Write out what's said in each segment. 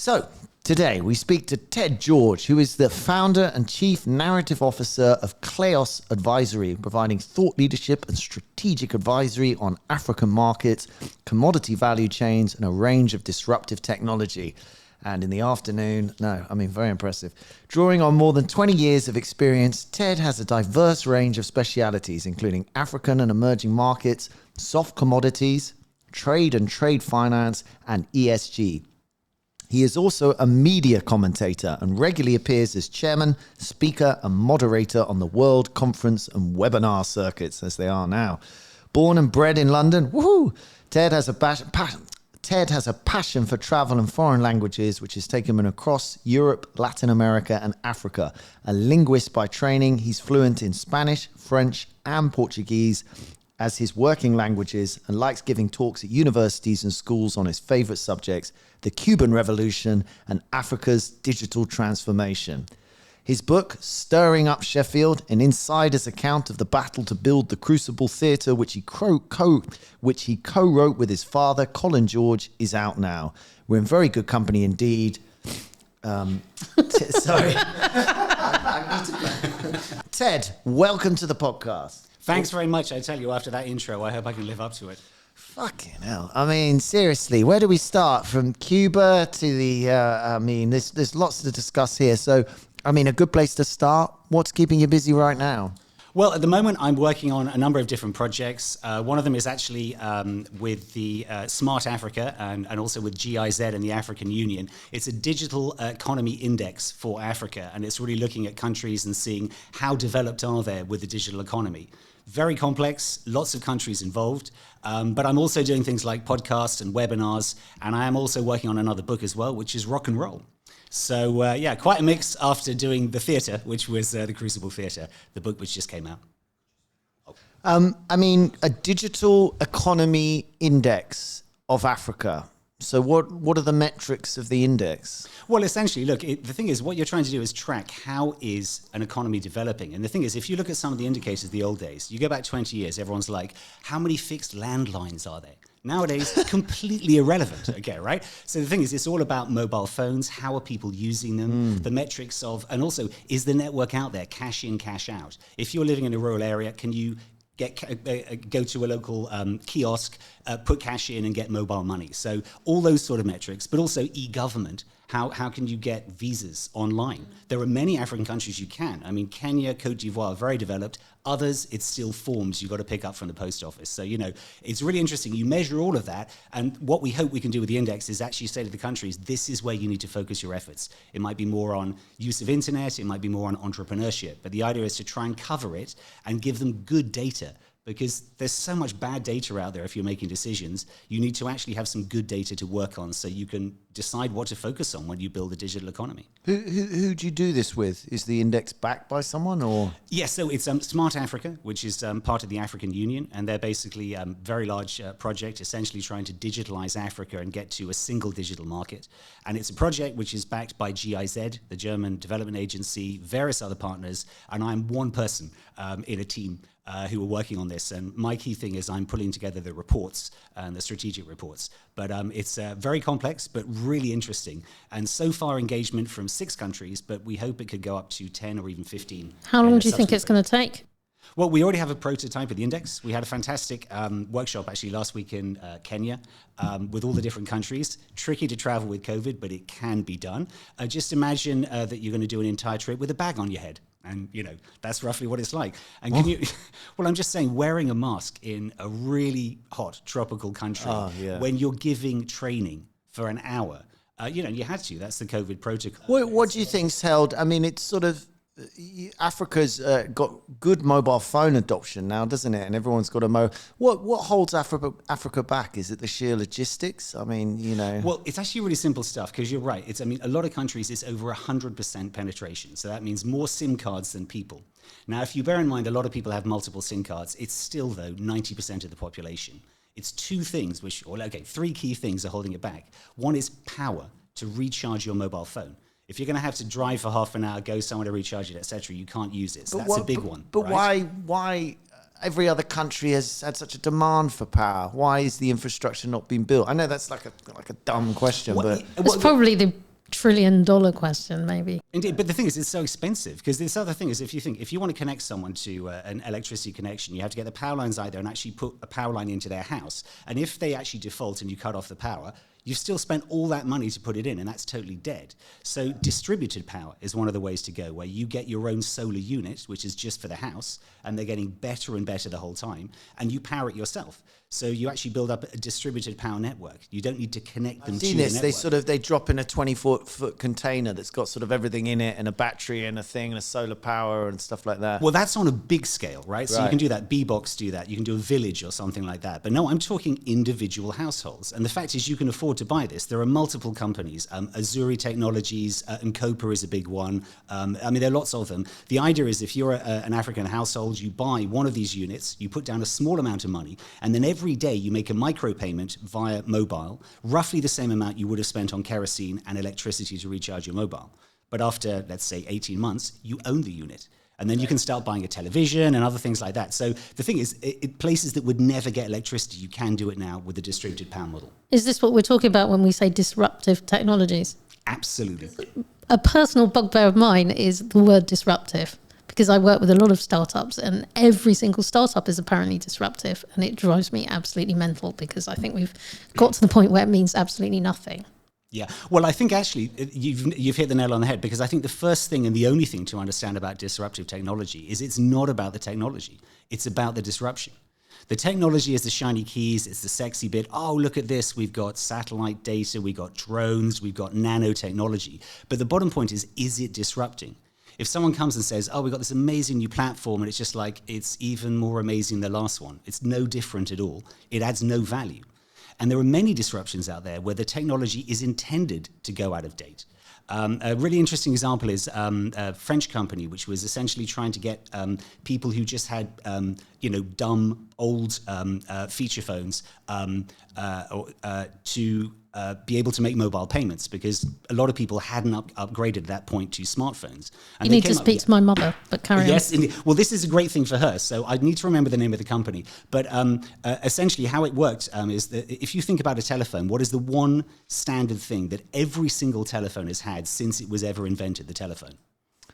So, today we speak to Ted George, who is the founder and chief narrative officer of Kleos Advisory, providing thought leadership and strategic advisory on African markets, commodity value chains, and a range of disruptive technology. And in the afternoon, very impressive. Drawing on more than 20 years of experience, Ted has a diverse range of specialities, including African and emerging markets, soft commodities, trade and trade finance, and ESG. He is also a media commentator and regularly appears as chairman, speaker, and moderator on the World Conference and webinar circuits, as they are now. Born and bred in London, woohoo! Ted has a passion for travel and foreign languages, which has taken him across Europe, Latin America, and Africa. A linguist by training, he's fluent in Spanish, French, and Portuguese as his working languages, and likes giving talks at universities and schools on his favorite subjects, the Cuban Revolution and Africa's digital transformation. His book, Stirring Up Sheffield, an insider's account of the battle to build the Crucible Theatre, which he co-wrote with his father, Colin George, is out now. We're in very good company indeed. Sorry. Ted, welcome to the podcast. Thanks very much. I tell you, after that intro, I hope I can live up to it. Fucking hell. I mean, seriously, where do we start? From Cuba to the, there's lots to discuss here. So, a good place to start. What's keeping you busy right now? Well, at the moment, I'm working on a number of different projects. One of them is actually with the Smart Africa and also with GIZ and the African Union. It's a digital economy index for Africa, and it's really looking at countries and seeing how developed are they with the digital economy. Very complex, lots of countries involved, but I'm also doing things like podcasts and webinars, and I am also working on another book as well, which is rock and roll. So, quite a mix after doing the theatre, which was the Crucible Theatre, the book which just came out. A digital economy index of Africa. So what are the metrics of the index? Well, essentially, look, the thing is, what you're trying to do is track how is an economy developing. And the thing is, if you look at some of the indicators of the old days, you go back 20 years, everyone's like, how many fixed landlines are there? Nowadays, completely irrelevant, okay, right? So the thing is, it's all about mobile phones, how are people using them, the metrics of, and also, is the network out there, cash in, cash out? If you're living in a rural area, can you go to a local kiosk, put cash in and get mobile money? So all those sort of metrics, but also e-government. How can you get visas online? There are many African countries you can. Kenya, Cote d'Ivoire, very developed. Others, it's still forms you've got to pick up from the post office. So, it's really interesting. You measure all of that. And what we hope we can do with the index is actually say to the countries, this is where you need to focus your efforts. It might be more on use of internet. It might be more on entrepreneurship. But the idea is to try and cover it and give them good data. Because there's so much bad data out there if you're making decisions. You need to actually have some good data to work on so you can decide what to focus on when you build a digital economy. Who do you do this with? Is the index backed by someone or? Yes, so it's Smart Africa, which is part of the African Union, and they're basically a very large project essentially trying to digitalize Africa and get to a single digital market. And it's a project which is backed by GIZ, the German Development Agency, various other partners, and I'm one person in a team who are working on this. And my key thing is I'm pulling together the reports and the strategic reports. But it's very complex, but really interesting. And so far engagement from 6 countries, but we hope it could go up to 10 or even 15. How long do you think it's going to take? Well, we already have a prototype of the index. We had a fantastic workshop actually last week in Kenya with all the different countries. Tricky to travel with COVID, but it can be done. Just imagine that you're going to do an entire trip with a bag on your head. And, that's roughly what it's like. And well, I'm just saying, wearing a mask in a really hot tropical country when you're giving training for an hour, you had to. That's the COVID protocol. What do you think's held? It's sort of, Africa's got good mobile phone adoption now, doesn't it? And everyone's got a What holds Africa back? Is it the sheer logistics? Well, it's actually really simple stuff because you're right. It's a lot of countries it's over 100% penetration. So that means more SIM cards than people. Now, if you bear in mind a lot of people have multiple SIM cards, it's still though 90% of the population. It's 3 key things are holding it back. One is power to recharge your mobile phone. If you're going to have to drive for half an hour, go somewhere to recharge it, etc., you can't use it. So that's a big one. But right? why every other country has had such a demand for power? Why is the infrastructure not being built? I know that's like a dumb question, but it's probably the trillion question, maybe. Indeed, but the thing is, it's so expensive because this other thing is, if you want to connect someone to an electricity connection, you have to get the power lines out there and actually put a power line into their house. And if they actually default and you cut off the power, you've still spent all that money to put it in, and that's totally dead. So distributed power is one of the ways to go, where you get your own solar unit, which is just for the house, and they're getting better and better the whole time, and you power it yourself. So you actually build up a distributed power network. You don't need to connect them to the network. They drop in a 20-foot container that's got sort of everything in it, and a battery and a thing and a solar power and stuff like that. Well, that's on a big scale, right? So you can do that. B-Box do that. You can do a village or something like that. But no, I'm talking individual households. And the fact is, you can afford to buy this. There are multiple companies. Azuri Technologies and Copa is a big one. I mean, there are lots of them. The idea is, if you're an African household, you buy one of these units, you put down a small amount of money, and then every day you make a micropayment via mobile, roughly the same amount you would have spent on kerosene and electricity to recharge your mobile. But after, let's say, 18 months, you own the unit. And then you can start buying a television and other things like that. So the thing is, places that would never get electricity, you can do it now with the distributed power model. Is this what we're talking about when we say disruptive technologies? Absolutely. A personal bugbear of mine is the word disruptive, because I work with a lot of startups, and every single startup is apparently disruptive, and it drives me absolutely mental, because I think we've got to the point where it means absolutely nothing. Yeah, well, I think actually you've hit the nail on the head, because I think the first thing and the only thing to understand about disruptive technology is it's not about the technology, it's about the disruption. The technology is the shiny keys, it's the sexy bit. Oh, look at this, we've got satellite data, we've got drones, we've got nanotechnology. But the bottom point is it disrupting? If someone comes and says, oh, we've got this amazing new platform, and it's just like, it's even more amazing than the last one, it's no different at all, it adds no value. And there are many disruptions out there where the technology is intended to go out of date. A really interesting example is a French company which was essentially trying to get people who just had, dumb, old feature phones to be able to make mobile payments, because a lot of people hadn't upgraded at that point to smartphones. And you need to speak to my mother, but carry on. Yes, indeed. Well, this is a great thing for her, so I need to remember the name of the company. But essentially how it worked is that if you think about a telephone, what is the one standard thing that every single telephone has had since it was ever invented, the telephone?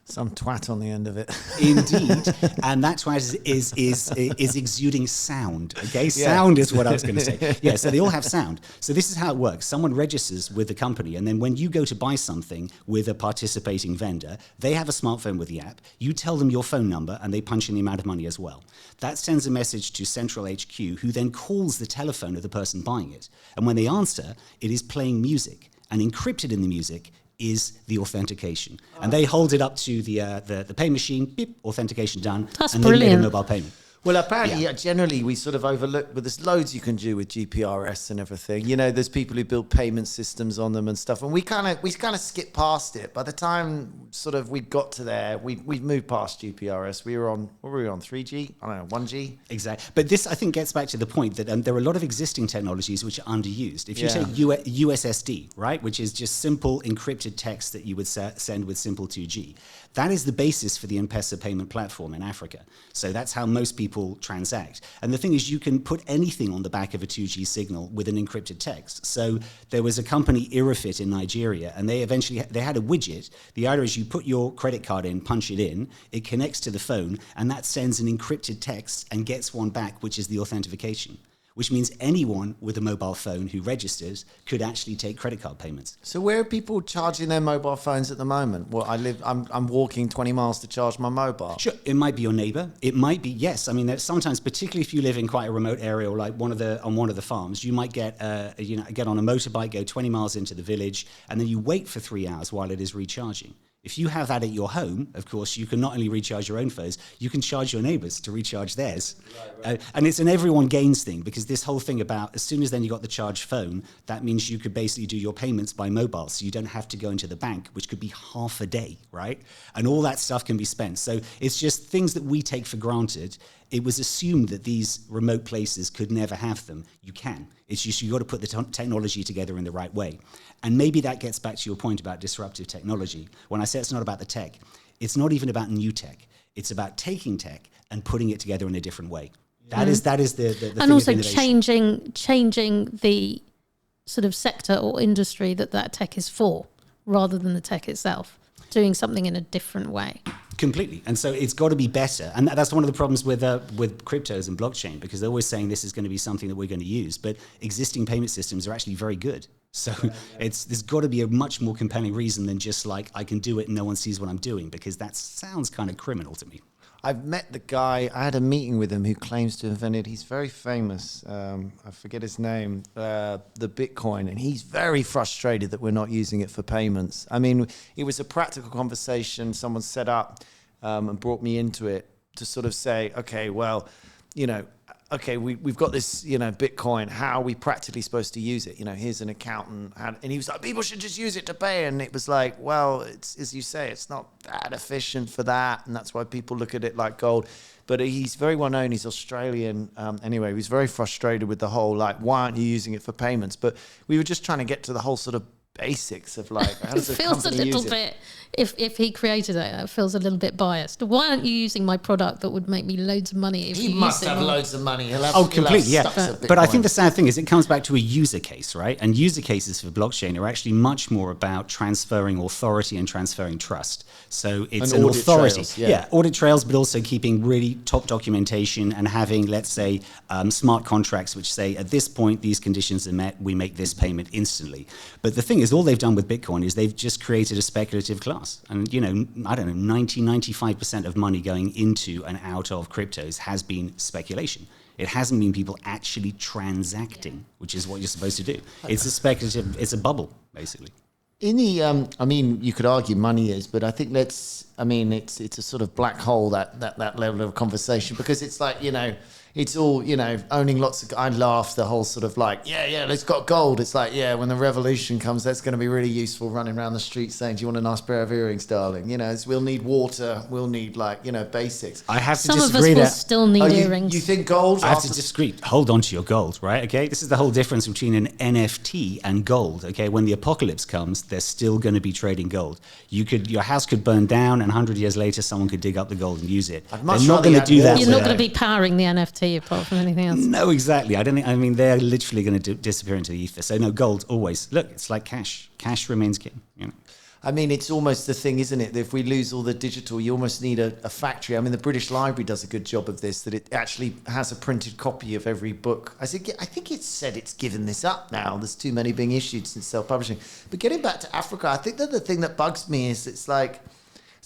Some twat on the end of it. Indeed. And that twat is exuding sound. Okay, sound is what I was going to say. Yeah, so they all have sound. So this is how it works. Someone registers with the company, and then when you go to buy something with a participating vendor, they have a smartphone with the app. You tell them your phone number, and they punch in the amount of money as well. That sends a message to Central HQ, who then calls the telephone of the person buying it. And when they answer, it is playing music. And encrypted in the music is the authentication. And they hold it up to the pay machine, beep, authentication done. That's and brilliant. They make a mobile payment. Well, apparently, generally, we sort of overlook, but there's loads you can do with GPRS and everything. You know, there's people who build payment systems on them and stuff, and we kind of skip past it. By the time sort of we got to there, we've moved past GPRS. We were on 3G? I don't know, 1G? Exactly. But this, I think, gets back to the point that there are a lot of existing technologies which are underused. If you take USSD, right, which is just simple encrypted text that you would send with simple 2G, that is the basis for the M-Pesa payment platform in Africa. So that's how most people transact. And the thing is, you can put anything on the back of a 2G signal with an encrypted text. So there was a company, Irafit, in Nigeria, and they had a widget. The idea is you put your credit card in, punch it in, it connects to the phone, and that sends an encrypted text and gets one back, which is the authentication, which means anyone with a mobile phone who registers could actually take credit card payments. So where are people charging their mobile phones at the moment? Well, I'm walking 20 miles to charge my mobile. Sure, it might be your neighbor. It might be, yes. I mean, sometimes, particularly if you live in quite a remote area or like on one of the farms, you might get on a motorbike, go 20 miles into the village, and then you wait for 3 hours while it is recharging. If you have that at your home, of course, you can not only recharge your own phones, you can charge your neighbors to recharge theirs. Right. And it's an everyone gains thing, because this whole thing about as soon as then you got the charged phone, that means you could basically do your payments by mobile. So you don't have to go into the bank, which could be half a day, right? And all that stuff can be spent. So it's just things that we take for granted. It was assumed that these remote places could never have them. You can. It's just you've got to put the technology together in the right way. And maybe that gets back to your point about disruptive technology. When I say it's not about the tech, it's not even about new tech. It's about taking tech and putting it together in a different way. That is the and thing also of innovation. changing the sort of sector or industry that tech is for, rather than the tech itself, doing something in a different way. Completely. And so it's got to be better. And that's one of the problems with cryptos and blockchain, because they're always saying this is going to be something that we're going to use. But existing payment systems are actually very good. So there's got to be a much more compelling reason than just like, I can do it and no one sees what I'm doing, because that sounds kind of criminal to me. I've met the guy, I had a meeting with him who claims to have invented, he's very famous, I forget his name, the Bitcoin, and he's very frustrated that we're not using it for payments. I mean, it was a practical conversation someone set up and brought me into it to sort of say, okay, well, you know, okay, we've got this, you know, Bitcoin, how are we practically supposed to use it? You know, here's an accountant. And he was like, people should just use it to pay. And it was like, well, it's, as you say, it's not that efficient for that. And that's why people look at it like gold. But he's very well known. He's Australian. Anyway, he was very frustrated with the whole, like, why aren't you using it for payments? But we were just trying to get to the whole sort of basics of like, how does It a feels a company little use bit, if he created it feels a little bit biased. Why aren't you using my product that would make me loads of money? If He you must used it have more? loads of money. He'll have, Completely, yeah. stacks of But I Bitcoin. think the sad thing is it comes back to a user case, right? And user cases for blockchain are actually much more about transferring authority and transferring trust. So it's And an audit authority. trails, yeah. Audit trails, but also keeping really top documentation and having, let's say, smart contracts which say, at this point, these conditions are met, we make this payment instantly. But the thing is, all they've done with Bitcoin is they've just created a speculative class. And, you know, I don't know, 95% of money going into and out of cryptos has been speculation. It hasn't been people actually transacting, which is what you're supposed to do. It's a speculative, it's a bubble, basically. In the, I mean, you could argue money is, but I think it's a sort of black hole, that level of conversation, because it's like, you know, it's all, you know, owning lots of, I laugh the whole sort of like, yeah, it's got gold. It's like, yeah, when the revolution comes, that's going to be really useful running around the street saying, do you want a nice pair of earrings, darling? You know, we'll need water. We'll need like, you know, basics. I have to Some of us disagree will there. still need earrings. You think gold? I have to disagree. Hold on to your gold, right? Okay, this is the whole difference between an NFT and gold. Okay, when the apocalypse comes, they're still going to be trading gold. Your house could burn down, and 100 years later, someone could dig up the gold and use it. I'd They're much not rather going to have do that. water. You're not going to be powering the NFT apart from anything else. No, exactly. I mean, they're literally going to disappear into the ether. So no, gold always. Look, it's like cash. Cash remains king. You know. I mean, it's almost the thing, isn't it? That if we lose all the digital, you almost need a factory. I mean, the British Library does a good job of this, that it actually has a printed copy of every book. I think it's said it's given this up now. There's too many being issued since self-publishing. But getting back to Africa, I think that the thing that bugs me is it's like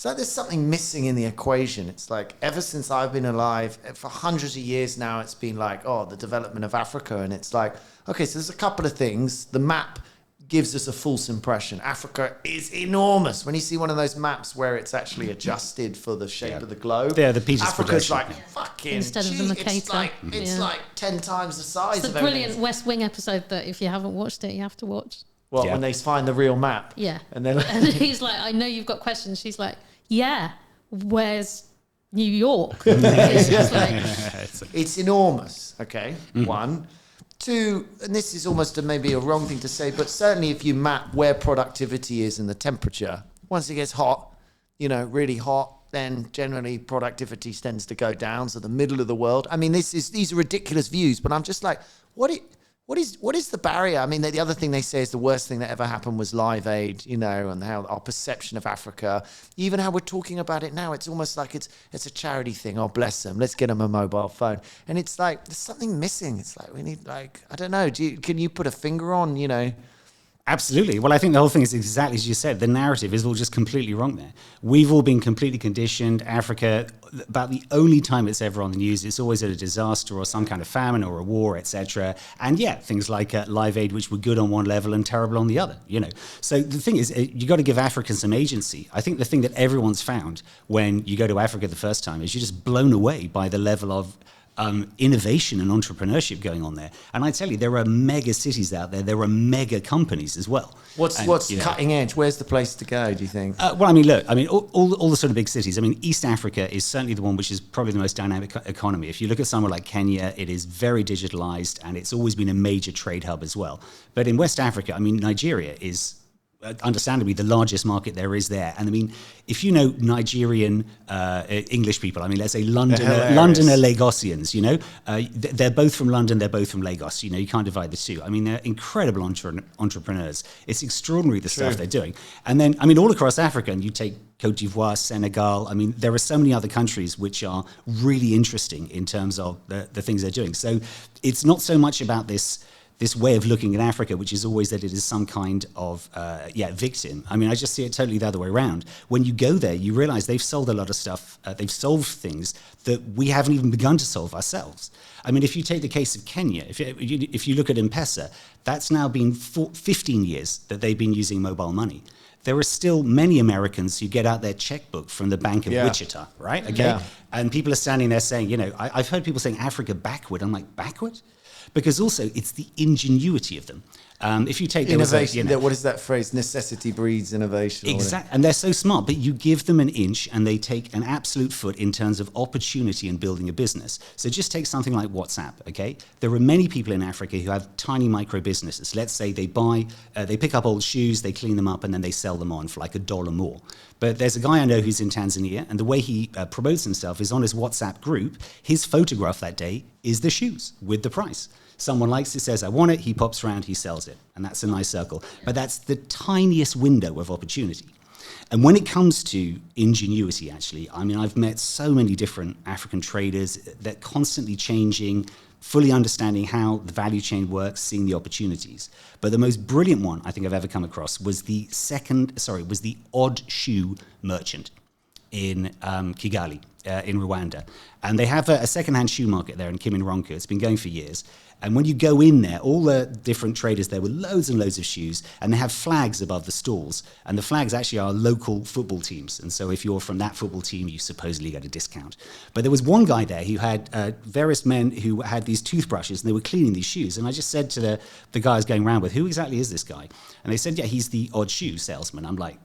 there's something missing in the equation. It's like ever since I've been alive, for hundreds of years now, it's been like, oh, the development of Africa. And it's like, okay, so there's a couple of things. The map gives us a false impression. Africa is enormous. When you see one of those maps where it's actually adjusted for the shape of the globe, Yeah, the Peters Africa's projection. like fucking. Instead of the Mercator. It's like 10 times the size It's of a brilliant everything. West Wing episode that if you haven't watched it, you have to watch. Well, Yeah. when they find the real map. Yeah. And then And he's like, I know you've got questions. She's like, yeah, where's New York? It's just like, it's enormous. Okay, one. Two, and this is almost maybe a wrong thing to say, but certainly if you map where productivity is and the temperature, once it gets hot, you know, really hot, then generally productivity tends to go down. So the middle of the world. I mean, these are ridiculous views, but I'm just like, what is the barrier? I mean, the other thing they say is the worst thing that ever happened was Live Aid, you know, and how our perception of Africa, even how we're talking about it now, it's almost like it's a charity thing. Oh, bless them. Let's get them a mobile phone. And it's like, there's something missing. It's like, we need like, I don't know. Can you put a finger on, you know? Absolutely. Well, I think the whole thing is exactly as you said. The narrative is all just completely wrong there. We've all been completely conditioned. Africa, about the only time it's ever on the news, it's always at a disaster or some kind of famine or a war, etc. And yeah, things like Live Aid, which were good on one level and terrible on the other, you know. So the thing is, you got to give Africans some agency. I think the thing that everyone's found when you go to Africa the first time is you're just blown away by the level of innovation and entrepreneurship going on there. And I tell you, there are mega cities out there. There are mega companies as well. What's you know, cutting edge? Where's the place to go, do you think? well, I mean, look, I mean, all the sort of big cities. I mean, East Africa is certainly the one which is probably the most dynamic economy. If you look at somewhere like Kenya, it is very digitalized and it's always been a major trade hub as well. But in West Africa, I mean, Nigeria is understandably, the largest market there is there. And I mean, if you know Nigerian English people, I mean, let's say Londoner Lagosians, you know, they're both from London, they're both from Lagos. You know, you can't divide the two. I mean, they're incredible entrepreneurs. It's extraordinary the stuff they're doing. And then, I mean, all across Africa, and you take Cote d'Ivoire, Senegal, I mean, there are so many other countries which are really interesting in terms of the things they're doing. So it's not so much about this way of looking at Africa, which is always that it is some kind of, victim. I mean, I just see it totally the other way around. When you go there, you realize they've sold a lot of stuff. They've solved things that we haven't even begun to solve ourselves. I mean, if you take the case of Kenya, if you look at M-Pesa, that's now been 15 years that they've been using mobile money. There are still many Americans who get out their checkbook from the Bank of Wichita, right? Okay. Yeah. And people are standing there saying, you know, I've heard people saying Africa backward. I'm like, backward? Because also it's the ingenuity of them. If you take innovation, what is that phrase? Necessity breeds innovation. Exactly, and they're so smart. But you give them an inch, and they take an absolute foot in terms of opportunity in building a business. So just take something like WhatsApp. Okay, there are many people in Africa who have tiny micro businesses. Let's say they pick up old shoes, they clean them up, and then they sell them on for like $1 more. But there's a guy I know who's in Tanzania, and the way he promotes himself is on his WhatsApp group. His photograph that day is the shoes with the price. Someone likes it, says, I want it, he pops around, he sells it. And that's a nice circle. But that's the tiniest window of opportunity. And when it comes to ingenuity, actually, I mean, I've met so many different African traders that constantly changing, fully understanding how the value chain works, seeing the opportunities. But the most brilliant one I think I've ever come across was the odd shoe merchant in Kigali, in Rwanda. And they have a second-hand shoe market there in Kimironko. It's been going for years. And when you go in there, all the different traders there with loads and loads of shoes, and they have flags above the stalls. And the flags actually are local football teams. And so if you're from that football team, you supposedly get a discount. But there was one guy there who had various men who had these toothbrushes, and they were cleaning these shoes. And I just said to the guy I was going around with, who exactly is this guy? And they said, yeah, he's the odd shoe salesman. I'm like,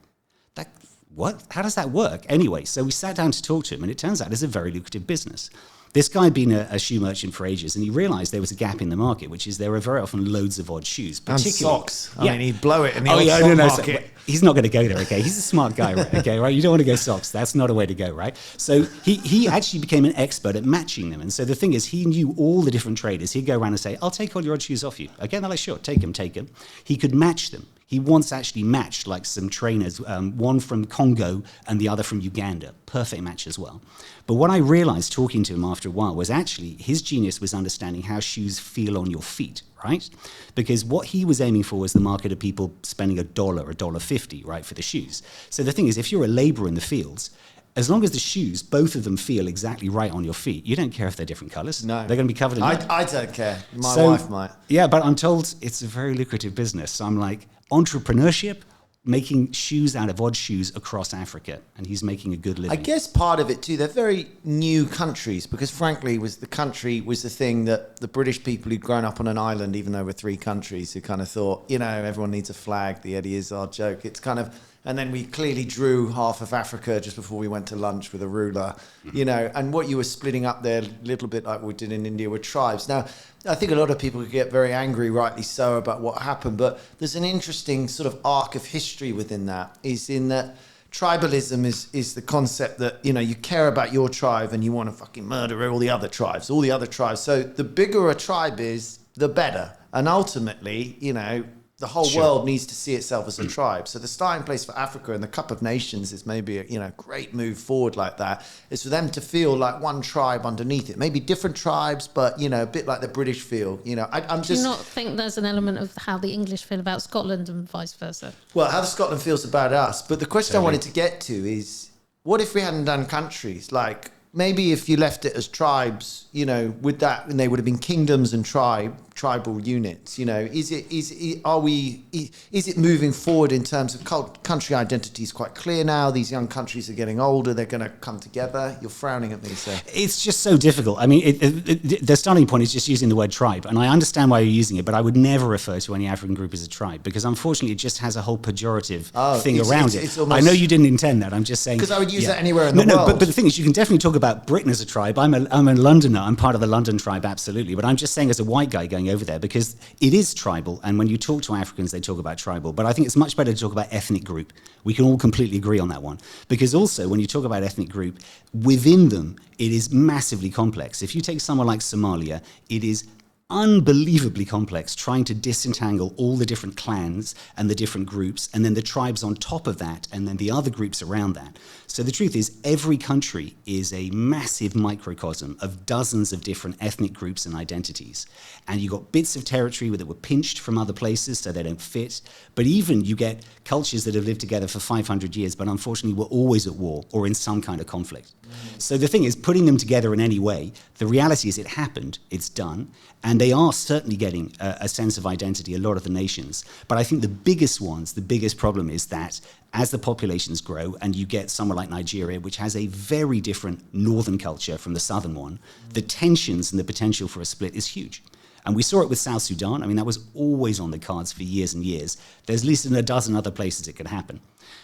what? How does that work? Anyway, so we sat down to talk to him, and it turns out it's a very lucrative business. This guy had been a shoe merchant for ages, and he realized there was a gap in the market, which is there are very often loads of odd shoes. Particularly and socks. I mean, he'd blow it in the old sock market. So, he's not going to go there, okay? He's a smart guy, right? Okay, right? You don't want to go socks. That's not a way to go, right? So he actually became an expert at matching them. And so the thing is, he knew all the different traders. He'd go around and say, I'll take all your odd shoes off you. Okay, they're like, sure, take them. He could match them. He once actually matched like some trainers, one from Congo and the other from Uganda. Perfect match as well. But what I realized talking to him after a while was actually his genius was understanding how shoes feel on your feet, right? Because what he was aiming for was the market of people spending $1, $1.50, right, for the shoes. So the thing is, if you're a laborer in the fields, as long as the shoes, both of them feel exactly right on your feet, you don't care if they're different colors. No. They're going to be covered in mud. I don't care. My wife might. Yeah, but I'm told it's a very lucrative business. So I'm like, entrepreneurship, making shoes out of odd shoes across Africa, and he's making a good living. I guess part of it too, they're very new countries, because frankly the country was the thing that the British people who'd grown up on an island, even though we're 3 countries, who kind of thought, you know, everyone needs a flag, the Eddie Izzard joke. It's kind of, and then we clearly drew half of Africa just before we went to lunch with a ruler, you know, and what you were splitting up there a little bit like we did in India were tribes. Now, I think a lot of people get very angry, rightly so, about what happened, but there's an interesting sort of arc of history within that, is in that tribalism is the concept that, you know, you care about your tribe and you want to fucking murder all the other tribes. So the bigger a tribe is, the better. And ultimately, you know, the whole world needs to see itself as a tribe. So the starting place for Africa and the Cup of Nations is maybe a great move forward like that. Is for them to feel like one tribe underneath it. Maybe different tribes, but, you know, a bit like the British feel. You know, Do you not think there's an element of how the English feel about Scotland and vice versa? Well, how Scotland feels about us. But the question I wanted to get to is, what if we hadn't done countries? Like, maybe if you left it as tribes, you know, with that, and they would have been kingdoms and tribal units, you know, is it moving forward in terms of country identity is quite clear now? These young countries are getting older, they're going to come together. You're frowning at me, sir. It's just so difficult. I mean, the starting point is just using the word tribe, and I understand why you're using it, but I would never refer to any African group as a tribe, because unfortunately it just has a whole pejorative thing around it. Almost, I know you didn't intend that. I'm just saying, because I would use that anywhere in the world. But the thing is, you can definitely talk about Britain as a tribe. I'm a Londoner. I'm part of the London tribe, absolutely. But I'm just saying as a white guy going over there, because it is tribal. And when you talk to Africans, they talk about tribal. But I think it's much better to talk about ethnic group. We can all completely agree on that one. Because also, when you talk about ethnic group, within them, it is massively complex. If you take someone like Somalia, it is unbelievably complex, trying to disentangle all the different clans and the different groups, and then the tribes on top of that, and then the other groups around that. So the truth is, every country is a massive microcosm of dozens of different ethnic groups and identities. And you got bits of territory that were pinched from other places so they don't fit. But even you get cultures that have lived together for 500 years, but unfortunately were always at war or in some kind of conflict. So the thing is, putting them together in any way, the reality is it happened, it's done, and they are certainly getting a sense of identity, a lot of the nations. But I think the biggest ones, the biggest problem is that as the populations grow, and you get somewhere like Nigeria, which has a very different northern culture from the southern one, the tensions and the potential for a split is huge. And we saw it with South Sudan. I mean, that was always on the cards for years and years. There's at least in a dozen other places it could happen.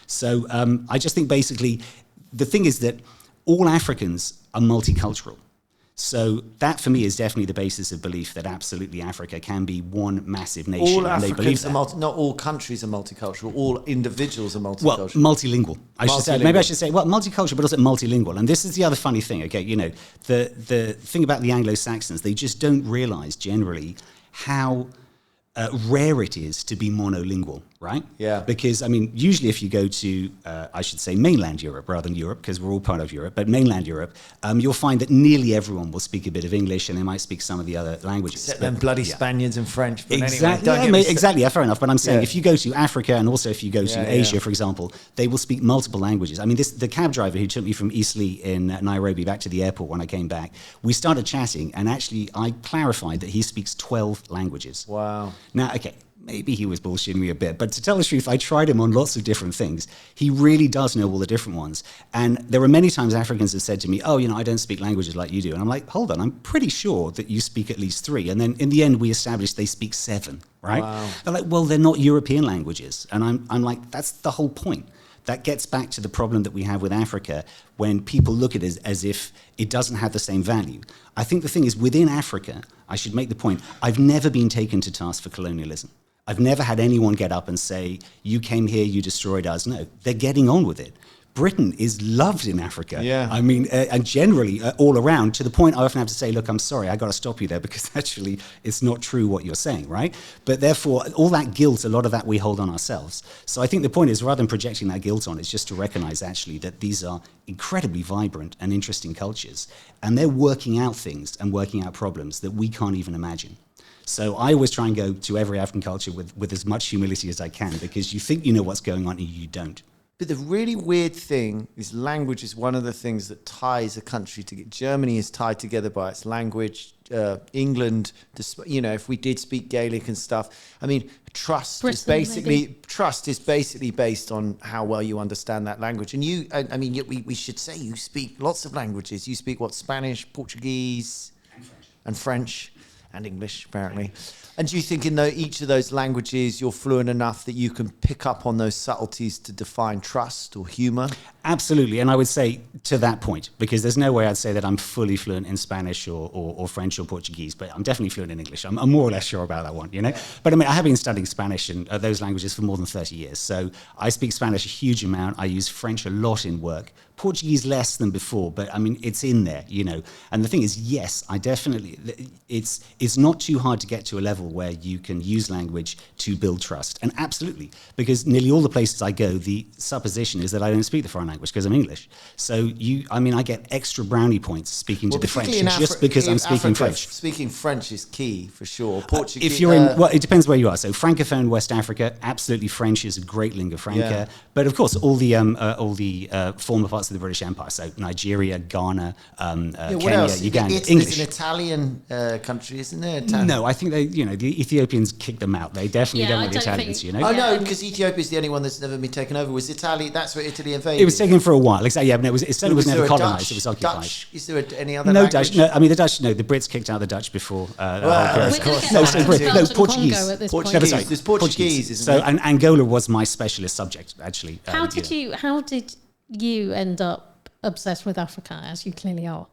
So I just think basically the thing is that all Africans are multicultural. So that, for me, is definitely the basis of belief that absolutely Africa can be one massive nation. All and Africans are not all countries are multicultural. All individuals are multicultural. Well, multilingual. I should say. Maybe I should say, well, multicultural, but also multilingual. And this is the other funny thing. Okay, you know, the thing about the Anglo-Saxons, they just don't realise generally how rare it is to be monolingual, right? Yeah. Because, I mean, usually if you go to, I should say mainland Europe rather than Europe, because we're all part of Europe, but mainland Europe, you'll find that nearly everyone will speak a bit of English and they might speak some of the other languages. Except them bloody Spaniards and French. But exactly, anyway, exactly, yeah, fair enough. But I'm saying if you go to Africa and also if you go to Asia, yeah. for example, they will speak multiple languages. I mean, the cab driver who took me from Eastleigh in Nairobi back to the airport when I came back, we started chatting and actually I clarified that he speaks 12 languages. Wow. Now, okay, maybe he was bullshitting me a bit, but to tell the truth, I tried him on lots of different things. He really does know all the different ones. And there were many times Africans have said to me, oh, you know, I don't speak languages like you do. And I'm like, hold on, I'm pretty sure that you speak at least 3. And then in the end, we established they speak 7, right? Wow. They're like, well, they're not European languages. And I'm like, that's the whole point. That gets back to the problem that we have with Africa when people look at it as if it doesn't have the same value. I think the thing is, within Africa, I should make the point, I've never been taken to task for colonialism. I've never had anyone get up and say, you came here, you destroyed us. No, they're getting on with it. Britain is loved in Africa. Yeah. I mean, and generally all around, to the point I often have to say, look, I'm sorry, I got to stop you there because actually it's not true what you're saying, right? But therefore, all that guilt, a lot of that we hold on ourselves. So I think the point is, rather than projecting that guilt on, it's just to recognize actually that these are incredibly vibrant and interesting cultures. And they're working out things and working out problems that we can't even imagine. So I always try and go to every African culture with as much humility as I can, because you think you know what's going on and you don't. But the really weird thing is language is one of the things that ties a country together. Germany is tied together by its language. England, you know, if we did speak Gaelic and stuff, I mean, trust is basically based on how well you understand that language. And you, I mean, we should say you speak lots of languages. You speak what, Spanish, Portuguese, and French. And English, apparently. And do you think in each of those languages you're fluent enough that you can pick up on those subtleties to define trust or humour? Absolutely, and I would say to that point, because there's no way I'd say that I'm fully fluent in Spanish or French or Portuguese, but I'm definitely fluent in English. I'm more or less sure about that one, you know? Yeah. But I mean, I have been studying Spanish and those languages for more than 30 years, so I speak Spanish a huge amount. I use French a lot in work. Portuguese less than before, but I mean, it's in there, you know. And the thing is, yes, I definitely, it's not too hard to get to a level where you can use language to build trust. And absolutely, because nearly all the places I go, the supposition is that I don't speak the foreign language because I'm English. So I get extra brownie points speaking to the French just because I'm speaking French. Speaking French is key for sure. Portuguese. If you're in, well, it depends where you are. So Francophone West Africa, absolutely French is a great lingua franca. Yeah. But of course, all the former parts of the British Empire, so Nigeria, Ghana, Kenya, Uganda, English. It's an Italian country, isn't there? No, I think the Ethiopians kicked them out. They definitely don't want the Italians, you know. Oh no, because Ethiopia is the only one that's never been taken over. Was Italy? That's where Italy invaded. It was taken for a while. Exactly. Yeah, but it certainly was never colonized. It was occupied. Dutch? Is there any other? No language? Dutch. No, I mean the Dutch. No, the Brits kicked out the Dutch before. Of course. No, Portuguese. There's Portuguese. So Angola was my specialist subject actually. How did you end up obsessed with Africa, as you clearly are.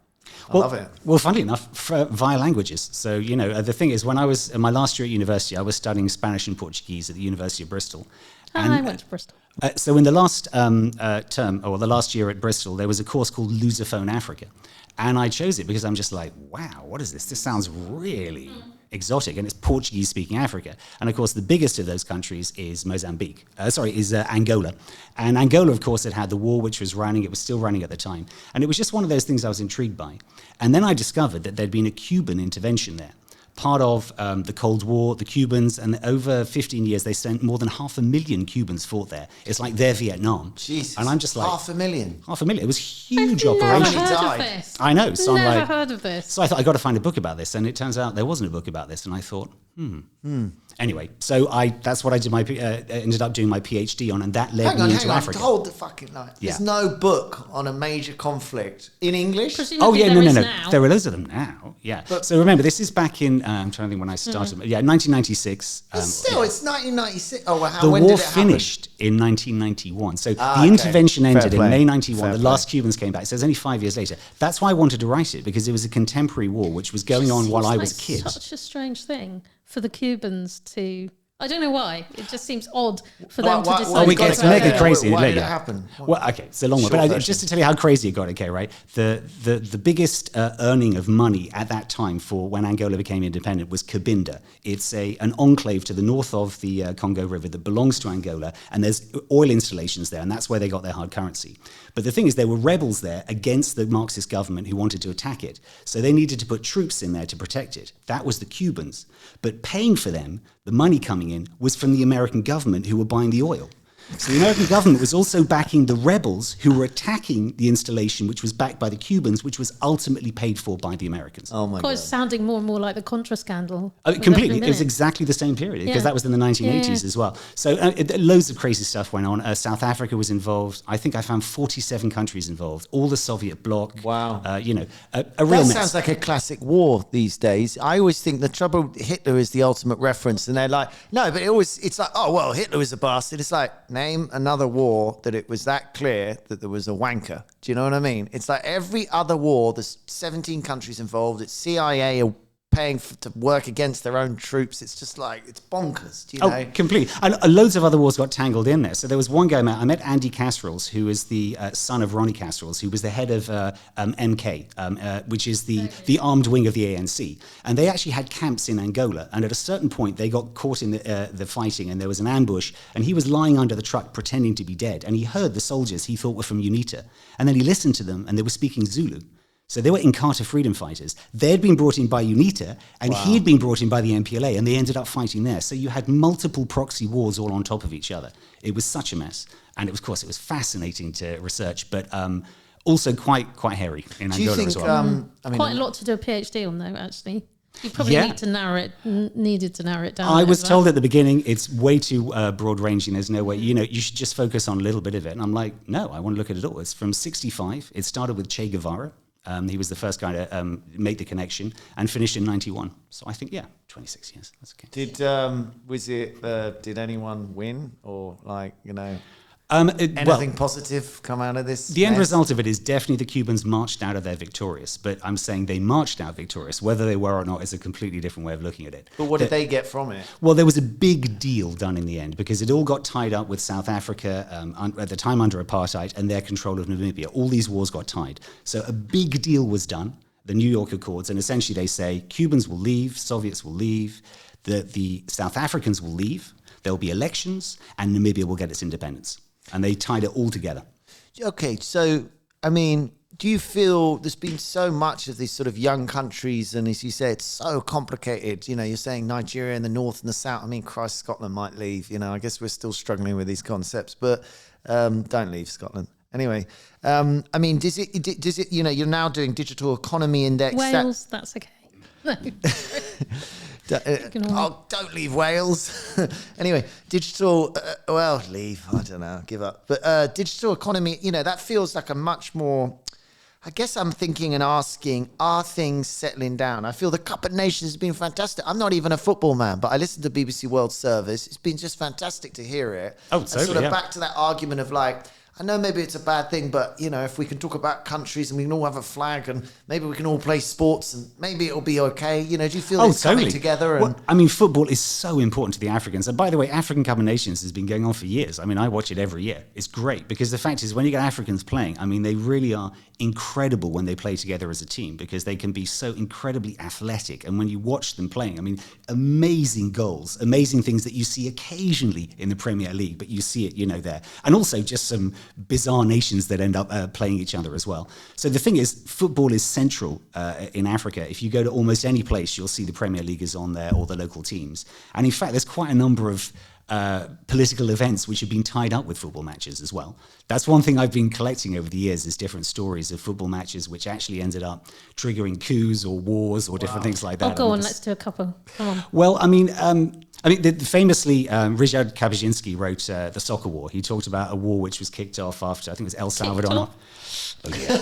I love it. Well, funnily enough, via languages. So, the thing is, when I was in my last year at university, I was studying Spanish and Portuguese at the University of Bristol. I went to Bristol. So in the last term, or the last year at Bristol, there was a course called Lusophone Africa. And I chose it because I'm just like, wow, what is this? This sounds really exotic. And it's Portuguese-speaking Africa. And of course, the biggest of those countries is Angola. And Angola, of course, had the war which was running. It was still running at the time. And it was just one of those things I was intrigued by. And then I discovered that there'd been a Cuban intervention there. Part of the Cold War, the Cubans, and over 15 years, they sent more than 500,000 Cubans fought there. It's like their Vietnam. Jesus. And I'm just like... 500,000? 500,000. It was a huge I've never operation. heard of this. I know. So I'm Never like... heard of this. So I thought, I got to find a book about this. And it turns out there wasn't a book about this. And I thought, Anyway, so that's what I did. Ended up doing my PhD on, and that led me into Africa. Hold the fucking line. There's no book on a major conflict in English. Presumably No. Now. There are loads of them now. Yeah. But so remember, this is back in. I'm trying to think when I started. Yeah, 1996. Still, it's 1996. Oh, well, the when war did it happen? finished in 1991. So the intervention ended in May 91. Fair The play. last Cubans came back. So it's only 5 years later. That's why I wanted to write it, because it was a contemporary war which was going on while I was a kid. Such a strange thing for the Cubans to. I don't know why. It just seems odd for them to decide. Well, we get to make it crazy. Why did it later. happen? Well, okay, it's a long one. Short But version. just to tell you how crazy it got, okay, right? The biggest earning of money at that time for when Angola became independent was Cabinda. It's an enclave to the north of the Congo River that belongs to Angola, and there's oil installations there, and that's where they got their hard currency. But the thing is, there were rebels there against the Marxist government who wanted to attack it. So they needed to put troops in there to protect it. That was the Cubans. But paying for them, the money coming in, was from the American government who were buying the oil. So the American government was also backing the rebels who were attacking the installation, which was backed by the Cubans, which was ultimately paid for by the Americans. Oh my Of god! course, sounding more and more like the Contra scandal. Completely. It was exactly the same period, because Yeah. that was in the 1980s Yeah. as well. So loads of crazy stuff went on. South Africa was involved. I think I found 47 countries involved, all the Soviet bloc. Wow. A real That mess. sounds like a classic war these days. I always think the trouble with Hitler is the ultimate reference, and they're like, no, but it's like, oh well, Hitler was a bastard. It's like, name another war that it was that clear that there was a wanker. Do you know what I mean? It's like every other war, there's 17 countries involved. It's CIA are paying to work against their own troops. It's just like, it's bonkers. Do you know? Oh, completely. And loads of other wars got tangled in there. So there was one guy, I met Andy Casserols, who is the son of Ronnie Casserols, who was the head of MK, which is the armed wing of the ANC. And they actually had camps in Angola. And at a certain point, they got caught in the fighting, and there was an ambush. And he was lying under the truck pretending to be dead. And he heard the soldiers he thought were from UNITA. And then he listened to them, and they were speaking Zulu. So they were Inkatha freedom fighters. They'd been brought in by UNITA, and he'd been brought in by the MPLA, and they ended up fighting there. So you had multiple proxy wars all on top of each other. It was such a mess. And it was fascinating to research, but also quite hairy in Do you Angola think? as well. Quite a lot to do a PhD on, though. Actually, you probably Yeah. needed to narrow it down. I a bit was as well. told at the beginning it's way too broad-ranging. There's no way, you should just focus on a little bit of it. And I'm like, no, I want to look at it all. It's from 1965. It started with Che Guevara. He was the first guy to make the connection, and finished in 1991. So I think, 26 years. That's okay. Did anyone win, or Anything anything positive come out of this? The end mess? result of it is definitely the Cubans marched out of there victorious, but I'm saying they marched out victorious. Whether they were or not is a completely different way of looking at it. But what did they get from it? Well, there was a big deal done in the end, because it all got tied up with South Africa, at the time under apartheid, and their control of Namibia. All these wars got tied. So a big deal was done, the New York Accords, and essentially they say Cubans will leave, Soviets will leave, the South Africans will leave, there will be elections, and Namibia will get its independence. And they tied it all together. Okay, so, I mean, do you feel there's been so much of these sort of young countries, and as you say, it's so complicated. You're saying Nigeria in the north and the south. I mean, Christ, Scotland might leave. I guess we're still struggling with these concepts, but don't leave Scotland. Anyway, I mean, does it, you're now doing digital economy index. Wales. That's okay. No. Don't leave Wales. Anyway, digital, leave. I don't know, give up. But digital economy, that feels like a much more, I guess I'm thinking and asking, are things settling down? I feel the Cup of Nations has been fantastic. I'm not even a football man, but I listened to BBC World Service. It's been just fantastic to hear it. Oh, and totally, sort of yeah. back to that argument of like, I know maybe it's a bad thing, but, you know, if we can talk about countries and we can all have a flag and maybe we can all play sports and maybe it'll be okay. You know, do you feel this coming together? Well, I mean, football is so important to the Africans. And by the way, African Cup of Nations has been going on for years. I mean, I watch it every year. It's great because the fact is when you get Africans playing, I mean, they really are incredible when they play together as a team because they can be so incredibly athletic. And when you watch them playing, I mean, amazing goals, amazing things that you see occasionally in the Premier League, but you see it, you know, there. And also just some bizarre nations that end up playing each other as well. So the thing is, football is central in Africa. If you go to almost any place, you'll see the Premier League is on there or the local teams. And in fact, there's quite a number of political events which have been tied up with football matches as well. That's one thing I've been collecting over the years is different stories of football matches which actually ended up triggering coups or wars or different things like that. Oh, go on, let's do a couple. Come on. Well, famously, Ryszard Kapuscinski wrote The Soccer War. He talked about a war which was kicked off after, I think it was El Salvador. Oh, yeah.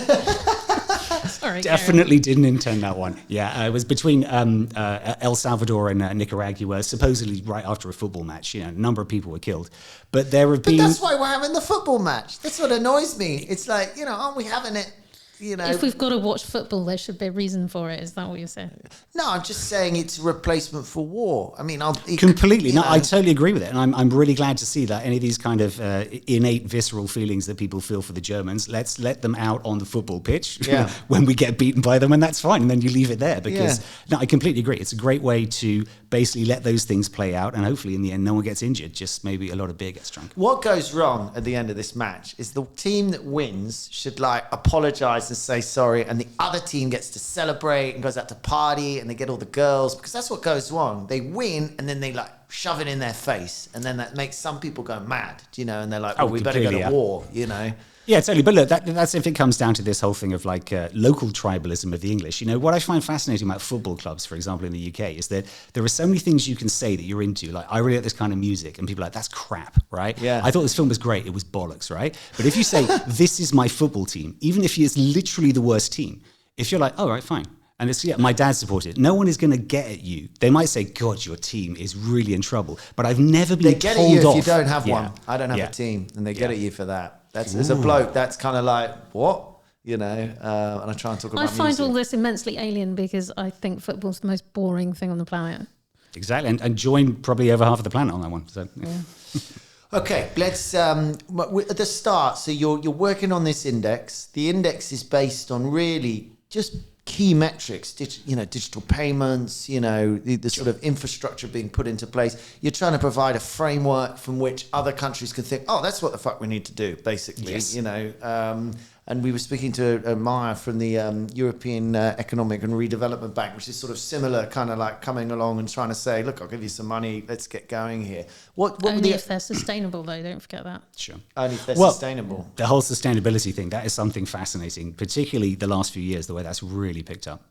Sorry, Definitely didn't intend that one. Yeah, it was between El Salvador and Nicaragua, supposedly right after a football match. You know, a number of people were killed. But there have been... But that's why we're having the football match. That's what annoys me. It's like, you know, aren't we having it? You know, if we've got to watch football, there should be a reason for it. Is that what you're saying? No, I'm just saying it's a replacement for war. I mean, completely. No, I totally agree with it, and I'm really glad to see that any of these kind of innate, visceral feelings that people feel for the Germans, let's let them out on the football pitch when we get beaten by them, and that's fine. And then you leave it there because no, I completely agree. It's a great way to basically let those things play out, and hopefully in the end, no one gets injured. Just maybe a lot of beer gets drunk. What goes wrong at the end of this match is the team that wins should like apologize and say sorry, and the other team gets to celebrate and goes out to party and they get all the girls, because that's what goes wrong. They win and then they like shove it in their face, and then that makes some people go mad, you know, and they're like, well, we better go to war, you know. Yeah, totally. But look, that's if it comes down to this whole thing of like local tribalism of the English. You know, what I find fascinating about football clubs, for example, in the UK, is that there are so many things you can say that you're into. Like, I really like this kind of music, and people are like, that's crap, right? Yeah. I thought this film was great. It was bollocks, right? But if you say, this is my football team, even if it's literally the worst team, if you're like, all right, fine. And it's, yeah, my dad supported it. No one is going to get at you. They might say, God, your team is really in trouble. But I've never been told off. They get at you if you don't have one. I don't have a team. And they get at you for that. That's as a bloke, that's kind of like, what? You know, and I try and talk about music. I find all this immensely alien because I think football's the most boring thing on the planet. Exactly. And join probably over half of the planet on that one. So, yeah. Okay, let's, at the start, so you're working on this index. The index is based on really just key metrics, digital payments, the sort of infrastructure being put into place. You're trying to provide a framework from which other countries can think, oh, that's what the fuck we need to do, basically. Yes. And we were speaking to Maya from the European Economic and Redevelopment Bank, which is sort of similar, kind of like coming along and trying to say, look, I'll give you some money, let's get going here. Only if they're sustainable, though, don't forget that. Sure. Only if they're sustainable. The whole sustainability thing, that is something fascinating, particularly the last few years, the way that's really picked up.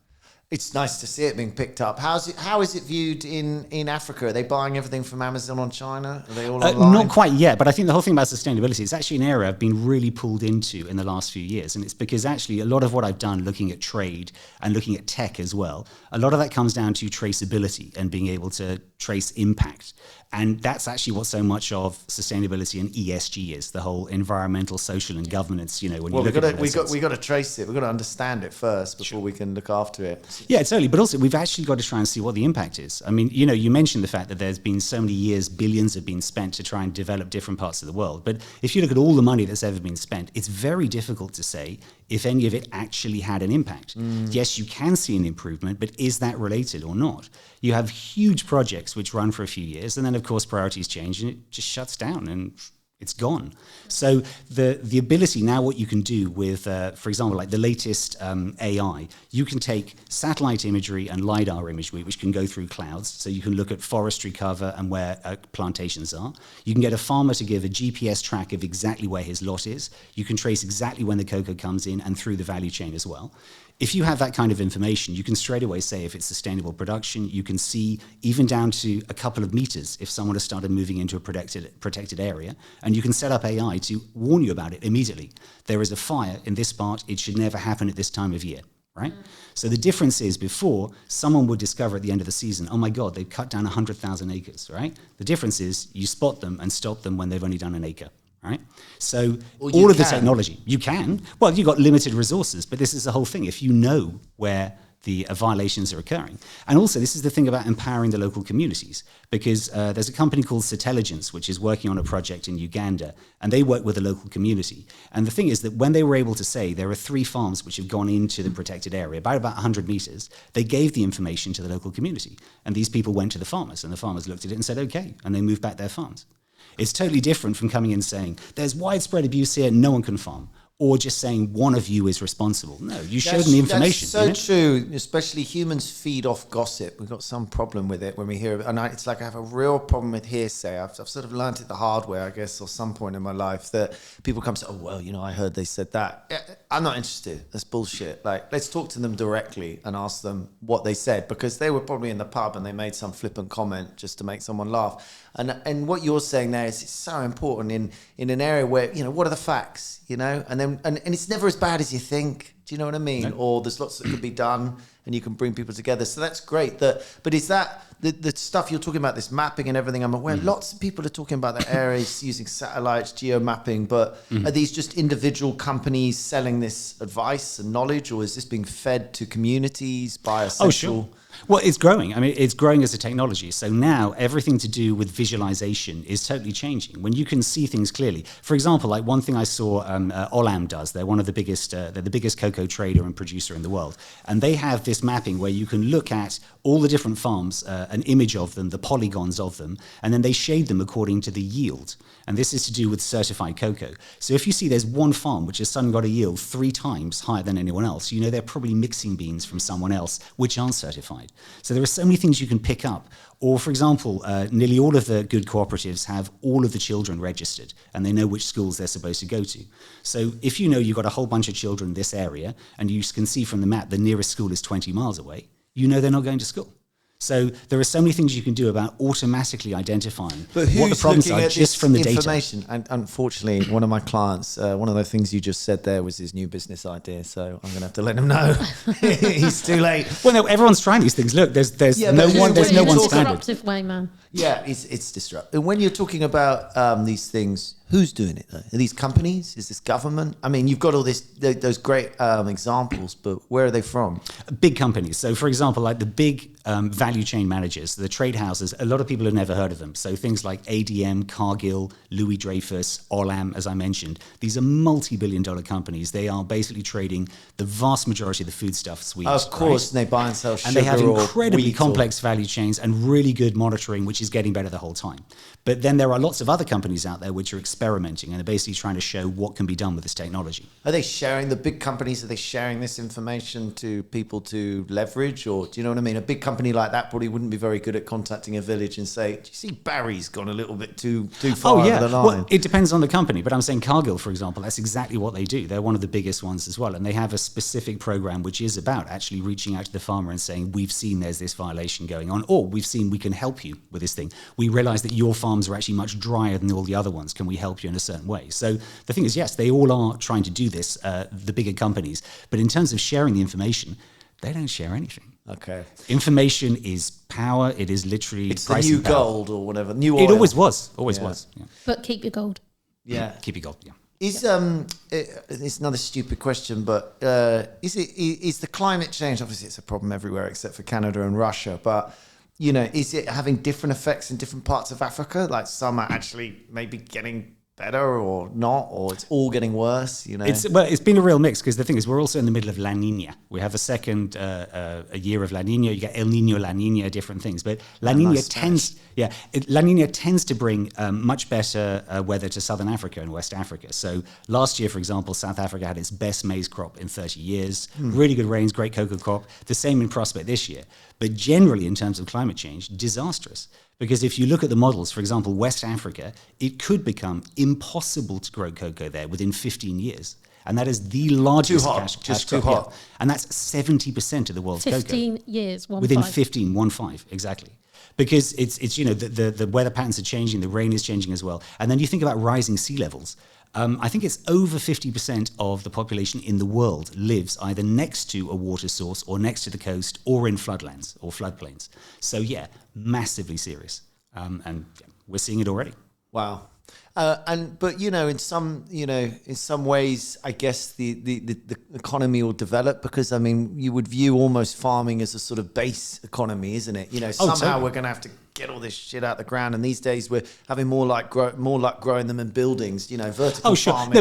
It's nice to see it being picked up. How is it viewed in Africa? Are they buying everything from Amazon on China? Are they all online? Not quite yet, but I think the whole thing about sustainability is actually an area I've been really pulled into in the last few years. And it's because actually a lot of what I've done looking at trade and looking at tech as well, a lot of that comes down to traceability and being able to trace impact. And that's actually what so much of sustainability and ESG is, the whole environmental, social, and governance. When you look at it, we got to trace it. We've got to understand it first before we can look after it. Yeah, totally. But also, we've actually got to try and see what the impact is. I mean, you mentioned the fact that there's been so many years, billions have been spent to try and develop different parts of the world. But if you look at all the money that's ever been spent, it's very difficult to say if any of it actually had an impact. Yes, you can see an improvement, but is that related or not? You have huge projects which run for a few years, and then of course priorities change and it just shuts down and it's gone. So the ability now, what you can do with, for example, like the latest AI, you can take satellite imagery and LiDAR imagery, which can go through clouds. So you can look at forestry cover and where plantations are. You can get a farmer to give a GPS track of exactly where his lot is. You can trace exactly when the cocoa comes in and through the value chain as well. If you have that kind of information, you can straight away say if it's sustainable production. You can see even down to a couple of meters if someone has started moving into a protected area, and you can set up AI to warn you about it immediately. There is a fire in this part, it should never happen at this time of year, right? So the difference is before, someone would discover at the end of the season, oh my God, they've cut down 100,000 acres, right? The difference is you spot them and stop them when they've only done an acre. right? So Well, you all of the can. technology, you can. Well, you've got limited resources, but this is the whole thing. If you know where the violations are occurring. And also, this is the thing about empowering the local communities, because there's a company called Satelligence, which is working on a project in Uganda, and they work with the local community. And the thing is that when they were able to say there are 3 farms which have gone into the protected area, about 100 meters, they gave the information to the local community. And these people went to the farmers, and the farmers looked at it and said, okay, and they moved back their farms. It's totally different from coming in and saying, there's widespread abuse here, no one can farm. Or just saying one of you is responsible. No, you showed them the information. That's so true. Especially humans feed off gossip. We've got some problem with it when we hear it. And it's like I have a real problem with hearsay. I've sort of learned it the hard way, I guess, or some point in my life, that people come to, oh, well, I heard they said that. I'm not interested. That's bullshit. Like, let's talk to them directly and ask them what they said, because they were probably in the pub and they made some flippant comment just to make someone laugh. And what you're saying there is, it's so important in an area where, what are the facts, and then and it's never as bad as you think. Do you know what I mean? No. Or there's lots that could be done and you can bring people together. So that's great. But is that the stuff you're talking about, this mapping and everything? I'm aware lots of people are talking about the areas using satellites, geo mapping, but are these just individual companies selling this advice and knowledge, or is this being fed to communities by a central... Oh, sure. Well, it's growing. I mean, it's growing as a technology. So now everything to do with visualization is totally changing. When you can see things clearly. For example, like one thing I saw Olam does. They're one of the biggest, they're the biggest cocoa trader and producer in the world. And they have this mapping where you can look at all the different farms, an image of them, the polygons of them, and then they shade them according to the yield. And this is to do with certified cocoa. So if you see there's one farm which has suddenly got a yield 3 times higher than anyone else, they're probably mixing beans from someone else which aren't certified. So there are so many things you can pick up. Or, for example, nearly all of the good cooperatives have all of the children registered, and they know which schools they're supposed to go to. So if you've got a whole bunch of children in this area, and you can see from the map the nearest school is 20 miles away, they're not going to school. So there are so many things you can do about automatically identifying what the problems are just from the information? data. And unfortunately, one of my clients, one of the things you just said there was his new business idea. So I'm going to have to let him know. He's too late. Well, no, everyone's trying these things. Look, there's no one standard. Disruptive way, man. Yeah, it's disruptive. And when you're talking about these things, who's doing it though? Are these companies? Is this government? I mean, you've got all those great examples, but where are they from? Big companies. So, for example, like the big value chain managers, the trade houses, a lot of people have never heard of them. So things like ADM, Cargill, Louis Dreyfus, Olam, as I mentioned, these are multi-billion-dollar companies. They are basically trading the vast majority of the foodstuffs we use. Of course, right? And they buy and sell sugar. And they have incredibly complex value chains and really good monitoring, which is getting better the whole time. But then there are lots of other companies out there which are experimenting and are basically trying to show what can be done with this technology. Are they sharing, the big companies, are they sharing this information to people to leverage? Or do you know what I mean? A big company like that probably wouldn't be very good at contacting a village and say, do you see Barry's gone a little bit too far over the line? Well, it depends on the company. But I'm saying Cargill, for example, that's exactly what they do. They're one of the biggest ones as well. And they have a specific program which is about actually reaching out to the farmer and saying, we've seen there's this violation going on, or we've seen we can help you with this thing. We realize that your farms are actually much drier than all the other ones. Can we help you in a certain way? So the thing is, yes, they all are trying to do this, the bigger companies. But in terms of sharing the information, they don't share anything. Okay. Information is power. It is literally it's the new gold or whatever. New oil. It always was. Always was. Yeah. But keep your gold. Yeah. Keep your gold. Yeah. It's another stupid question, but is the climate change, obviously it's a problem everywhere except for Canada and Russia, but is it having different effects in different parts of Africa? Like some are actually maybe getting better or not, or it's all getting worse, It's been a real mix, because the thing is, we're also in the middle of La Nina. We have a second a year of La Nina. You get El Nino, La Nina, different things. But La Nina tends to bring much better weather to Southern Africa and West Africa. So last year, for example, South Africa had its best maize crop in 30 years. Really good rains, great cocoa crop. The same in prospect this year. But generally, in terms of climate change, disastrous. Because if you look at the models, for example, West Africa, it could become impossible to grow cocoa there within 15 years. And that is the largest cash crop. Yeah. And that's 70% of the world's 15 cocoa. Years, 1 Within 5. 15, exactly. Because it's the weather patterns are changing, the rain is changing as well. And then you think about rising sea levels. I think it's over 50% of the population in the world lives either next to a water source or next to the coast or in floodlands or floodplains. So, yeah, massively serious. And we're seeing it already. Wow. But in some ways, I guess the economy will develop, because I mean, you would view almost farming as a sort of base economy, isn't it? Somehow totally. we're going to have to get all this shit out the ground, and these days we're having more luck growing them in buildings. Vertical farming. No,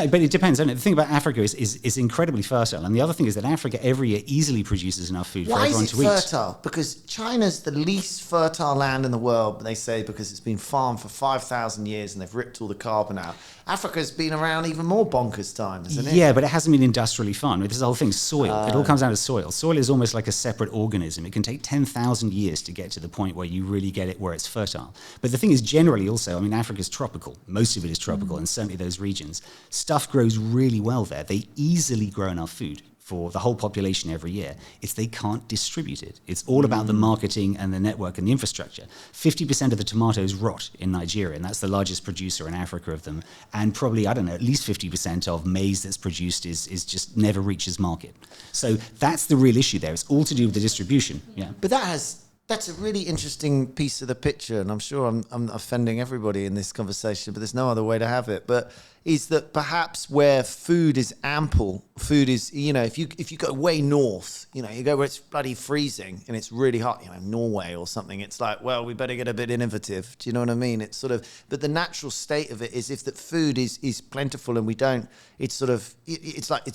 but it depends. Isn't it? The thing about Africa is incredibly fertile, and the other thing is that Africa every year easily produces enough food for Why everyone is it to eat. fertile? Because China's the least fertile land in the world, they say, because it's been farmed for 5,000 years and they've ripped all the carbon out. Africa's been around even more bonkers time, hasn't it? Yeah, but it hasn't been industrially farmed. This is the whole thing. Soil. It all comes down to soil. Soil is almost like a separate organism. It can take 10,000 years to get to the point where you really get it where it's fertile. But the thing is, generally also, I mean, Africa's tropical. Most of it is tropical, and certainly those regions. Stuff grows really well there. They easily grow enough food for the whole population every year. It's they can't distribute it. It's all about the marketing and the network and the infrastructure. 50% of the tomatoes rot in Nigeria, and that's the largest producer in Africa of them. And probably, I don't know, at least 50% of maize that's produced is just never reaches market. So that's the real issue there. It's all to do with the distribution. Yeah. But that's a really interesting piece of the picture, and I'm sure I'm offending everybody in this conversation, but there's no other way to have it. But is that perhaps where food is ample, food is, if you go way north, you go where it's bloody freezing and it's really hot, Norway or something, it's like, well, we better get a bit innovative. Do you know what I mean? It's sort of, but the natural state of it is if that food is plentiful and we don't, it's sort of, it's like,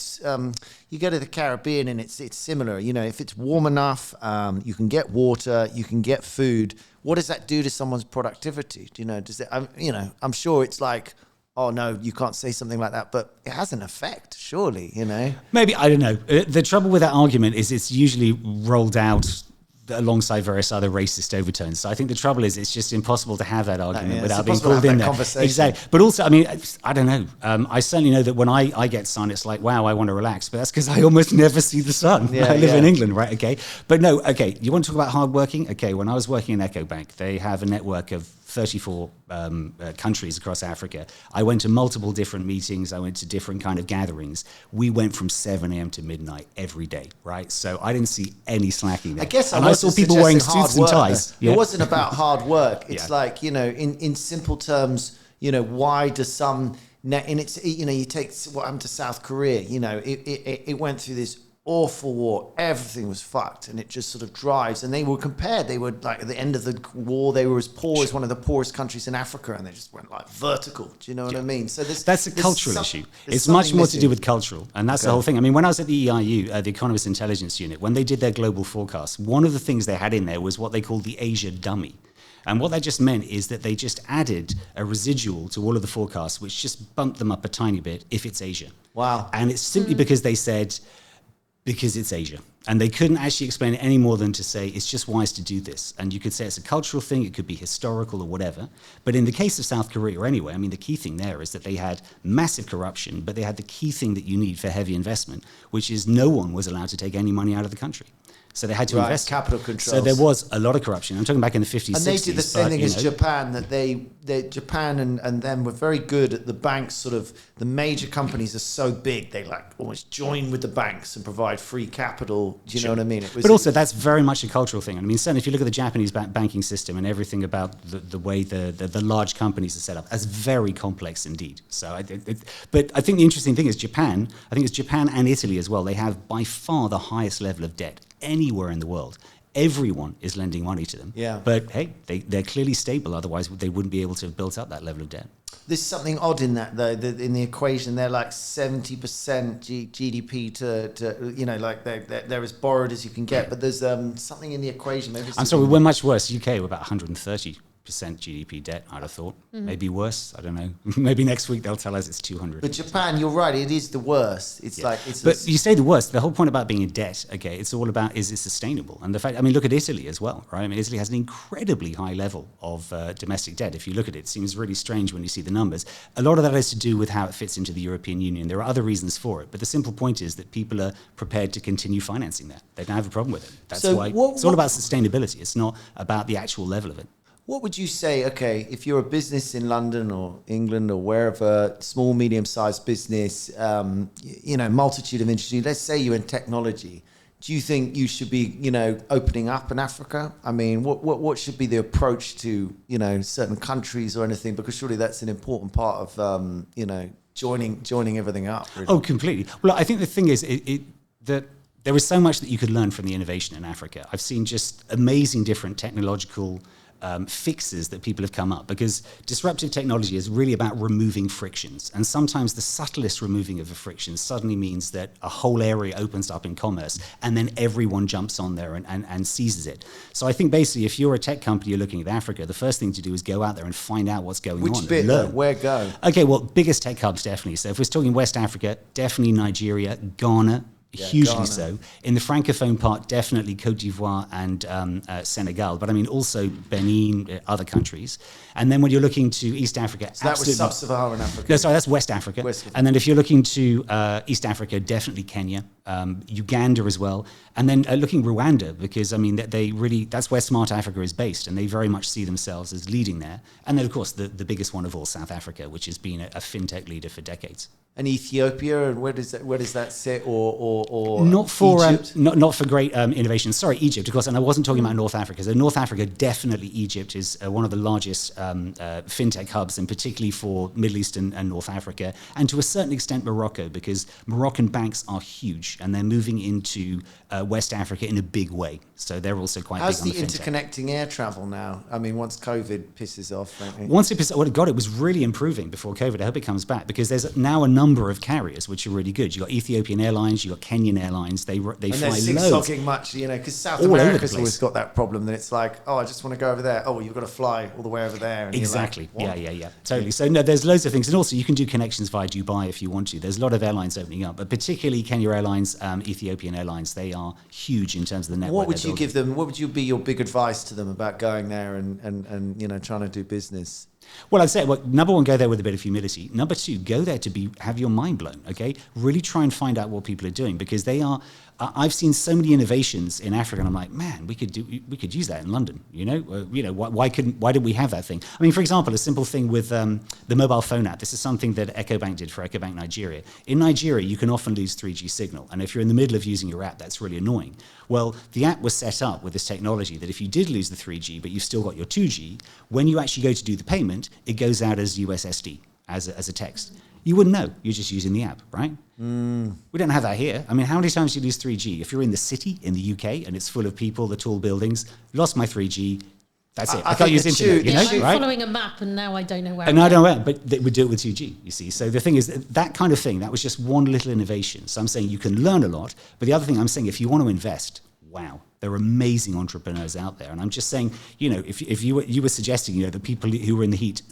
you go to the Caribbean and it's similar, if it's warm enough, you can get water, you can get food. What does that do to someone's productivity? Does it, I'm sure it's like, oh no, you can't say something like that, but it has an effect, surely, Maybe, I don't know. The trouble with that argument is it's usually rolled out alongside various other racist overtones. So I think the trouble is it's just impossible to have that argument without being pulled in there. Exactly. But also, I mean, I don't know. I certainly know that when I get sun, it's like, wow, I want to relax. But that's because I almost never see the sun. I live in England, right? Okay. But no, okay. You want to talk about hard working? Okay. When I was working in EcoBank, they have a network of 34 countries across Africa. I went to multiple different meetings. I went to different kind of gatherings. We went from 7 a.m. to midnight every day, right? So I didn't see any slacking there. I guess I saw people wearing suits and ties. It wasn't about hard work. It's like, in simple terms, why does some, and it's, you take what happened to South Korea, it went through this awful war. Everything was fucked, and it just sort of drives. And they were compared. They were like at the end of the war, they were as poor as one of the poorest countries in Africa, and they just went like vertical. Do you know what I mean? So that's a cultural issue. It's much more to do with cultural, and that's the whole thing. I mean, when I was at the EIU, the Economist Intelligence Unit, when they did their global forecast, one of the things they had in there was what they called the Asia dummy. And what that just meant is that they just added a residual to all of the forecasts, which just bumped them up a tiny bit if it's Asia. Wow. And it's simply because they said, because it's Asia. And they couldn't actually explain it any more than to say it's just wise to do this. And you could say it's a cultural thing, it could be historical or whatever. But in the case of South Korea, anyway, I mean, the key thing there is that they had massive corruption, but they had the key thing that you need for heavy investment, which is no one was allowed to take any money out of the country. So they had to invest. Capital controls. So there was a lot of corruption. I'm talking back in the 50s, 60s. And they did the same thing as Japan, that Japan and them were very good at the banks, sort of, the major companies are so big, they like almost join with the banks and provide free capital. Do you know what I mean? But also that's very much a cultural thing. I mean, certainly if you look at the Japanese banking system and everything about the way the large companies are set up, that's very complex indeed. So, but I think the interesting thing is Japan, I think it's Japan and Italy as well, they have by far the highest level of debt anywhere in the world. Everyone is lending money to them. Yeah. But hey, they're clearly stable. Otherwise, they wouldn't be able to have built up that level of debt. There's something odd in that, though. In the equation, they're like 70% GDP to like they're as borrowed as you can get. But there's something in the equation. Maybe I'm sorry, we're much worse. UK, we're about 130% GDP debt, I'd have thought. Maybe worse, I don't know. Maybe next week they'll tell us it's 200. But Japan, you're right, it is the worst. It's like... But you say the worst. The whole point about being in debt, okay, it's all about, is it sustainable? And the fact, I mean, look at Italy as well, right? I mean, Italy has an incredibly high level of domestic debt. If you look at it, it seems really strange when you see the numbers. A lot of that has to do with how it fits into the European Union. There are other reasons for it. But the simple point is that people are prepared to continue financing that. They don't have a problem with it. That's why it's all about sustainability. It's not about the actual level of it. What would you say, okay, if you're a business in London or England or wherever, small, medium-sized business, multitude of industries, let's say you're in technology, do you think you should be, opening up in Africa? I mean, what should be the approach to, certain countries or anything? Because surely that's an important part of, joining everything up. Really. Oh, completely. Well, I think the thing is that there is so much that you could learn from the innovation in Africa. I've seen just amazing different technological fixes that people have come up, because disruptive technology is really about removing frictions. And sometimes the subtlest removing of a friction suddenly means that a whole area opens up in commerce, and then everyone jumps on there and seizes it. So I think basically if you're a tech company, you're looking at Africa, the first thing to do is go out there and find out what's going on. Which bit, where go? Okay, well, biggest tech hubs, definitely. So if we're talking West Africa, definitely Nigeria, Ghana, hugely Ghana. So. In the Francophone part, definitely Cote d'Ivoire and Senegal, but I mean also Benin, other countries. And then when you're looking to East Africa... So that was sub-Saharan Africa? No, sorry, that's West Africa. And then if you're looking to East Africa, definitely Kenya, Uganda as well. And then looking Rwanda, because I mean, that's where Smart Africa is based, and they very much see themselves as leading there. And then of course, the biggest one of all, South Africa, which has been a fintech leader for decades. And Ethiopia, and where does that sit, or not for Egypt? Not for great innovation. Sorry, Egypt, of course. And I wasn't talking about North Africa. So North Africa, definitely Egypt is one of the largest fintech hubs, and particularly for Middle East and North Africa, and to a certain extent Morocco, because Moroccan banks are huge, and they're moving into West Africa in a big way. So they're also quite big on the fintech. How's the interconnecting air travel now? I mean, once COVID pisses off, it was really improving before COVID. I hope it comes back, because there's now a number of carriers which are really good. You've got Ethiopian Airlines, you've got Kenyan Airlines. They fly they're loads. zigzagging much, because South America's always got that problem that it's like, oh, I just want to go over there. Oh, well, you've got to fly all the way over there. And exactly. Like, yeah, totally. So no, there's loads of things, and also you can do connections via Dubai if you want to. There's a lot of airlines opening up, but particularly Kenya Airlines, Ethiopian Airlines. They are huge in terms of the network. What would you give them? What would you be your big advice to them about going there and trying to do business? Well, I'd say, number one, go there with a bit of humility. Number two, go there to have your mind blown, okay? Really try and find out what people are doing, because they are... I've seen so many innovations in Africa, and I'm like, man, we could use that in London. Why didn't we have that thing? I mean, for example, a simple thing with the mobile phone app. This is something that EcoBank did for EcoBank Nigeria. In Nigeria, you can often lose 3G signal, and if you're in the middle of using your app, that's really annoying. Well, the app was set up with this technology that if you did lose the 3G, but you've still got your 2G, when you actually go to do the payment, it goes out as USSD, as a text. You wouldn't know. You're just using the app, right? We don't have that here. I mean, how many times do you lose 3G? If you're in the city, in the UK, and it's full of people, the tall buildings, lost my 3G, that's it. I can't use internet, I'm right? following a map, and now I don't know where and I don't know, but they would do it with 2G, you see. So the thing is, that kind of thing, that was just one little innovation. So I'm saying you can learn a lot, but the other thing I'm saying, if you want to invest, wow, there are amazing entrepreneurs out there. And I'm just saying, if you were suggesting, the people who were in the heat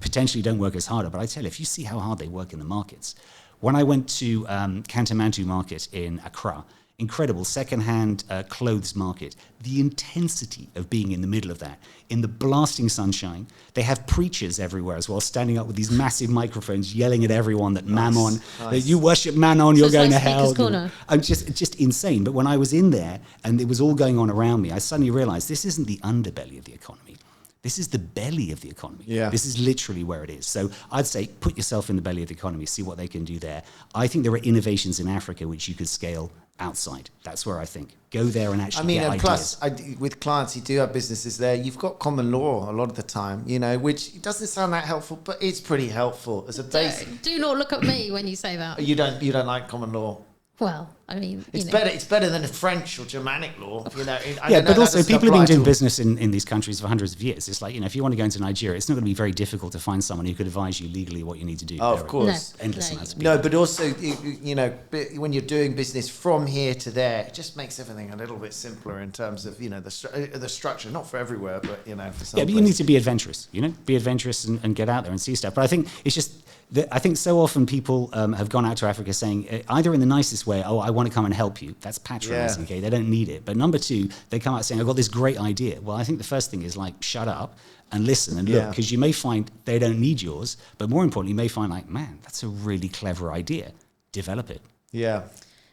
potentially don't work as harder, but I tell you, if you see how hard they work in the markets. When I went to Kantamantu market in Accra, incredible second-hand clothes market, the intensity of being in the middle of that, in the blasting sunshine. They have preachers everywhere as well, standing up with these massive microphones, yelling at everyone that Mammon, that you worship Mammon, you're going to hell. I'm just insane. But when I was in there and it was all going on around me, I suddenly realized this isn't the underbelly of the economy. This is the belly of the economy. Yeah. This is literally where it is. So I'd say put yourself in the belly of the economy, see what they can do there. I think there are innovations in Africa which you could scale outside. That's where I think. Go there and actually get ideas. Plus, with clients who do have businesses there, you've got common law a lot of the time, which doesn't sound that helpful, but it's pretty helpful as a base. Do not look at me when you say that. You don't like common law? Well, I mean, it's better than French or Germanic law, but also people have been doing business in these countries for hundreds of years. It's like, if you want to go into Nigeria, it's not going to be very difficult to find someone who could advise you legally what you need to do. Oh, of course. Endless amounts of people. No, but also, when you're doing business from here to there, it just makes everything a little bit simpler in terms of, the structure, not for everywhere, but, for some but you need to be adventurous, be adventurous and get out there and see stuff. But I think it's just, I think so often people have gone out to Africa saying, either in the nicest way, oh, I want to come and help you. That's patronizing, okay? They don't need it. But number two, they come out saying, I've got this great idea. Well, I think the first thing is shut up and listen and look, because you may find they don't need yours, but more importantly, you may find man, that's a really clever idea. Develop it. Yeah.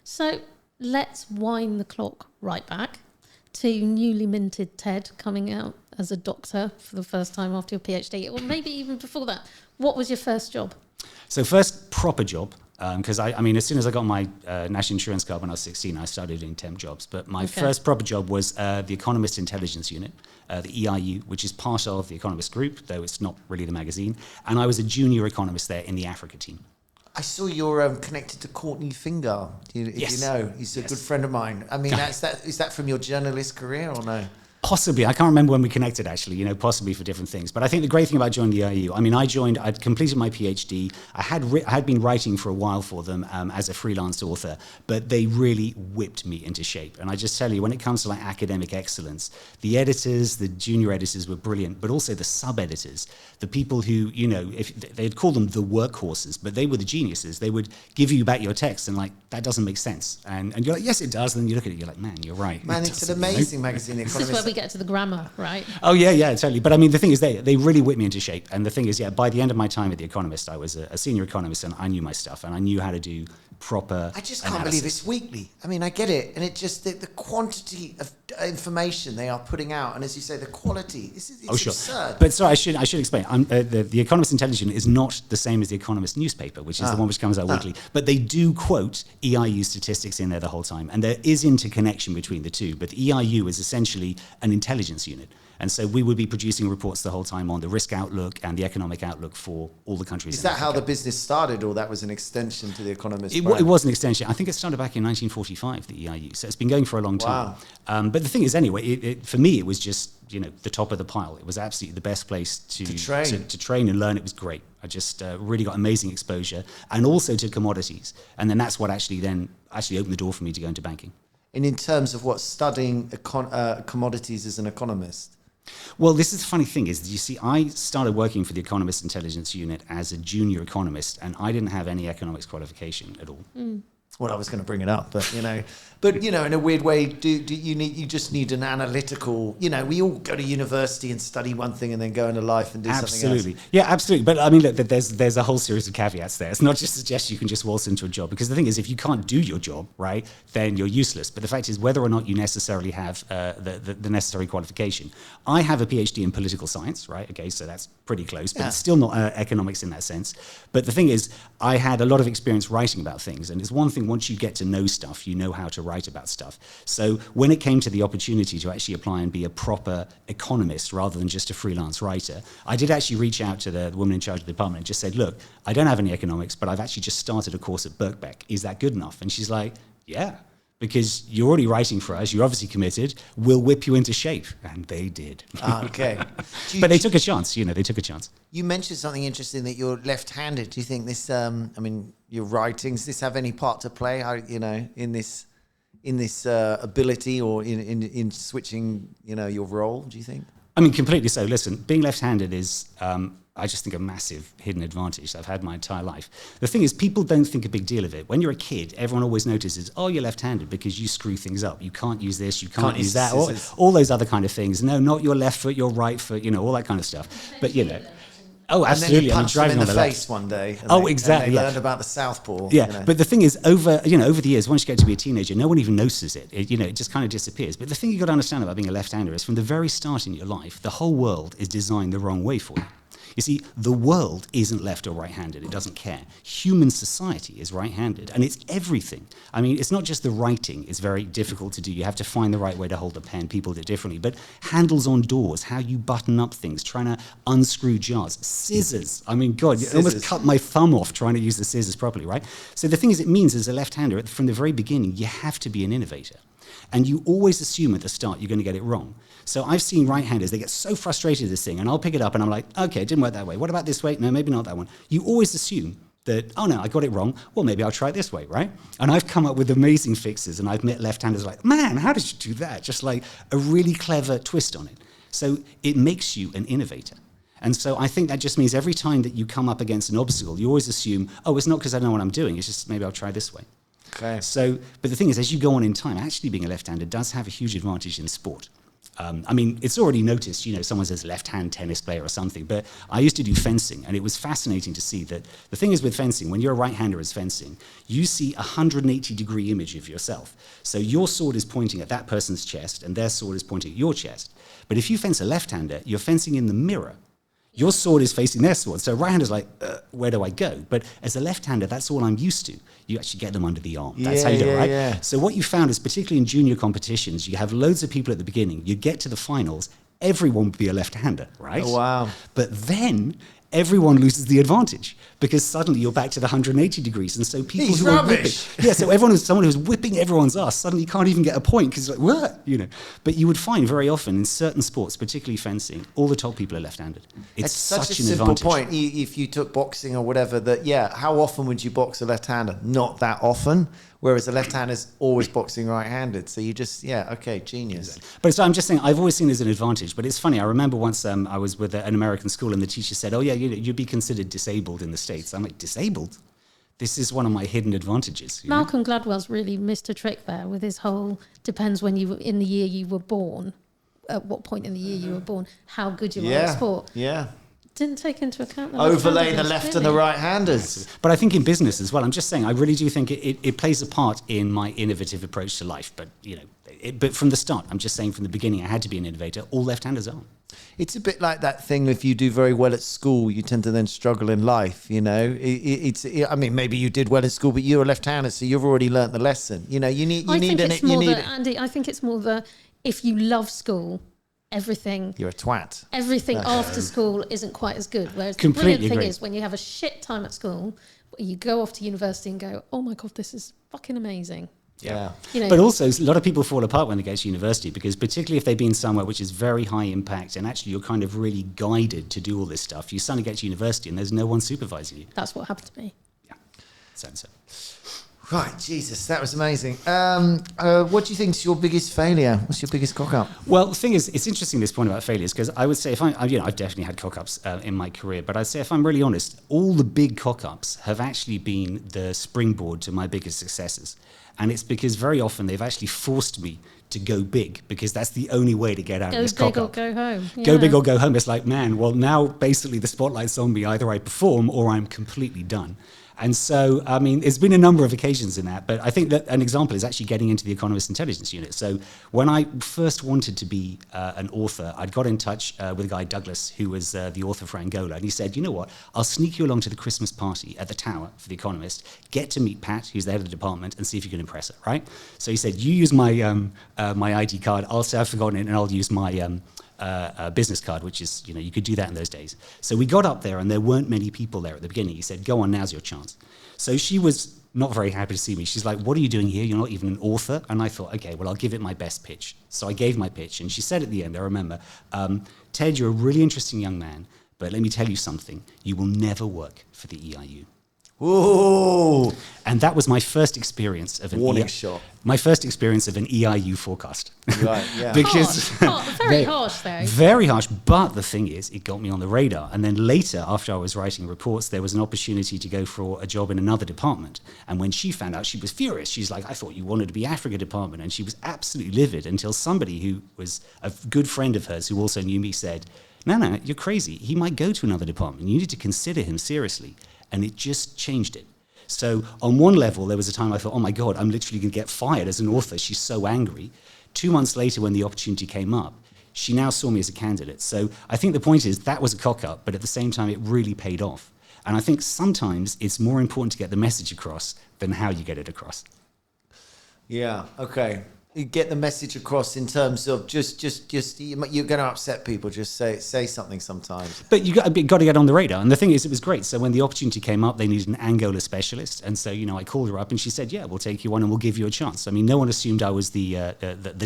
So let's wind the clock right back to newly minted Ted coming out as a doctor for the first time after your PhD, or maybe even before that. What was your first job? So first proper job Because I mean, as soon as I got my national insurance card when I was 16, I started doing temp jobs. But my first proper job was the Economist Intelligence Unit, the EIU, which is part of the Economist Group, though it's not really the magazine. And I was a junior economist there in the Africa team. I saw you're connected to Courtney Fingal. If you know, he's a good friend of mine. I mean, is that from your journalist career or no? Possibly. I can't remember when we connected, actually, possibly for different things. But I think the great thing about joining the IU, I mean, I'd completed my PhD. I had been writing for a while for them as a freelance author, but they really whipped me into shape. And I just tell you, when it comes to like academic excellence, the editors, the junior editors were brilliant, but also the sub-editors, the people who, if they'd call them the workhorses, but they were the geniuses. They would give you back your text and like, that doesn't make sense. And you're like, yes, it does. And then you look at it, you're like, man, you're right. Man, it's an amazing magazine. This is where we get to the grammar, right? Oh, yeah, totally. But I mean, the thing is, they really whipped me into shape. And the thing is, by the end of my time at The Economist, I was a senior economist and I knew my stuff and I knew how to do proper I just can't analysis. believe it's weekly. I mean, I get it. And it just, the quantity of information they are putting out, and as you say, the quality, it's absurd. But sorry, I should explain. The Economist Intelligence is not the same as the Economist newspaper, which is the one which comes out weekly. But they do quote EIU statistics in there the whole time. And there is interconnection between the two. But the EIU is essentially an intelligence unit. And so we would be producing reports the whole time on the risk outlook and the economic outlook for all the countries. Is that how the business started, or that was an extension to the Economist? It was an extension. I think it started back in 1945, the EIU. So it's been going for a long time. Wow. But the thing is, anyway, for me, it was just, the top of the pile. It was absolutely the best place to train and learn. It was great. I just really got amazing exposure, and also to commodities. And then that's what actually opened the door for me to go into banking. And in terms of studying commodities as an economist? Well, this is the funny thing is, you see, I started working for the Economist Intelligence Unit as a junior economist, and I didn't have any economics qualification at all. Well, I was going to bring it up, but in a weird way, you just need an analytical. We all go to university and study one thing and then go into life and do something else. Yeah, absolutely. But I mean, look, there's a whole series of caveats there. It's not just suggest you can just waltz into a job, because the thing is, if you can't do your job, right, then you're useless. But the fact is, whether or not you necessarily have the necessary qualification. I have a PhD in political science, right? Okay, so that's pretty close, but it's still not economics in that sense. But the thing is, I had a lot of experience writing about things, and it's one thing, once you get to know stuff, you know how to write about stuff. So when it came to the opportunity to actually apply and be a proper economist rather than just a freelance writer, I did actually reach out to the woman in charge of the department and just said, look, I don't have any economics, but I've actually just started a course at Birkbeck. Is that good enough? And she's like, yeah, because you're already writing for us, you're obviously committed, we'll whip you into shape. And they did. Okay. But they took a chance, they took a chance. You mentioned something interesting, that you're left-handed. Do you think this, your writings, does this have any part to play, in this ability, or in switching, your role, do you think? I mean, completely so. Listen, being left-handed is, I just think, a massive hidden advantage that I've had my entire life. The thing is, people don't think a big deal of it. When you're a kid, everyone always notices, oh, you're left-handed because you screw things up. You can't use this, you can't use that, all those other kind of things. No, not your left foot, your right foot, all that kind of stuff. But, Oh, absolutely. And then you punch them in the face one day. Exactly. And they learned about the southpaw. Yeah, but the thing is, over the years, once you get to be a teenager, no one even notices it. It just kind of disappears. But the thing you got to understand about being a left-hander is, from the very start in your life, the whole world is designed the wrong way for you. You see, the world isn't left or right-handed. It doesn't care. Human society is right-handed, and it's everything. I mean, it's not just the writing. It's very difficult to do. You have to find the right way to hold a pen. People do it differently. But handles on doors, how you button up things, trying to unscrew jars, scissors. I mean, God, it almost cut my thumb off trying to use the scissors properly, right? So the thing is, it means as a left-hander, from the very beginning, you have to be an innovator. And you always assume at the start you're going to get it wrong. So I've seen right-handers, they get so frustrated with this thing, and I'll pick it up and I'm like, okay, it didn't work that way. What about this way? No, maybe not that one. You always assume that, oh no, I got it wrong. Well, maybe I'll try it this way, right? And I've come up with amazing fixes, and I've met left-handers like, man, how did you do that? Just like a really clever twist on it. So it makes you an innovator. And so I think that just means every time that you come up against an obstacle, you always assume, oh, it's not because I don't know what I'm doing, it's just maybe I'll try this way. Okay. So, but the thing is, as you go on in time, actually being a left-hander does have a huge advantage in sport. I mean, it's already noticed, someone says left-hand tennis player or something, but I used to do fencing, and it was fascinating to see that the thing is with fencing, when you're a right-hander as fencing, you see a 180-degree image of yourself. So your sword is pointing at that person's chest, and their sword is pointing at your chest. But if you fence a left-hander, you're fencing in the mirror. Your sword is facing their sword. So right-hander's like, where do I go? But as a left-hander, that's all I'm used to. You actually get them under the arm. That's how you do it, right? Yeah. So what you found is, particularly in junior competitions, you have loads of people at the beginning. You get to the finals, everyone would be a left-hander, right? Oh, wow. But then everyone loses the advantage because suddenly you're back to the 180 degrees. And so people He's who are rubbish. whipping, so someone who's whipping everyone's ass suddenly can't even get a point because it's like, what? But you would find very often in certain sports, particularly fencing, all the top people are left-handed. It's That's such a an simple advantage. point. If you took boxing or whatever, how often would you box a left-hander? Not that often. Whereas a left-hander's always boxing right-handed. So you just, genius. But so I'm just saying, I've always seen it as an advantage. But it's funny, I remember once I was with an American school and the teacher said, you'd be considered disabled in the States. I'm like, disabled? This is one of my hidden advantages. Malcolm Gladwell's really missed a trick there with his whole depends when you in the year you were born, at what point in the year you were born, how good you are at sport. Yeah. Didn't take into account the Overlay the left and the right-handers. But I think in business as well, I'm just saying, I really do think it plays a part in my innovative approach to life. But, but from the start, I'm just saying from the beginning, I had to be an innovator. All left-handers are. It's a bit like that thing, if you do very well at school, you tend to then struggle in life, maybe you did well at school, but you're a left-hander, so you've already learnt the lesson. Andy, I think it's more the, if you love school, everything... You're a twat. Everything after school isn't quite as good. Whereas Completely the brilliant thing agree. is when you have a shit time at school, you go off to university and go, oh my God, this is fucking amazing. Yeah. But also, a lot of people fall apart when they go to university because particularly if they've been somewhere which is very high impact and actually you're kind of really guided to do all this stuff, you suddenly get to university and there's no one supervising you. That's what happened to me. Yeah. So. Right, Jesus, that was amazing. What do you think is your biggest failure? What's your biggest cock-up? Well, the thing is, it's interesting, this point about failures, because I would say, I've definitely had cock-ups in my career, but I'd say if I'm really honest, all the big cock-ups have actually been the springboard to my biggest successes. And it's because very often they've actually forced me to go big, because that's the only way to get out of this cock-up. Go big or go home. Go big or go home. It's like, man, well, now basically the spotlight's on me. Either I perform or I'm completely done. And so, there's been a number of occasions in that, but I think that an example is actually getting into the Economist Intelligence Unit. So when I first wanted to be an author, I'd got in touch with a guy, Douglas, who was the author for Angola, and he said, you know what, I'll sneak you along to the Christmas party at the Tower for the Economist, get to meet Pat, who's the head of the department, and see if you can impress her, right? So he said, you use my my ID card, I'll say I've forgotten it, and I'll use my business card, which is, you could do that in those days. So we got up there and there weren't many people there at the beginning. He said, go on, now's your chance. So she was not very happy to see me. She's like, what are you doing here? You're not even an author. And I thought, okay, well, I'll give it my best pitch. So I gave my pitch and she said at the end, I remember, Ted, you're a really interesting young man, but let me tell you something. You will never work for the EIU. Ooh. And that was my first experience of an warning shot. My first experience of an EIU forecast. Right, yeah. Because very harsh, though. Very harsh. But the thing is, it got me on the radar. And then later, after I was writing reports, there was an opportunity to go for a job in another department. And when she found out, she was furious. She's like, I thought you wanted to be Africa department. And she was absolutely livid until somebody who was a good friend of hers, who also knew me, said, no, you're crazy. He might go to another department. You need to consider him seriously. And it just changed it. So on one level, there was a time I thought, oh my God, I'm literally going to get fired as an author. She's so angry. 2 months later, when the opportunity came up, she now saw me as a candidate. So I think the point is that was a cock-up, but at the same time, it really paid off. And I think sometimes it's more important to get the message across than how you get it across. Yeah, okay. You get the message across in terms of just you're going to upset people. Just say something sometimes. But you got to get on the radar. And the thing is, it was great. So when the opportunity came up, they needed an Angola specialist. And so, I called her up and she said, yeah, we'll take you on and we'll give you a chance. I mean, no one assumed I was the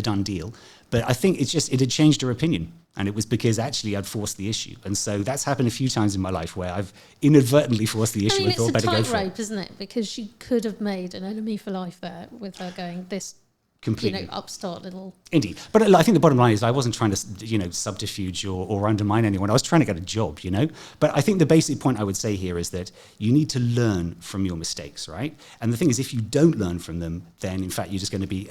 done deal. But I think it had changed her opinion. And it was because actually I'd forced the issue. And so that's happened a few times in my life where I've inadvertently forced the issue and thought better go for it. It's a tightrope, isn't it? Because she could have made an enemy for life there with her going this. Completely. Upstart little... Indeed. But I think the bottom line is I wasn't trying to, subterfuge or undermine anyone. I was trying to get a job, But I think the basic point I would say here is that you need to learn from your mistakes, right? And the thing is, if you don't learn from them, then, in fact, you're just going to be,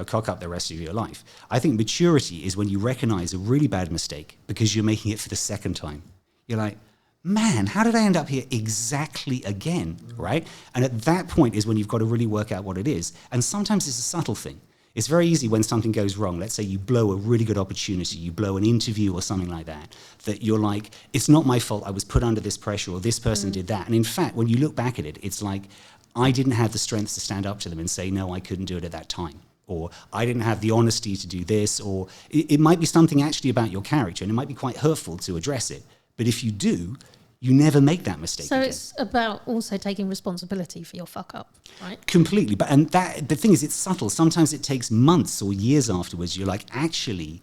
cock up the rest of your life. I think maturity is when you recognize a really bad mistake because you're making it for the second time. You're like, man, how did I end up here exactly again, right? And at that point is when you've got to really work out what it is. And sometimes it's a subtle thing. It's very easy when something goes wrong. Let's say you blow a really good opportunity, you blow an interview or something like that, that you're like, it's not my fault, I was put under this pressure, or this person did that. And in fact, when you look back at it, it's like, I didn't have the strength to stand up to them and say, no, I couldn't do it at that time. Or I didn't have the honesty to do this. Or it might be something actually about your character, and it might be quite hurtful to address it. But if you do, you never make that mistake So again. it's about also taking responsibility for your fuck up, right? Completely. But and that the thing is, it's subtle. Sometimes it takes months or years afterwards. You're like, actually,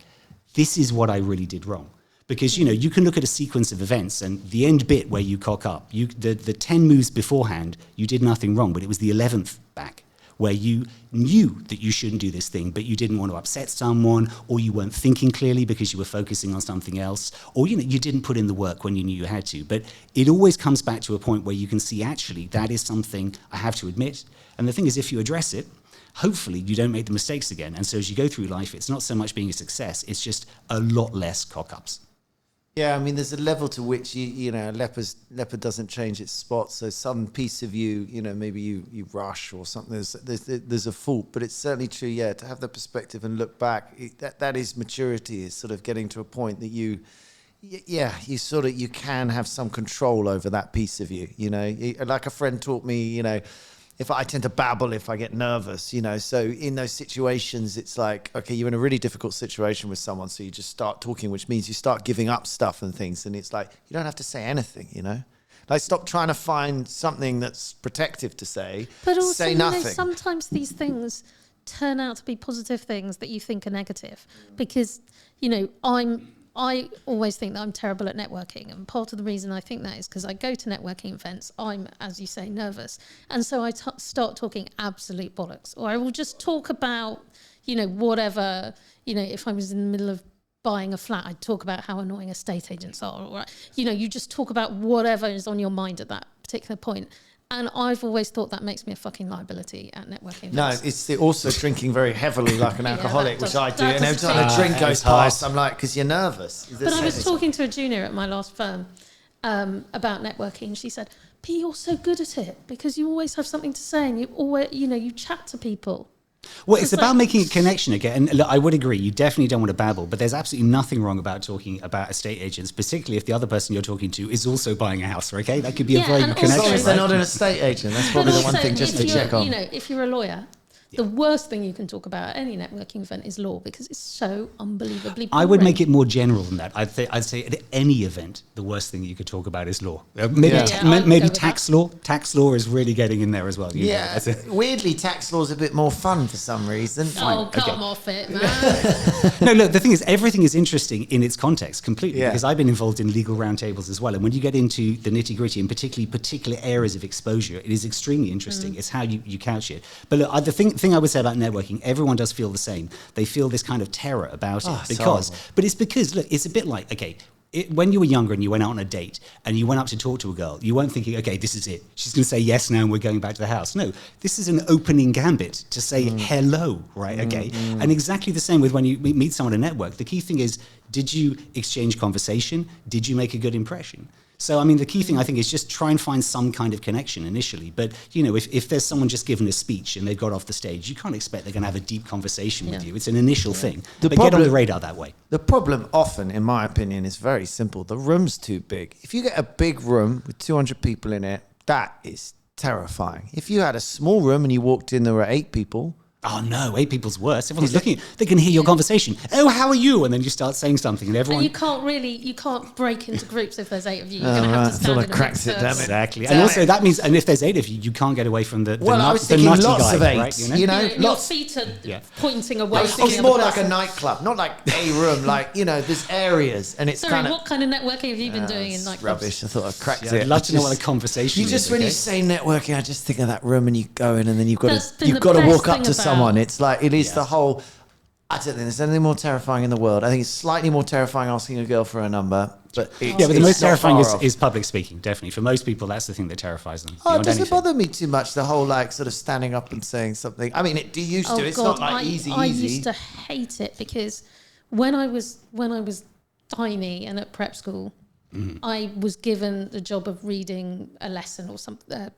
this is what I really did wrong. Because, you can look at a sequence of events, and the end bit where you cock up, the 10 moves beforehand, you did nothing wrong, but it was the 11th back where you knew that you shouldn't do this thing, but you didn't want to upset someone, or you weren't thinking clearly because you were focusing on something else, or you didn't put in the work when you knew you had to. But it always comes back to a point where you can see, actually, that is something I have to admit. And the thing is, if you address it, hopefully you don't make the mistakes again. And so as you go through life, it's not so much being a success, it's just a lot less cock-ups. Yeah, I mean, there's a level to which a leopard doesn't change its spots. So some piece of you, maybe you rush or something. There's a fault, but it's certainly true. Yeah, to have the perspective and look back, that is maturity. Is sort of getting to a point that you can have some control over that piece of you. Like a friend taught me. If I tend to babble if I get nervous, so in those situations, it's like, okay, you're in a really difficult situation with someone. So you just start talking, which means you start giving up stuff and things. And it's like, you don't have to say anything, like stop trying to find something that's protective to say, But also, say nothing. sometimes these things turn out to be positive things that you think are negative because, I always think that I'm terrible at networking. And part of the reason I think that is because I go to networking events, I'm, as you say, nervous. And so I start talking absolute bollocks. Or I will just talk about, whatever, if I was in the middle of buying a flat, I'd talk about how annoying estate agents are. Or, you just talk about whatever is on your mind at that particular point. And I've always thought that makes me a fucking liability at networking events. No, it's also drinking very heavily like an alcoholic, which I do. And every time a drink goes hard. past, I'm like, because you're nervous. But I was talking to a junior at my last firm about networking. She said, "P, you're so good at it because you always have something to say and you always, you chat to people." Well, it's about making a connection again. And look, I would agree, you definitely don't want to babble, but there's absolutely nothing wrong about talking about estate agents, particularly if the other person you're talking to is also buying a house, okay? That could be a very good connection. As long as they're right? not an estate agent, that's probably the one thing just to check on. If you're a lawyer, the worst thing you can talk about at any networking event is law because it's so unbelievably boring. I would make it more general than that. I'd say at any event, the worst thing you could talk about is law. Maybe tax law. Tax law is really getting in there as well. Weirdly, tax law is a bit more fun for some reason. Come off it, man. No, look, the thing is, everything is interesting in its context completely because I've been involved in legal roundtables as well. And when you get into the nitty gritty and particularly particular areas of exposure, it is extremely interesting. It's how you couch it. But look, the thing I would say about networking, everyone does feel the same. They feel this kind of terror about it but it's because, look, it's a bit like, okay, when you were younger and you went out on a date and you went up to talk to a girl, you weren't thinking, okay, this is it. She's going to say yes now and we're going back to the house. No, this is an opening gambit to say hello, right? Okay. And exactly the same with when you meet someone at a network. The key thing is, did you exchange conversation? Did you make a good impression? So, I mean, the key thing, I think, is just try and find some kind of connection initially. But, if there's someone just giving a speech and they've got off the stage, you can't expect they're going to have a deep conversation with you. It's an initial thing. But get on the radar that way. The problem often, in my opinion, is very simple. The room's too big. If you get a big room with 200 people in it, that is terrifying. If you had a small room and you walked in, there were 8 people... Oh no, 8 people's worse. Everyone's looking. They can hear your conversation. Oh, how are you? And then you start saying something, and everyone. And you can't break into groups if there's 8 of you. You're going to have to stand in a cracks it, damn it. Exactly. And also that means, and if there's 8 of you, you can't get away from the I was thinking nutty lots guy, of 8s. Right? Your feet are pointing away. It's more like a nightclub, not like a room. Like there's areas, and it's Sorry, what kind of networking have you been doing in nightclubs? Rubbish. I thought I cracked it. I'd love to know what a conversation is. When you say networking, I just think of that room, and you go in, and then you've got to walk up to someone. It's like it is the whole. I don't think there's anything more terrifying in the world. I think it's slightly more terrifying asking a girl for a number. But the most terrifying is public speaking, definitely. For most people, that's the thing that terrifies them. It doesn't bother me too much, the whole sort of standing up and saying something. I mean, it used to. It's not like easy. I used to hate it because when I was tiny and at prep school, I was given the job of reading a lesson or something,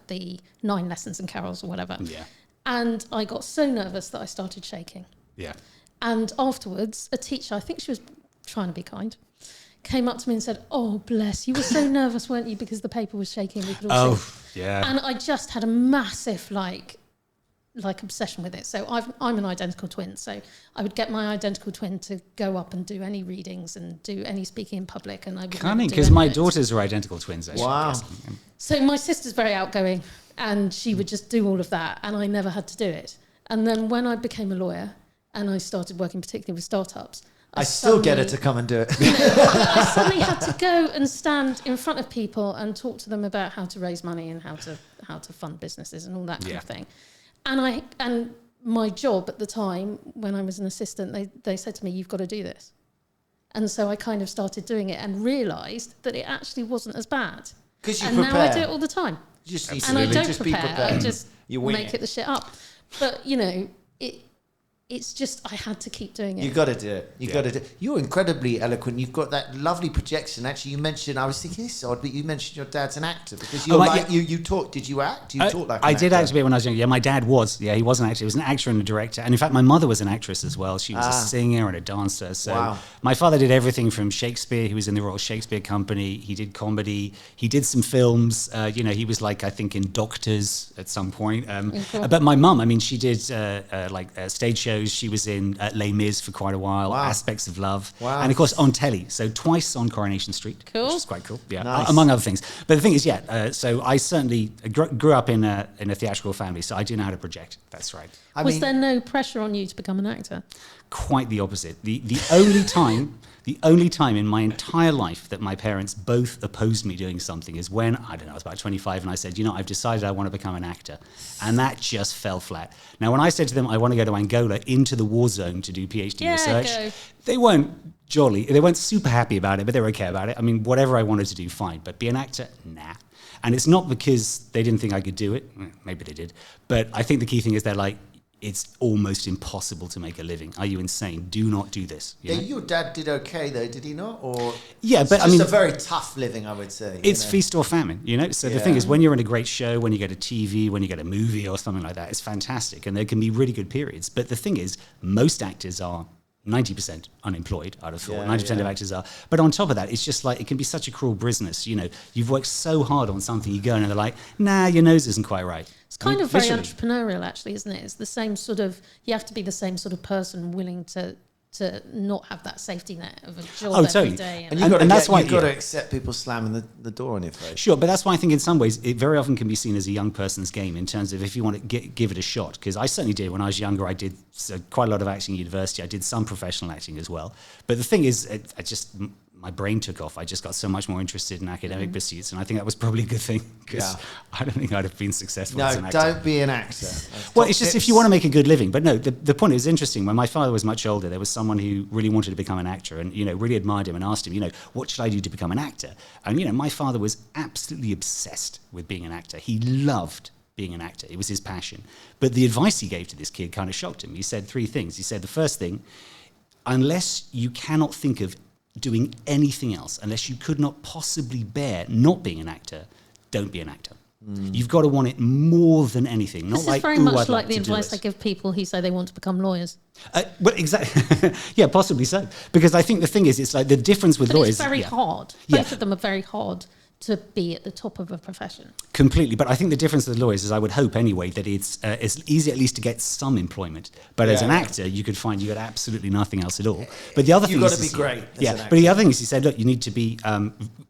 the 9 lessons and carols or whatever. Yeah. And I got so nervous that I started shaking. Yeah. And afterwards, a teacher, I think she was trying to be kind, came up to me and said, "Oh, bless, you were so nervous, weren't you, because the paper was shaking, we could all see." Yeah. And I just had a massive, like obsession with it. So I'm an identical twin. So I would get my identical twin to go up and do any readings and do any speaking in public. And I would Cunning, because my daughters are identical twins, actually. Wow. So my sister's very outgoing and she would just do all of that. And I never had to do it. And then when I became a lawyer and I started working particularly with startups, I still get her to come and do it. I suddenly had to go and stand in front of people and talk to them about how to raise money and how to fund businesses and all that kind of thing. And my job at the time, when I was an assistant, they said to me, "You've got to do this." And so I kind of started doing it and realised that it actually wasn't as bad. Because you and prepare. now I do it all the time. And I don't just prepare. be prepared. I just You wing make it the shit up. But, it's just I had to keep doing it. You got to do it. You got to do it. You're incredibly eloquent. You've got that lovely projection. Actually, you mentioned, I was thinking this is odd, but you mentioned your dad's an actor because you're you talk. Did you act? You talk like an I did actor. act a bit when I was young. Yeah, my dad was. Yeah, he was an actor. He was an actor and a director. And in fact, my mother was an actress as well. She was a singer and a dancer. So my father did everything from Shakespeare. He was in the Royal Shakespeare Company. He did comedy. He did some films. He was I think in Doctors at some point. But my mum, I mean, she did stage shows. She was in Les Mis for quite a while, Aspects of Love, and of course on telly. So twice on Coronation Street, cool. which is quite cool. Yeah, Nice. Among other things. But the thing is, so I certainly grew up in a theatrical family, so I do know how to project. That's right. Was there no pressure on you to become an actor? Quite the opposite. The only time in my entire life that my parents both opposed me doing something is when, I don't know, I was about 25 and I said, I've decided I want to become an actor. And that just fell flat. Now, when I said to them, I want to go to Angola into the war zone to do PhD research, they weren't jolly. They weren't super happy about it, but they were okay about it. I mean, whatever I wanted to do, fine. But be an actor? Nah. And it's not because they didn't think I could do it. Maybe they did. But I think the key thing is they're like, it's almost impossible to make a living. Are you insane? Do not do this. Your dad did okay though, did he not? Or but it's a very tough living, I would say. It's feast or famine, So the thing is, when you're in a great show, when you get a TV, when you get a movie or something like that, it's fantastic, and there can be really good periods. But the thing is, most actors are 90% unemployed, I'd have thought. 90% of actors are. But on top of that, it's just like, it can be such a cruel business. You've worked so hard on something, you go in and they're like, nah, your nose isn't quite right. It's kind of very entrepreneurial, actually, isn't it? It's the same sort of, you have to be the same sort of person willing to not have that safety net of a job every day. And you've got to accept people slamming the door on your face. Sure, but that's why I think in some ways it very often can be seen as a young person's game in terms of if you want to give it a shot. Because I certainly did when I was younger. I did quite a lot of acting at university. I did some professional acting as well. But the thing is, my brain took off. I just got so much more interested in academic pursuits, and I think that was probably a good thing because I don't think I'd have been successful as an actor. No, don't be an actor. Well, it's just if you want to make a good living. But no, the point is interesting. When my father was much older, there was someone who really wanted to become an actor and, really admired him and asked him, what should I do to become an actor? And, my father was absolutely obsessed with being an actor. He loved being an actor. It was his passion. But the advice he gave to this kid kind of shocked him. He said 3 things. He said the first thing, unless you cannot think of doing anything else, unless you could not possibly bear not being an actor, don't be an actor. You've got to want it more than anything. Not this like, is very much I'd like the advice I give people who say they want to become lawyers. Well, exactly. Yeah, possibly so. Because I think the thing is, it's like the difference with lawyers. It's very hard. Both of them are very hard to be at the top of a profession. Completely. But I think the difference with lawyers is, I would hope anyway, that it's easy at least to get some employment. But as an actor, you could find you got absolutely nothing else at all. But the other thing you've got to be great. But the other thing is, he said, look, you need to be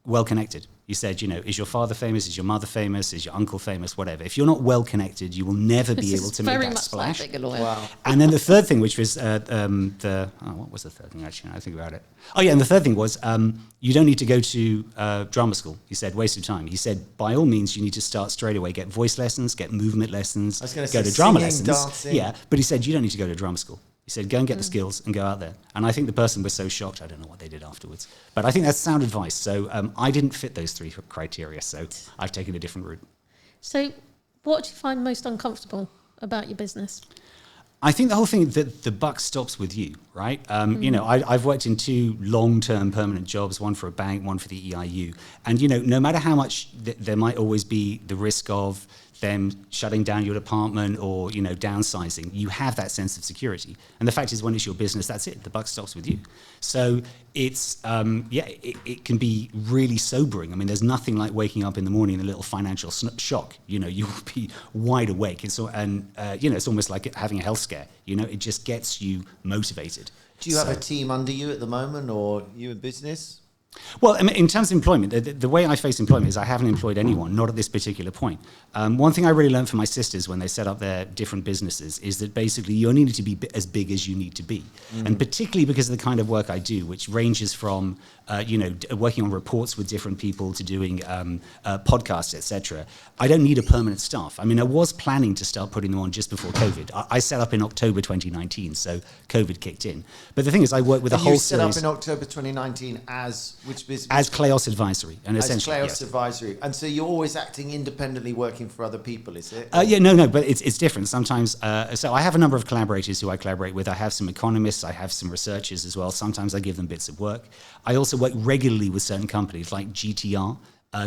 well connected. He said, is your father famous? Is your mother famous? Is your uncle famous? Whatever. If you're not well connected, you will never be able to make that splash. Like being a lawyer. Wow. And then the third thing, which was what was the third thing? Actually, I think about it. Oh yeah, and the third thing was you don't need to go to drama school. He said, waste of time. He said, by all means, you need to start straight away. Get voice lessons, get movement lessons, go to drama lessons. Dancing. Yeah, but he said, you don't need to go to drama school. He said, go and get the skills and go out there. And I think the person was so shocked, I don't know what they did afterwards. But I think that's sound advice. So I didn't fit those 3 criteria, so I've taken a different route. So what do you find most uncomfortable about your business? I think the whole thing that the buck stops with you, right? I've worked in 2 long-term permanent jobs, one for a bank, one for the EIU. And, no matter how much there might always be the risk of them shutting down your department or, downsizing, you have that sense of security. And the fact is, when it's your business, that's it. The buck stops with you. So it's, it can be really sobering. I mean, there's nothing like waking up in the morning in a little financial shock. You will be wide awake. It's almost like having a health scare. It just gets you motivated. Do you have a team under you at the moment, or you in business? Well, I mean, in terms of employment, the way I face employment is I haven't employed anyone, not at this particular point. One thing I really learned from my sisters when they set up their different businesses is that basically you only need to be as big as you need to be. And particularly because of the kind of work I do, which ranges from, working on reports with different people to doing podcasts, etc. I don't need a permanent staff. I mean, I was planning to start putting them on just before COVID. I set up in October 2019, so COVID kicked in. But the thing is, I work with a whole series. You set up in October 2019 as which business? As Kleos Advisory. And as essentially, Kleos yes. Advisory. And so you're always acting independently, working for other people, is it? No, but it's different. Sometimes, so I have a number of collaborators who I collaborate with. I have some economists, I have some researchers as well. Sometimes I give them bits of work. I also work regularly with certain companies like GTR,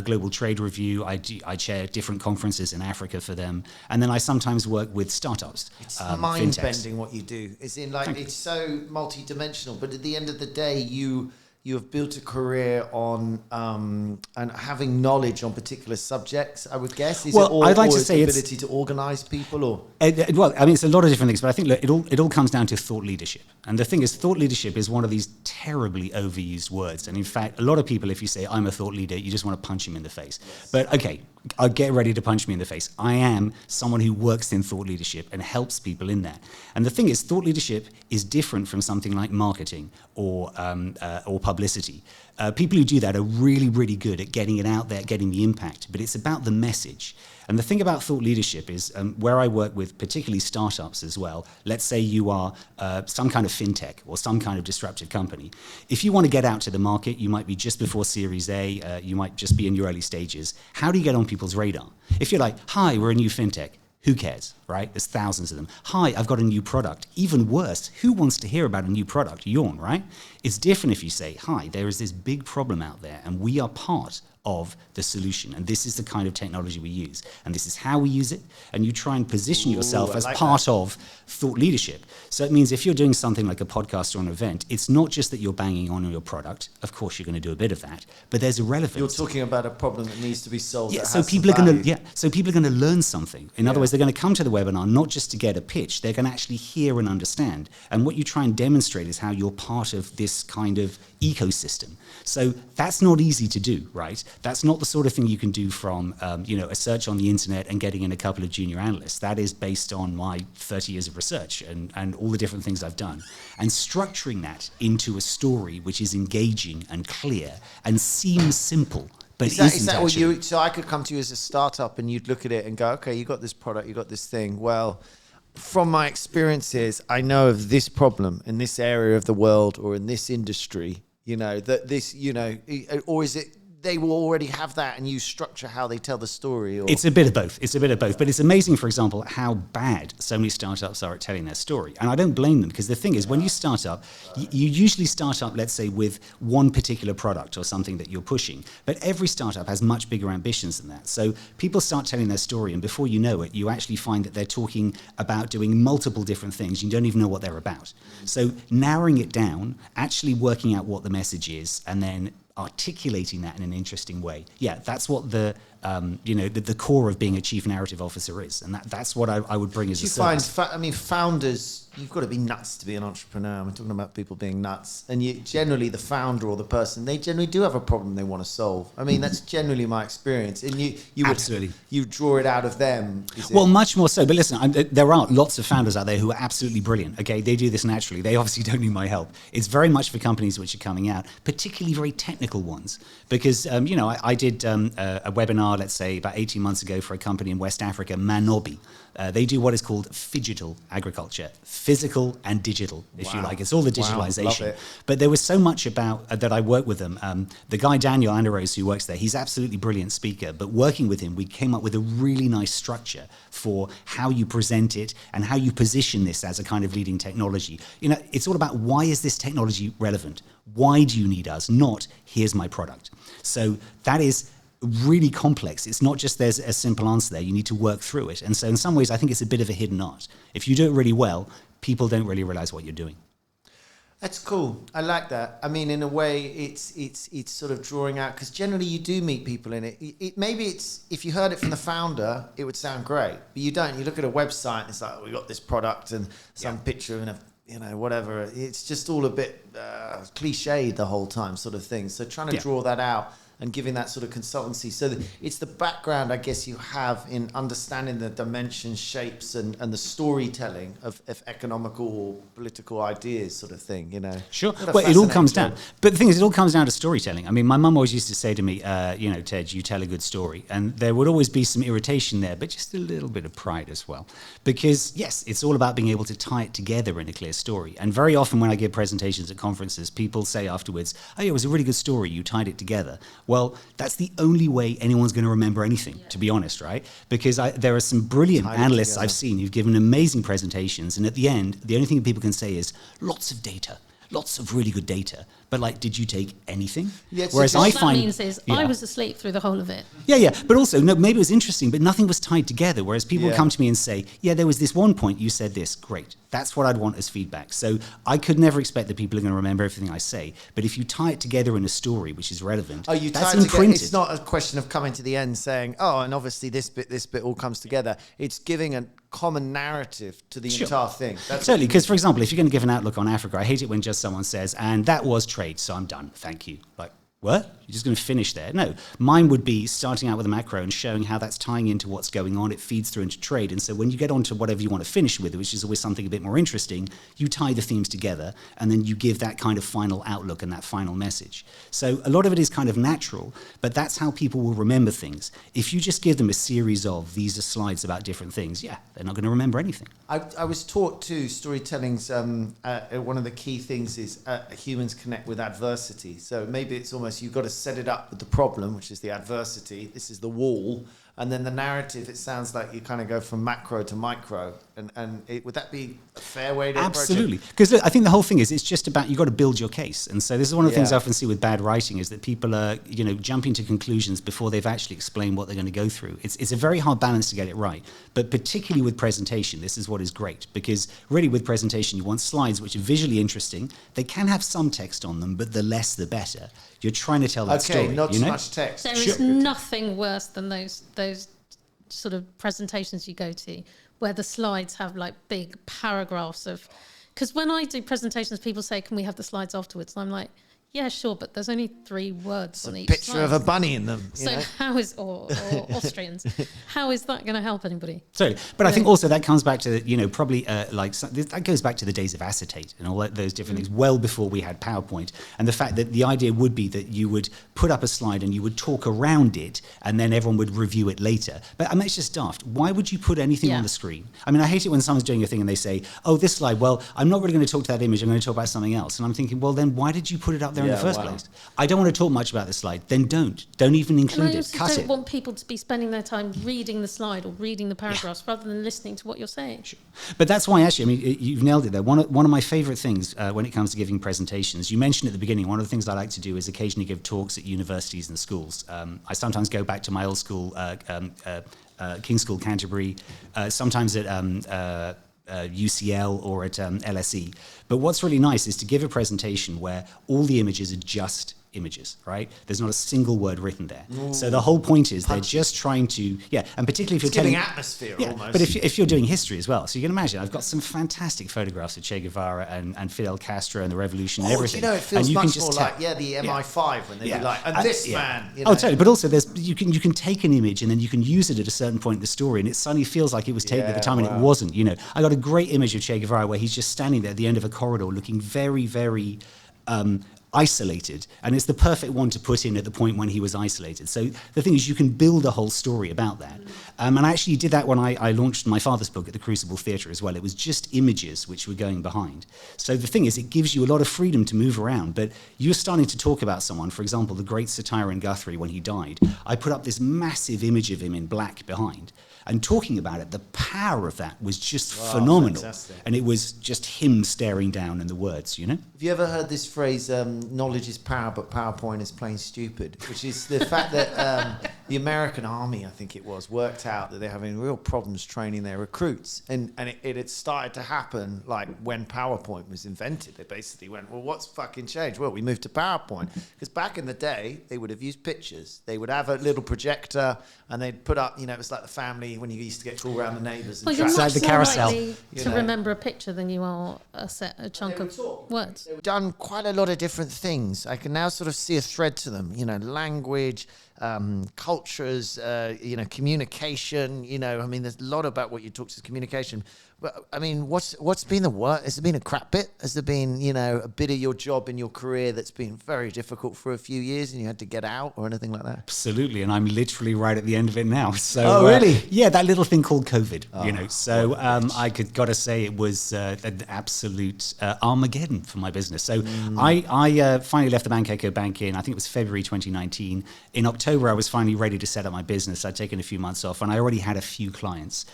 Global Trade Review. I chair different conferences in Africa for them. And then I sometimes work with startups. It's mind-bending what you do. It's it's so multi-dimensional, but at the end of the day, you have built a career on and having knowledge on particular subjects, I would guess. I'd like to say it's ability to organise people, or it's a lot of different things, but I think it all comes down to thought leadership. And the thing is, thought leadership is one of these terribly overused words. And in fact, a lot of people, if you say I'm a thought leader, you just want to punch him in the face. Yes. But okay, I'll get ready to punch me in the face. I am someone who works in thought leadership and helps people in that. And the thing is, thought leadership is different from something like marketing or publicity. People who do that are really, really good at getting it out there, getting the impact. But it's about the message. And the thing about thought leadership is where I work with particularly startups as well. Let's say you are some kind of fintech or some kind of disruptive company. If you want to get out to the market, you might be just before Series A, you might just be in your early stages. How do you get on people's radar? If you're like, hi, we're a new fintech. Who cares, right? There's thousands of them. Hi, I've got a new product. Even worse, who wants to hear about a new product? Yawn, right? It's different if you say, hi, there is this big problem out there and we are part of the solution. And this is the kind of technology we use. And this is how we use it. And you try and position yourself as part of thought leadership. So it means if you're doing something like a podcast or an event, it's not just that you're banging on your product. Of course, you're going to do a bit of that. But there's a relevance. You're talking about a problem that needs to be solved. Yeah, so people are going to learn something. In other words, they're going to come to the webinar not just to get a pitch. They're going to actually hear and understand. And what you try and demonstrate is how you're part of this kind of ecosystem. So that's not easy to do, right? That's not the sort of thing you can do from, a search on the internet and getting in a couple of junior analysts. That is based on my 30 years of research and all the different things I've done. And structuring that into a story which is engaging and clear and seems simple, but is that what you? So I could come to you as a startup and you'd look at it and go, okay, you got this product, you got this thing. Well, from my experiences, I know of this problem in this area of the world or in this industry. Or is it they will already have that and you structure how they tell the story? Or? It's a bit of both. But it's amazing, for example, how bad so many startups are at telling their story. And I don't blame them, because the thing is, when you start up, you usually start up, let's say, with one particular product or something that you're pushing. But every startup has much bigger ambitions than that. So people start telling their story, and before you know it, you actually find that they're talking about doing multiple different things. You don't even know what they're about. So narrowing it down, actually working out what the message is, and then articulating that in an interesting way. Yeah, that's what the core of being a chief narrative officer is, and that's what I would bring as a service. Founders, you've got to be nuts to be an entrepreneur. I'm talking about people being nuts, and generally the founder or the person, they generally do have a problem they want to solve. I mean, that's generally my experience, and absolutely you draw it out of them. Much more so. But listen, there are lots of founders out there who are absolutely brilliant. Okay, they do this naturally. They obviously don't need my help. It's very much for companies which are coming out, particularly very technical ones, because I did a webinar, let's say, about 18 months ago for a company in West Africa, Manobi. They do what is called phygital agriculture, physical and digital, if you like. It's all the digitalization. Love it. But there was so much about that I worked with them. The guy, Daniel Anaros, who works there, he's absolutely brilliant speaker. But working with him, we came up with a really nice structure for how you present it and how you position this as a kind of leading technology. It's all about, why is this technology relevant? Why do you need us? Not, here's my product. So that is really complex. It's not just there's a simple answer there. You need to work through it. And so in some ways, I think it's a bit of a hidden art. If you do it really well, people don't really realize what you're doing. That's cool. I like that. I mean, in a way, it's sort of drawing out, because generally you do meet people in it. Maybe it's, if you heard it from the founder, it would sound great, but you don't. You look at a website and it's like, oh, we got this product and some picture and whatever. It's just all a bit cliched the whole time, sort of thing. So trying to draw that out and giving that sort of consultancy. So it's the background, I guess, you have in understanding the dimensions, shapes, and the storytelling of economical or political ideas, sort of thing, Sure. Well, it all comes down. But the thing is, it all comes down to storytelling. I mean, my mum always used to say to me, Ted, you tell a good story. And there would always be some irritation there, but just a little bit of pride as well. Because, yes, it's all about being able to tie it together in a clear story. And very often when I give presentations at conferences, people say afterwards, oh, yeah, it was a really good story. You tied it together. Well, that's the only way anyone's going to remember anything, to be honest, right? Because there are some brilliant analysts I've seen who've given amazing presentations, and at the end, the only thing people can say is lots of data, lots of really good data. But did you take anything? Yeah, whereas I find... What that means is I was asleep through the whole of it. Yeah. But also, no, maybe it was interesting, but nothing was tied together. Whereas people would come to me and say, yeah, there was this one point, you said this, great. That's what I'd want as feedback. So I could never expect that people are going to remember everything I say. But if you tie it together in a story which is relevant, that's imprinted. It's not a question of coming to the end saying, oh, and obviously this bit all comes together. It's giving a common narrative to the entire thing. That's certainly, because, for example, if you're going to give an outlook on Africa, I hate it when just someone says, and that was trade, so I'm done. Thank you. What? You're just going to finish there? No. Mine would be starting out with a macro and showing how that's tying into what's going on. It feeds through into trade. And so when you get on to whatever you want to finish with, which is always something a bit more interesting, you tie the themes together and then you give that kind of final outlook and that final message. So a lot of it is kind of natural, but that's how people will remember things. If you just give them a series of, these are slides about different things, they're not going to remember anything. I was taught too, storytelling's one of the key things is humans connect with adversity. So maybe it's almost, you've got to set it up with the problem, which is the adversity. This is the wall. And then the narrative, it sounds like you kind of go from macro to micro. Would that be a fair way to approach it? Absolutely. Because I think the whole thing is, it's just about, you've got to build your case. And so this is one of the things I often see with bad writing, is that people are, jumping to conclusions before they've actually explained what they're going to go through. It's a very hard balance to get it right. But particularly with presentation, this is what is great. Because really with presentation, you want slides which are visually interesting. They can have some text on them, but the less the better. You're trying to tell that story. Okay, not too much text. There is nothing worse than those sort of presentations you go to where the slides have big paragraphs of... Because when I do presentations, people say, can we have the slides afterwards? And I'm like, yeah, sure, but there's only 3 words on each picture slide. of a bunny in them. So how is, or Austrians, how is that going to help anybody? Sorry, but I think also that comes back to, probably that goes back to the days of acetate and all those different things, well before we had PowerPoint. And the fact that the idea would be that you would put up a slide and you would talk around it and then everyone would review it later. But it's just daft. Why would you put anything on the screen? I mean, I hate it when someone's doing a thing and they say, oh, this slide, well, I'm not really going to talk to that image, I'm going to talk about something else. And I'm thinking, well, then why did you put it up there in the first place? I don't want to talk much about the slide. Then don't even include it. Cut it. I don't want people to be spending their time reading the slide or reading the paragraphs rather than listening to what you're saying. Sure. But that's why, actually, you've nailed it there. One of my favourite things when it comes to giving presentations, you mentioned at the beginning, one of the things I like to do is occasionally give talks at universities and schools. I sometimes go back to my old school, King's School, Canterbury, sometimes at UCL or at LSE. But what's really nice is to give a presentation where all the images are just images, right? There's not a single word written there. Ooh. So the whole point is they're just trying to, and particularly if you're telling atmosphere almost. But if you're doing history as well, so you can imagine, I've got some fantastic photographs of Che Guevara and Fidel Castro and the revolution and everything. It feels much more like, the MI5 when they'd be like, and this man. Oh, totally. But also you can take an image and then you can use it at a certain point in the story and it suddenly feels like it was taken at the time and it wasn't. I got a great image of Che Guevara where he's just standing there at the end of a corridor looking very, very isolated, and it's the perfect one to put in at the point when he was isolated. So the thing is, you can build a whole story about that. And I actually did that when I launched my father's book at the Crucible Theatre as well. It was just images which were going behind. So the thing is, it gives you a lot of freedom to move around, but you're starting to talk about someone, for example, the great Sir Tyrone Guthrie, when he died. I put up this massive image of him in black behind. And talking about it, the power of that was just phenomenal. Fantastic. And it was just him staring down and the words, Have you ever heard this phrase, knowledge is power, but PowerPoint is plain stupid, which is the fact that the American army, I think it was, worked out that they're having real problems training their recruits. And it had started to happen like when PowerPoint was invented. They basically went, well, what's fucking changed? Well, we moved to PowerPoint. Because back in the day, they would have used pictures. They would have a little projector and they'd put up, it was like the family when you used to get called around the neighbours. Well, you're much the more carousel. likely to remember a picture than you are a chunk of words. They've done quite a lot of different things. I can now sort of see a thread to them. Language, cultures, communication. There's a lot about what you talk to communication. But I mean, what's been the worst? Has there been a crap bit? Has there been a bit of your job in your career that's been very difficult for a few years and you had to get out or anything like that? Absolutely, and I'm literally right at the end of it now. So, really? Yeah, that little thing called COVID. I gotta say it was an absolute Armageddon for my business. So I finally left the Bank Echo Bank I think it was February 2019. In October, I was finally ready to set up my business. I'd taken a few months off, and I already had a few clients.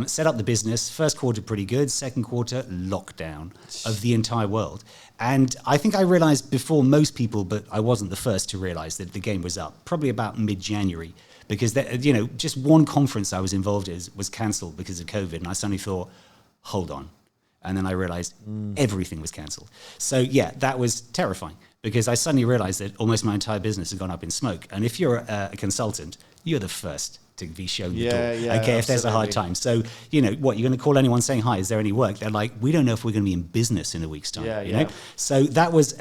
Set up the business. First quarter pretty good. Second quarter, lockdown of the entire world. And I think I realized before most people, but I wasn't the first to realize that the game was up, probably about mid-January, because just one conference I was involved in was cancelled because of COVID, and I suddenly thought, hold on. And then I realized everything was cancelled. So yeah, that was terrifying, because I suddenly realized that almost my entire business had gone up in smoke. And if you're a consultant, you're the first to be shown the door. Okay, if there's a hard time. So, you're going to call anyone saying, hi, is there any work? They're like, we don't know if we're going to be in business in a week's time. You know? So that was,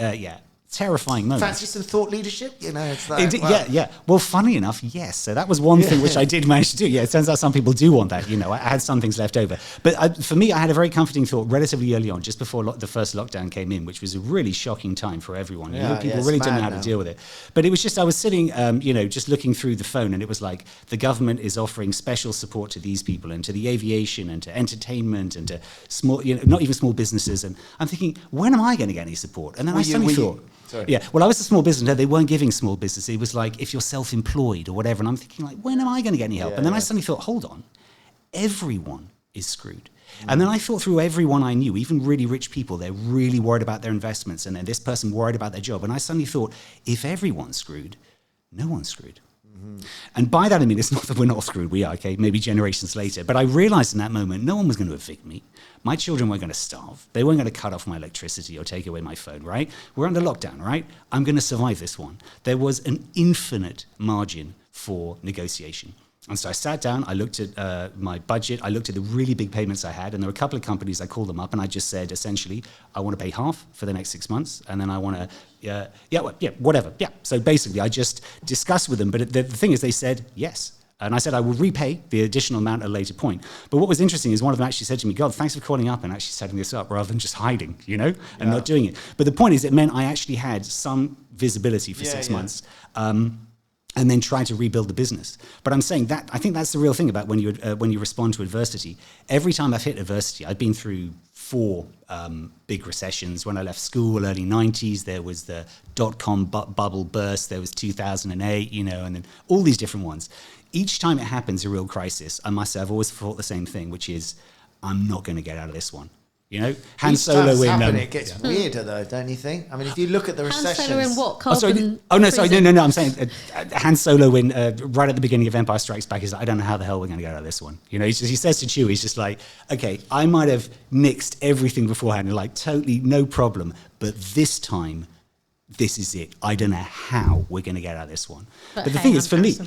terrifying moment. Fancy some thought leadership? It's like... Yeah. Well, funny enough, yes. So that was one thing which I did manage to do. Yeah, it turns out some people do want that. I had some things left over. But for me, I had a very comforting thought relatively early on, just before the first lockdown came in, which was a really shocking time for everyone. People really didn't know how to deal with it. But it was just, I was sitting, just looking through the phone, and it was like, the government is offering special support to these people and to the aviation and to entertainment and to small, not even small businesses. And I'm thinking, when am I going to get any support? And then I suddenly thought... Sorry. Yeah, well, I was a small business. No, they weren't giving small business. It was like, if you're self-employed or whatever. And I'm thinking, like, when am I going to get any help? And then I suddenly thought, hold on, everyone is screwed. And then I thought through everyone I knew, even really rich people, they're really worried about their investments. And then this person worried about their job. And I suddenly thought, if everyone's screwed, no one's screwed. And by that I mean, it's not that we're not screwed, we are, okay, maybe generations later. But I realized in that moment, no one was going to evict me. My children weren't going to starve. They weren't going to cut off my electricity or take away my phone, right? We're under lockdown, right? I'm going to survive this one. There was an infinite margin for negotiation. And so I sat down, I looked at my budget, I looked at the really big payments I had, and there were a couple of companies, I called them up, and I just said, essentially, I want to pay half for the next 6 months, and then I want to, whatever. Yeah, so basically, I just discussed with them, but the thing is, they said yes. And I said, I will repay the additional amount at a later point. But what was interesting is one of them actually said to me, God, thanks for calling up and actually setting this up rather than just hiding, and not doing it. But the point is, it meant I actually had some visibility for 6 months. And then try to rebuild the business. But I'm saying that I think that's the real thing about when you respond to adversity. Every time I've hit adversity, I've been through 4 big recessions. When I left school, early 90s, there was the dot-com bubble burst. There was 2008, and then all these different ones. Each time it happens, a real crisis, I must say, I've always thought the same thing, which is, I'm not going to get out of this one. Han Solo in... it gets weirder, though, don't you think? I mean, if you look at the recessions... Han Solo in what? Carbon no, I'm saying Han Solo in, right at the beginning of Empire Strikes Back, is like, I don't know how the hell we're going to get out of this one. He says to Chewie, he's just like, okay, I might have nixed everything beforehand, and like, totally no problem, but this time... this is it. I don't know how we're going to get out of this one. But the thing is, for me,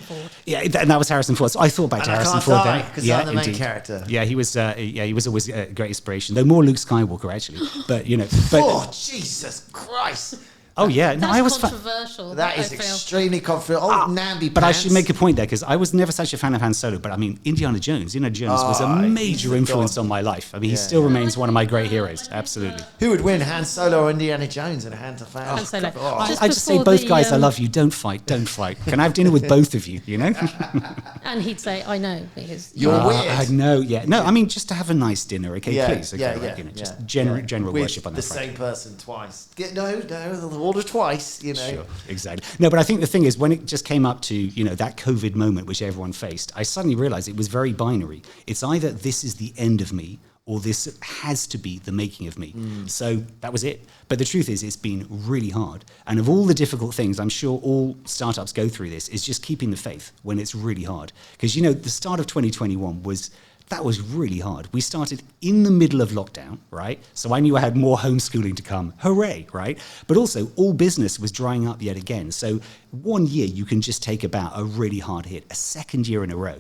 and that was Harrison Ford. So I thought back to Harrison Ford there. Because I'm the main character. Yeah, he was always a great inspiration. Though more Luke Skywalker actually. But oh Jesus Christ! Oh yeah, no, I was controversial. That is extremely controversial. Namby but I should make a point there, because I was never such a fan of Han Solo. But I mean, Indiana Jones was a major influence on my life. I mean, he still remains one of my great heroes. Absolutely. Who would win, Han Solo or Indiana Jones in a hand-to-hand? Han Solo. I just say, both guys, I love you. Don't fight. Don't fight. Can I have dinner with both of you? And he'd say, I know, because you're weird. I know. Yeah. No, I mean, just to have a nice dinner, okay, please. Okay, just general with worship on that. The same person twice. No, order twice. Sure, exactly. No, but I think the thing is, when it just came up to, that COVID moment which everyone faced, I suddenly realized it was very binary. It's either this is the end of me or this has to be the making of me. So that was it. But the truth is, it's been really hard. And of all the difficult things, I'm sure all startups go through this, is just keeping the faith when it's really hard. Because, the start of 2021 was really hard. We started in the middle of lockdown, right? So I knew I had more homeschooling to come. Hooray, right? But also, all business was drying up yet again. So 1 year, you can just take about a really hard hit, a second year in a row.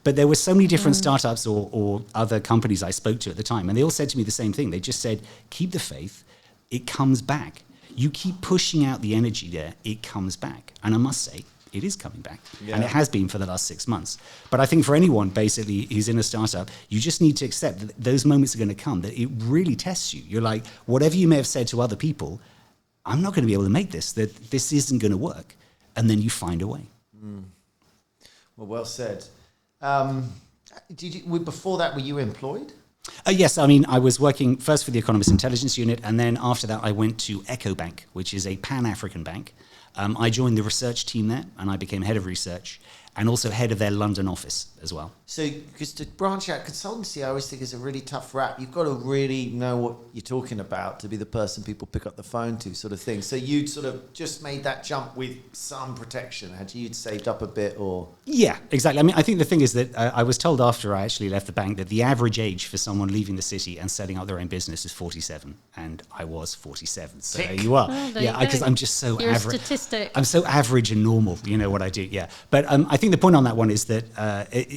But there were so many different startups or other companies I spoke to at the time, and they all said to me the same thing. They just said, keep the faith, it comes back. You keep pushing out the energy there, it comes back. And I must say, it is coming back. Yeah. And it has been for the last 6 months. But I think for anyone, basically, who's in a startup, you just need to accept that those moments are going to come, that it really tests you. You're like, whatever you may have said to other people, I'm not going to be able to make this, that this isn't going to work. And then you find a way. Well said. Before that, were you employed? Yes, I mean, I was working first for the Economist Intelligence Unit, and then after that I went to EcoBank, which is a Pan-African bank. I joined the research team there, and I became head of research, and also head of their London office as well. So, because to branch out, consultancy I always think is a really tough rap. You've got to really know what you're talking about to be the person people pick up the phone to, sort of thing. So you'd sort of just made that jump with some protection. Had you saved up a bit, or? Yeah, exactly. I mean, I think the thing is that I was told after I actually left the bank that the average age for someone leaving the city and setting up their own business is 47, and I was 47. So there you are. Oh, yeah, because I'm just so average. You're a statistic. I'm so average and normal. You know what I do. Yeah, but I think the point on that one is that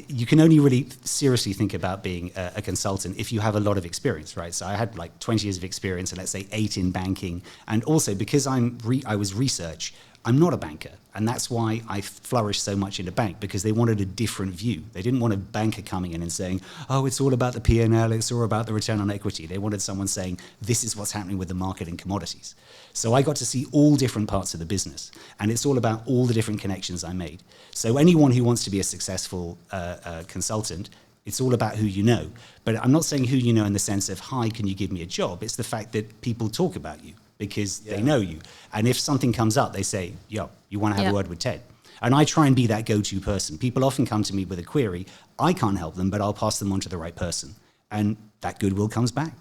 you can only really seriously think about being a consultant if you have a lot of experience, right? So I had like 20 years of experience, and let's say 8 in banking, and also because I was research. I'm not a banker, and that's why I flourished so much in a bank, because they wanted a different view. They didn't want a banker coming in and saying, oh, it's all about the P&L, it's all about the return on equity. They wanted someone saying, this is what's happening with the market and commodities. So I got to see all different parts of the business, and it's all about all the different connections I made. So anyone who wants to be a successful consultant, it's all about who you know. But I'm not saying who you know in the sense of, hi, can you give me a job? It's the fact that people talk about you, because they know you. And if something comes up, they say, yo, you want to have a word with Ted? And I try and be that go-to person. People often come to me with a query. I can't help them, but I'll pass them on to the right person. And that goodwill comes back.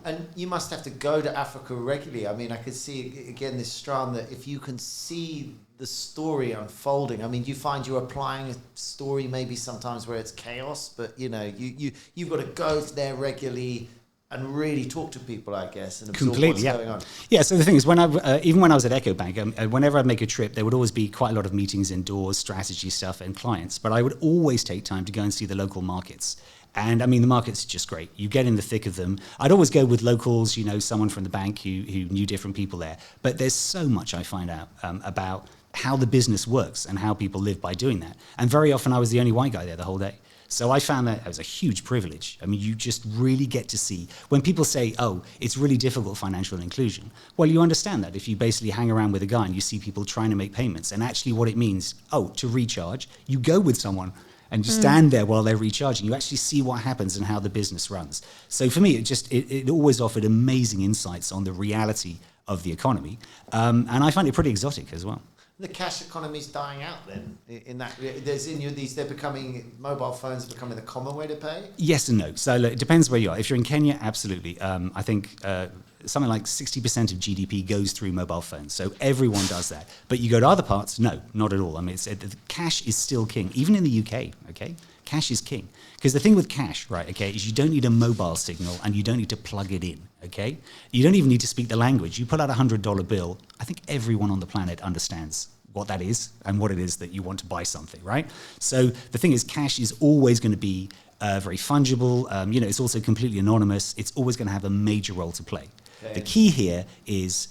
And you must have to go to Africa regularly. I mean, I could see, again, this strand that if you can see the story unfolding, I mean, you find you're applying a story maybe sometimes where it's chaos, but, you've got to go there regularly and really talk to people, I guess, and absorb what's going on. Yeah, so the thing is, even when I was at EcoBank, whenever I'd make a trip, there would always be quite a lot of meetings indoors, strategy stuff, and clients. But I would always take time to go and see the local markets. And I mean, the market's just great. You get in the thick of them. I'd always go with locals, someone from the bank who knew different people there. But there's so much I find out about how the business works and how people live by doing that. And very often I was the only white guy there the whole day. So I found that it was a huge privilege. I mean, you just really get to see, when people say, oh, it's really difficult financial inclusion. Well, you understand that if you basically hang around with a guy and you see people trying to make payments, and actually what it means, to recharge, you go with someone and you stand there while they're recharging. You actually see what happens and how the business runs. So for me, it always offered amazing insights on the reality of the economy. And I find it pretty exotic as well. The cash economy is dying out then, in that mobile phones are becoming the common way to pay? Yes and no. So look, it depends where you are. If you're in Kenya, absolutely. I think something like 60% of GDP goes through mobile phones. So everyone does that. But you go to other parts, no, not at all. I mean, cash is still king, even in the UK, okay? Cash is king. Because the thing with cash, right, okay, is you don't need a mobile signal and you don't need to plug it in, okay? You don't even need to speak the language. You pull out a $100 bill, I think everyone on the planet understands what that is and what it is that you want to buy something, right? So the thing is, cash is always going to be very fungible. It's also completely anonymous. It's always going to have a major role to play. Okay. The key here is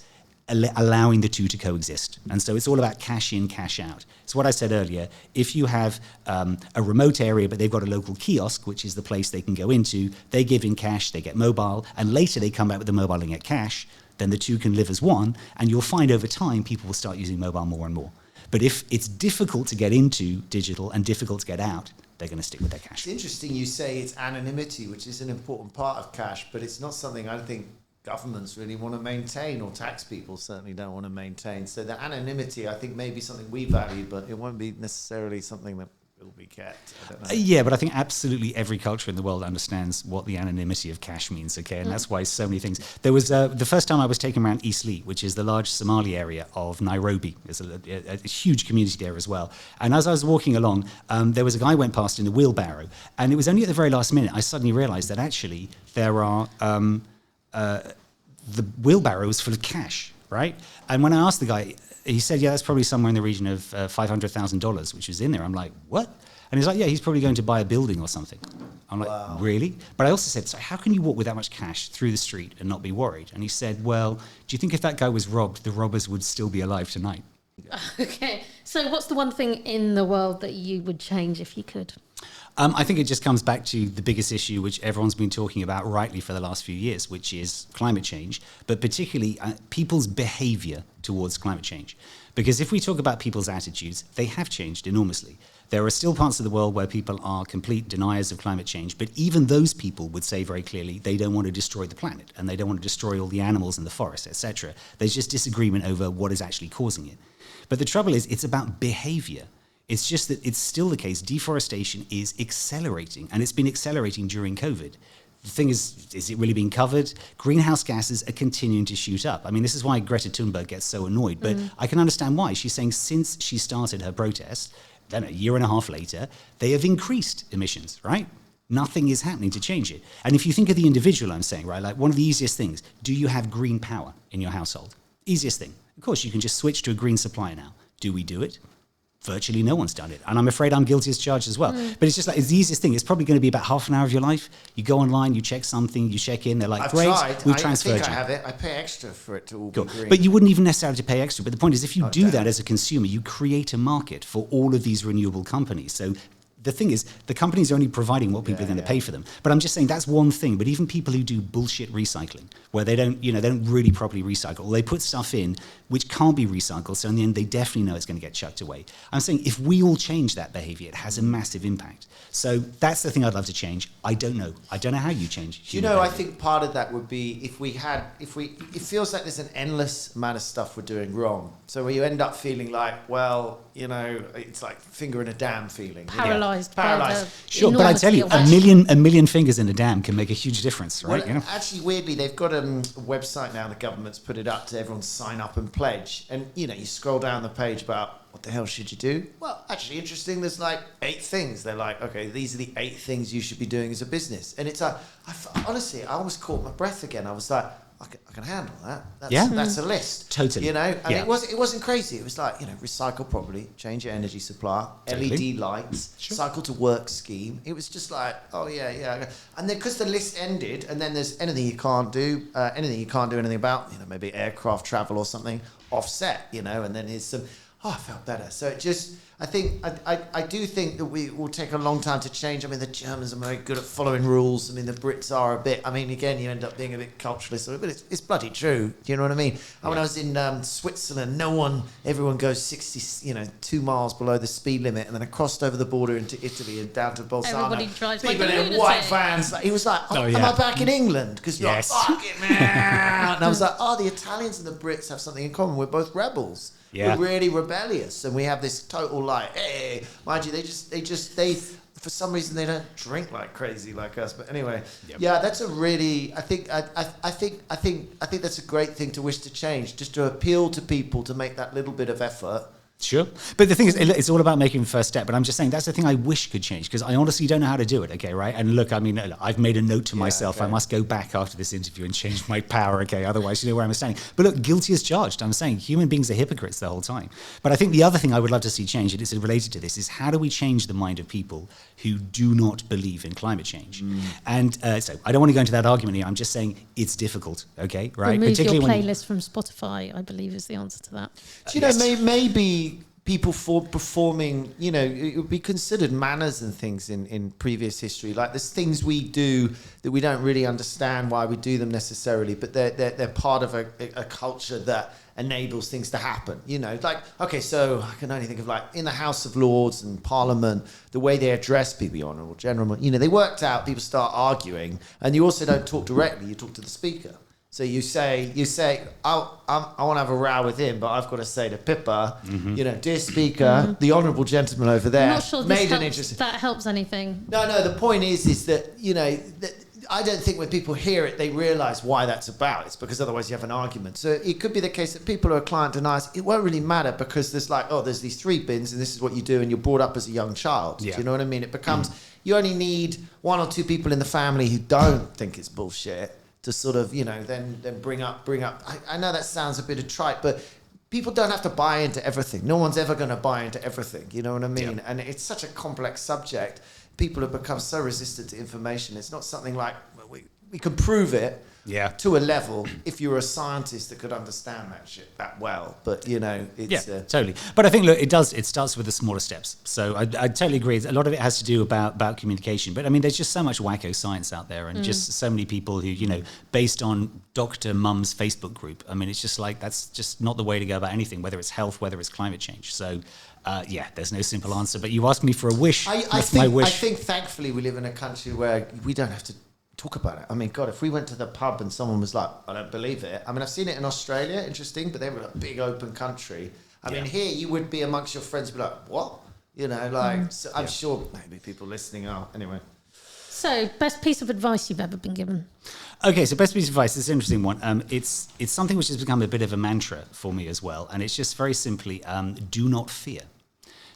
allowing the two to coexist. And so it's all about cash in, cash out. It's what I said earlier. If you have a remote area, but they've got a local kiosk, which is the place they can go into, they give in cash, they get mobile, and later they come back with the mobile and get cash, then the two can live as one, and you'll find over time people will start using mobile more and more. But if it's difficult to get into digital and difficult to get out, they're going to stick with their cash. It's interesting you say it's anonymity, which is an important part of cash, but it's not something I think governments really want to maintain, or tax people certainly don't want to maintain. So the anonymity, I think, may be something we value, but it won't be necessarily something that will be kept. I don't know. Yeah, but I think absolutely every culture in the world understands what the anonymity of cash means, okay? And that's why so many things. There was, the first time I was taken around Eastleigh, which is the large Somali area of Nairobi. There's a huge community there as well. And as I was walking along, there was a guy went past in a wheelbarrow. And it was only at the very last minute I suddenly realized that actually there are, the wheelbarrow was full of cash, right? And when I asked the guy, he said, yeah, that's probably somewhere in the region of $500,000, which was in there. I'm like, what? And he's like, yeah, he's probably going to buy a building or something. I'm like, wow. Really? But I also said, so how can you walk with that much cash through the street and not be worried? And he said, well, do you think if that guy was robbed, the robbers would still be alive tonight? Okay. So what's the one thing in the world that you would change if you could? I think it just comes back to the biggest issue which everyone's been talking about rightly for the last few years, which is climate change, but particularly people's behavior towards climate change. Because if we talk about people's attitudes, they have changed enormously. There are still parts of the world where people are complete deniers of climate change, but even those people would say very clearly they don't want to destroy the planet and they don't want to destroy all the animals in the forest, etc. There's just disagreement over what is actually causing it. But the trouble is, it's about behavior. It's just that it's still the case. Deforestation is accelerating, and it's been accelerating during COVID. The thing is it really being covered? Greenhouse gases are continuing to shoot up. I mean, this is why Greta Thunberg gets so annoyed, but I can understand why. She's saying since she started her protest, then a year and a half later, they have increased emissions, right? Nothing is happening to change it. And if you think of the individual, I'm saying, right, like one of the easiest things, do you have green power in your household? Easiest thing. Of course, you can just switch to a green supplier now. Do we do it? Virtually no one's done it. And I'm afraid I'm guilty as charged as well. But it's just like, it's the easiest thing. It's probably going to be about half an hour of your life. You go online, you check something, you check in, they're like, I've great, tried. we've transferred I think you. I have it. I pay extra for it to all Cool. be green. But you wouldn't even necessarily have to pay extra. But the point is, if you do damn. that as a consumer, you create a market for all of these renewable companies. So the thing is, the companies are only providing what people are going to pay for them. But I'm just saying that's one thing. But even people who do bullshit recycling, where they don't really properly recycle, or they put stuff in which can't be recycled, so in the end they definitely know it's going to get chucked away. I'm saying if we all change that behavior, it has a massive impact. So that's the thing I'd love to change. I don't know how you change. You know, behavior. I think part of that would be it feels like there's an endless amount of stuff we're doing wrong. So where you end up feeling like, well, you know, it's like finger in a dam feeling. Paralyzed. Sure, but I tell you, a million fingers in a dam can make a huge difference, right? Well, actually, weirdly, they've got a website now. The government's put it up to everyone sign up and pledge. And you know, you scroll down the page about what the hell should you do? Well, actually, interesting. There's like 8 things. They're like, okay, these are the 8 things you should be doing as a business. And it's honestly, I almost caught my breath again. I was like, I can handle that. That's a list. Totally. You know, and it wasn't crazy. It was like, you know, recycle properly, change your energy supply, LED lights, cycle to work scheme. It was just like, oh yeah. And then because the list ended, and then there's anything you can't do anything about, you know, maybe aircraft travel or something, offset, you know, and then here's some. I felt better. So it just, I do think that we will take a long time to change. I mean, the Germans are very good at following rules. I mean, the Brits are a bit, I mean, again, you end up being a bit culturalist, but it's bloody true. Do you know what I mean? Yeah. When I was in Switzerland, everyone goes 2 miles below the speed limit, and then I crossed over the border into Italy and down to Bolzano. Everybody drives people like a in lunatic. white vans. He was like, am I back in England? Because you're like, fuck it, man. And I was like, the Italians and the Brits have something in common. We're both rebels. Yeah. We're really rebellious, and we have this total like, hey, mind you, they for some reason they don't drink like crazy like us. But anyway, that's a really, I think that's a great thing to wish to change, just to appeal to people to make that little bit of effort. Sure. But the thing is, it's all about making the first step. But I'm just saying that's the thing I wish could change, because I honestly don't know how to do it. Okay, right? And look, I mean, I've made a note to myself. Okay. I must go back after this interview and change my power. Okay, otherwise you know where I'm standing. But look, guilty as charged. I'm saying human beings are hypocrites the whole time. But I think the other thing I would love to see change, and it's related to this, is how do we change the mind of people who do not believe in climate change? And so I don't want to go into that argument here. I'm just saying it's difficult. Okay, right? Remove particularly your playlist from Spotify, I believe, is the answer to that. Do you know, maybe people for performing, you know, it would be considered manners and things in previous history. Like there's things we do that we don't really understand why we do them necessarily, but they're part of a culture that enables things to happen. You know, like, okay, so I can only think of like in the House of Lords and Parliament, the way they address people, the Honourable Gentleman, you know, they worked out people start arguing, and you also don't talk directly, you talk to the Speaker. So you say, I want to have a row with him, but I've got to say to Pippa, dear speaker, the honourable gentleman over there I'm not sure that helps anything. No, the point is that, that I don't think when people hear it, they realise why that's about. It's because otherwise you have an argument. So it could be the case that people who are client deniers, it won't really matter because there's there's these 3 bins and this is what you do and you're brought up as a young child. Yeah. Do you know what I mean? It becomes, you only need 1 or 2 people in the family who don't think it's bullshit to sort of, then bring up. I know that sounds a bit of trite, but people don't have to buy into everything. No one's ever going to buy into everything. You know what I mean? Yeah. And it's such a complex subject. People have become so resistant to information. It's not something like we can prove it to a level if you're a scientist that could understand that shit that well. But it's totally. But I think it starts with the smaller steps. So I totally agree. A lot of it has to do about communication. But I mean, there's just so much wacko science out there, and just so many people who based on Dr. Mum's Facebook group. I mean, it's just that's just not the way to go about anything, whether it's health, whether it's climate change. So. There's no simple answer, but you asked me for a wish. I think thankfully we live in a country where we don't have to talk about it. I mean, God, if we went to the pub and someone was like, I don't believe it. I mean, I've seen it in Australia, interesting, but they were a big open country. I mean, here you would be amongst your friends, be like, what? So I'm sure maybe people listening are. Anyway. So, best piece of advice you've ever been given? Okay, so best piece of advice, this is an interesting one. It's something which has become a bit of a mantra for me as well, and it's just very simply, do not fear.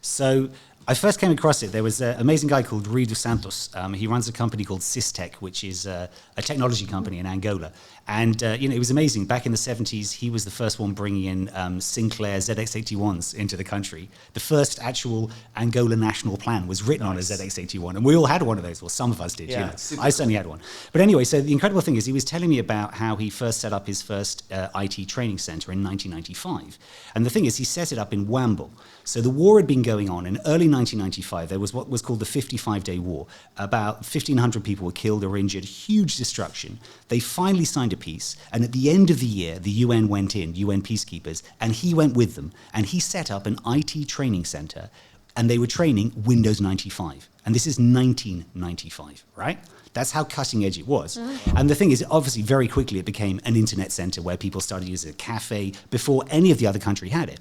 So I first came across it. There was an amazing guy called Rui dos Santos. He runs a company called Systech, which is a technology company in Angola. And, it was amazing. Back in the 70s, he was the first one bringing in Sinclair ZX81s into the country. The first actual Angola national plan was written on a ZX81. And we all had one of those. Well, some of us did. I certainly had one. But anyway, so the incredible thing is he was telling me about how he first set up his first IT training center in 1995. And the thing is, he set it up in Wamble. So the war had been going on. In early 1995, there was what was called the 55-day war. About 1,500 people were killed or injured, huge destruction. They finally signed a peace, and at the end of the year, the UN went in, UN peacekeepers, and he went with them, and he set up an IT training center, and they were training Windows 95. And this is 1995, right? That's how cutting edge it was. And the thing is, obviously, very quickly it became an internet center where people started using a cafe before any of the other country had it.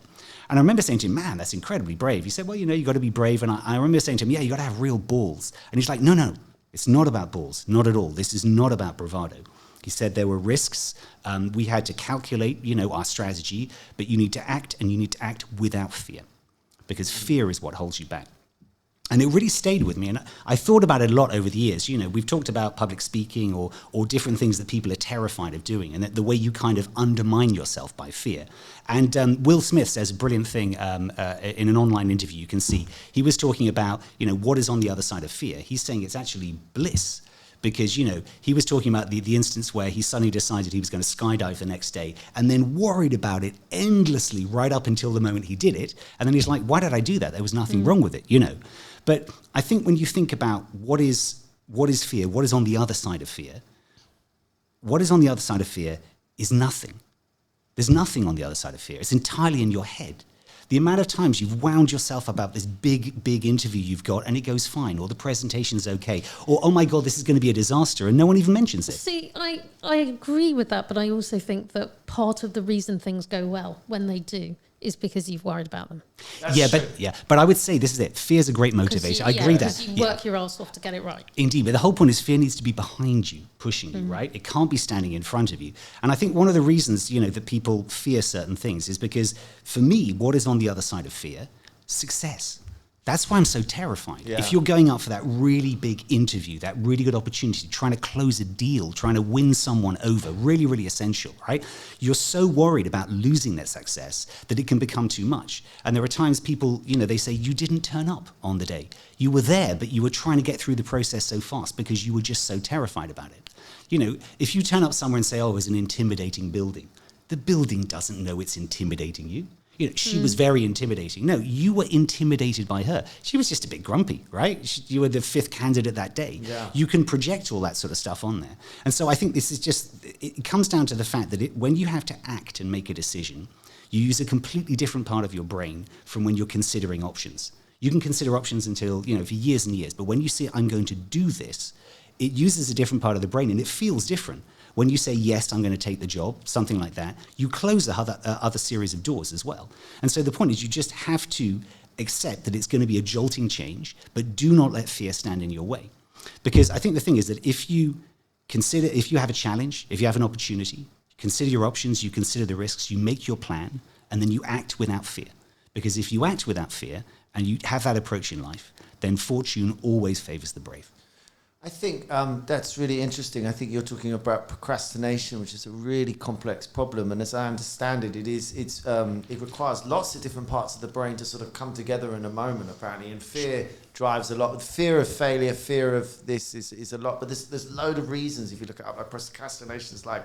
And I remember saying to him, man, that's incredibly brave. He said, well, you got to be brave. And I remember saying to him, you got to have real balls. And he's like, no, it's not about balls, not at all. This is not about bravado. He said there were risks. We had to calculate, our strategy, but you need to act, and you need to act without fear, because fear is what holds you back. And it really stayed with me. And I thought about it a lot over the years. We've talked about public speaking or different things that people are terrified of doing, and that the way you kind of undermine yourself by fear. And Will Smith says a brilliant thing in an online interview you can see. He was talking about, what is on the other side of fear. He's saying it's actually bliss. Because, he was talking about the instance where he suddenly decided he was going to skydive the next day and then worried about it endlessly right up until the moment he did it. And then he's like, why did I do that? There was nothing wrong with it, But I think when you think about what is fear, what is on the other side of fear, what is on the other side of fear is nothing. There's nothing on the other side of fear. It's entirely in your head. The amount of times you've wound yourself about this big interview you've got and it goes fine, or the presentation's okay, or, oh my God, this is going to be a disaster, and no one even mentions it. See, I agree with that, but I also think that part of the reason things go well when they do is because you've worried about them. But I would say this is it. Fear's a great motivation. I agree that. Because you work your ass off to get it right. Indeed, but the whole point is fear needs to be behind you, pushing you, right? It can't be standing in front of you. And I think one of the reasons, that people fear certain things is because, for me, what is on the other side of fear? Success. That's why I'm so terrified. Yeah. If you're going up for that really big interview, that really good opportunity, trying to close a deal, trying to win someone over, really, really essential, right? You're so worried about losing that success that it can become too much. And there are times people, they say, you didn't turn up on the day. You were there, but you were trying to get through the process so fast because you were just so terrified about it. If you turn up somewhere and say, oh, it's an intimidating building, the building doesn't know it's intimidating you. She was very intimidating. No, you were intimidated by her. She was just a bit grumpy, right? You were the 5th candidate that day. Yeah. You can project all that sort of stuff on there. And so I think this is it comes down to the fact that when you have to act and make a decision, you use a completely different part of your brain from when you're considering options. You can consider options until, for years and years. But when you say, I'm going to do this, it uses a different part of the brain and it feels different. When you say, yes, I'm going to take the job, something like that, you close the other series of doors as well. And so the point is you just have to accept that it's going to be a jolting change, but do not let fear stand in your way. Because I think the thing is that if you have a challenge, if you have an opportunity, consider your options, you consider the risks, you make your plan, and then you act without fear. Because if you act without fear and you have that approach in life, then fortune always favors the brave. I think that's really interesting. I think you're talking about procrastination, which is a really complex problem. And as I understand it, it requires lots of different parts of the brain to sort of come together in a moment, apparently. And fear drives a lot. Fear of failure, fear of this is a lot. But there's a load of reasons. If you look at procrastination, it's like,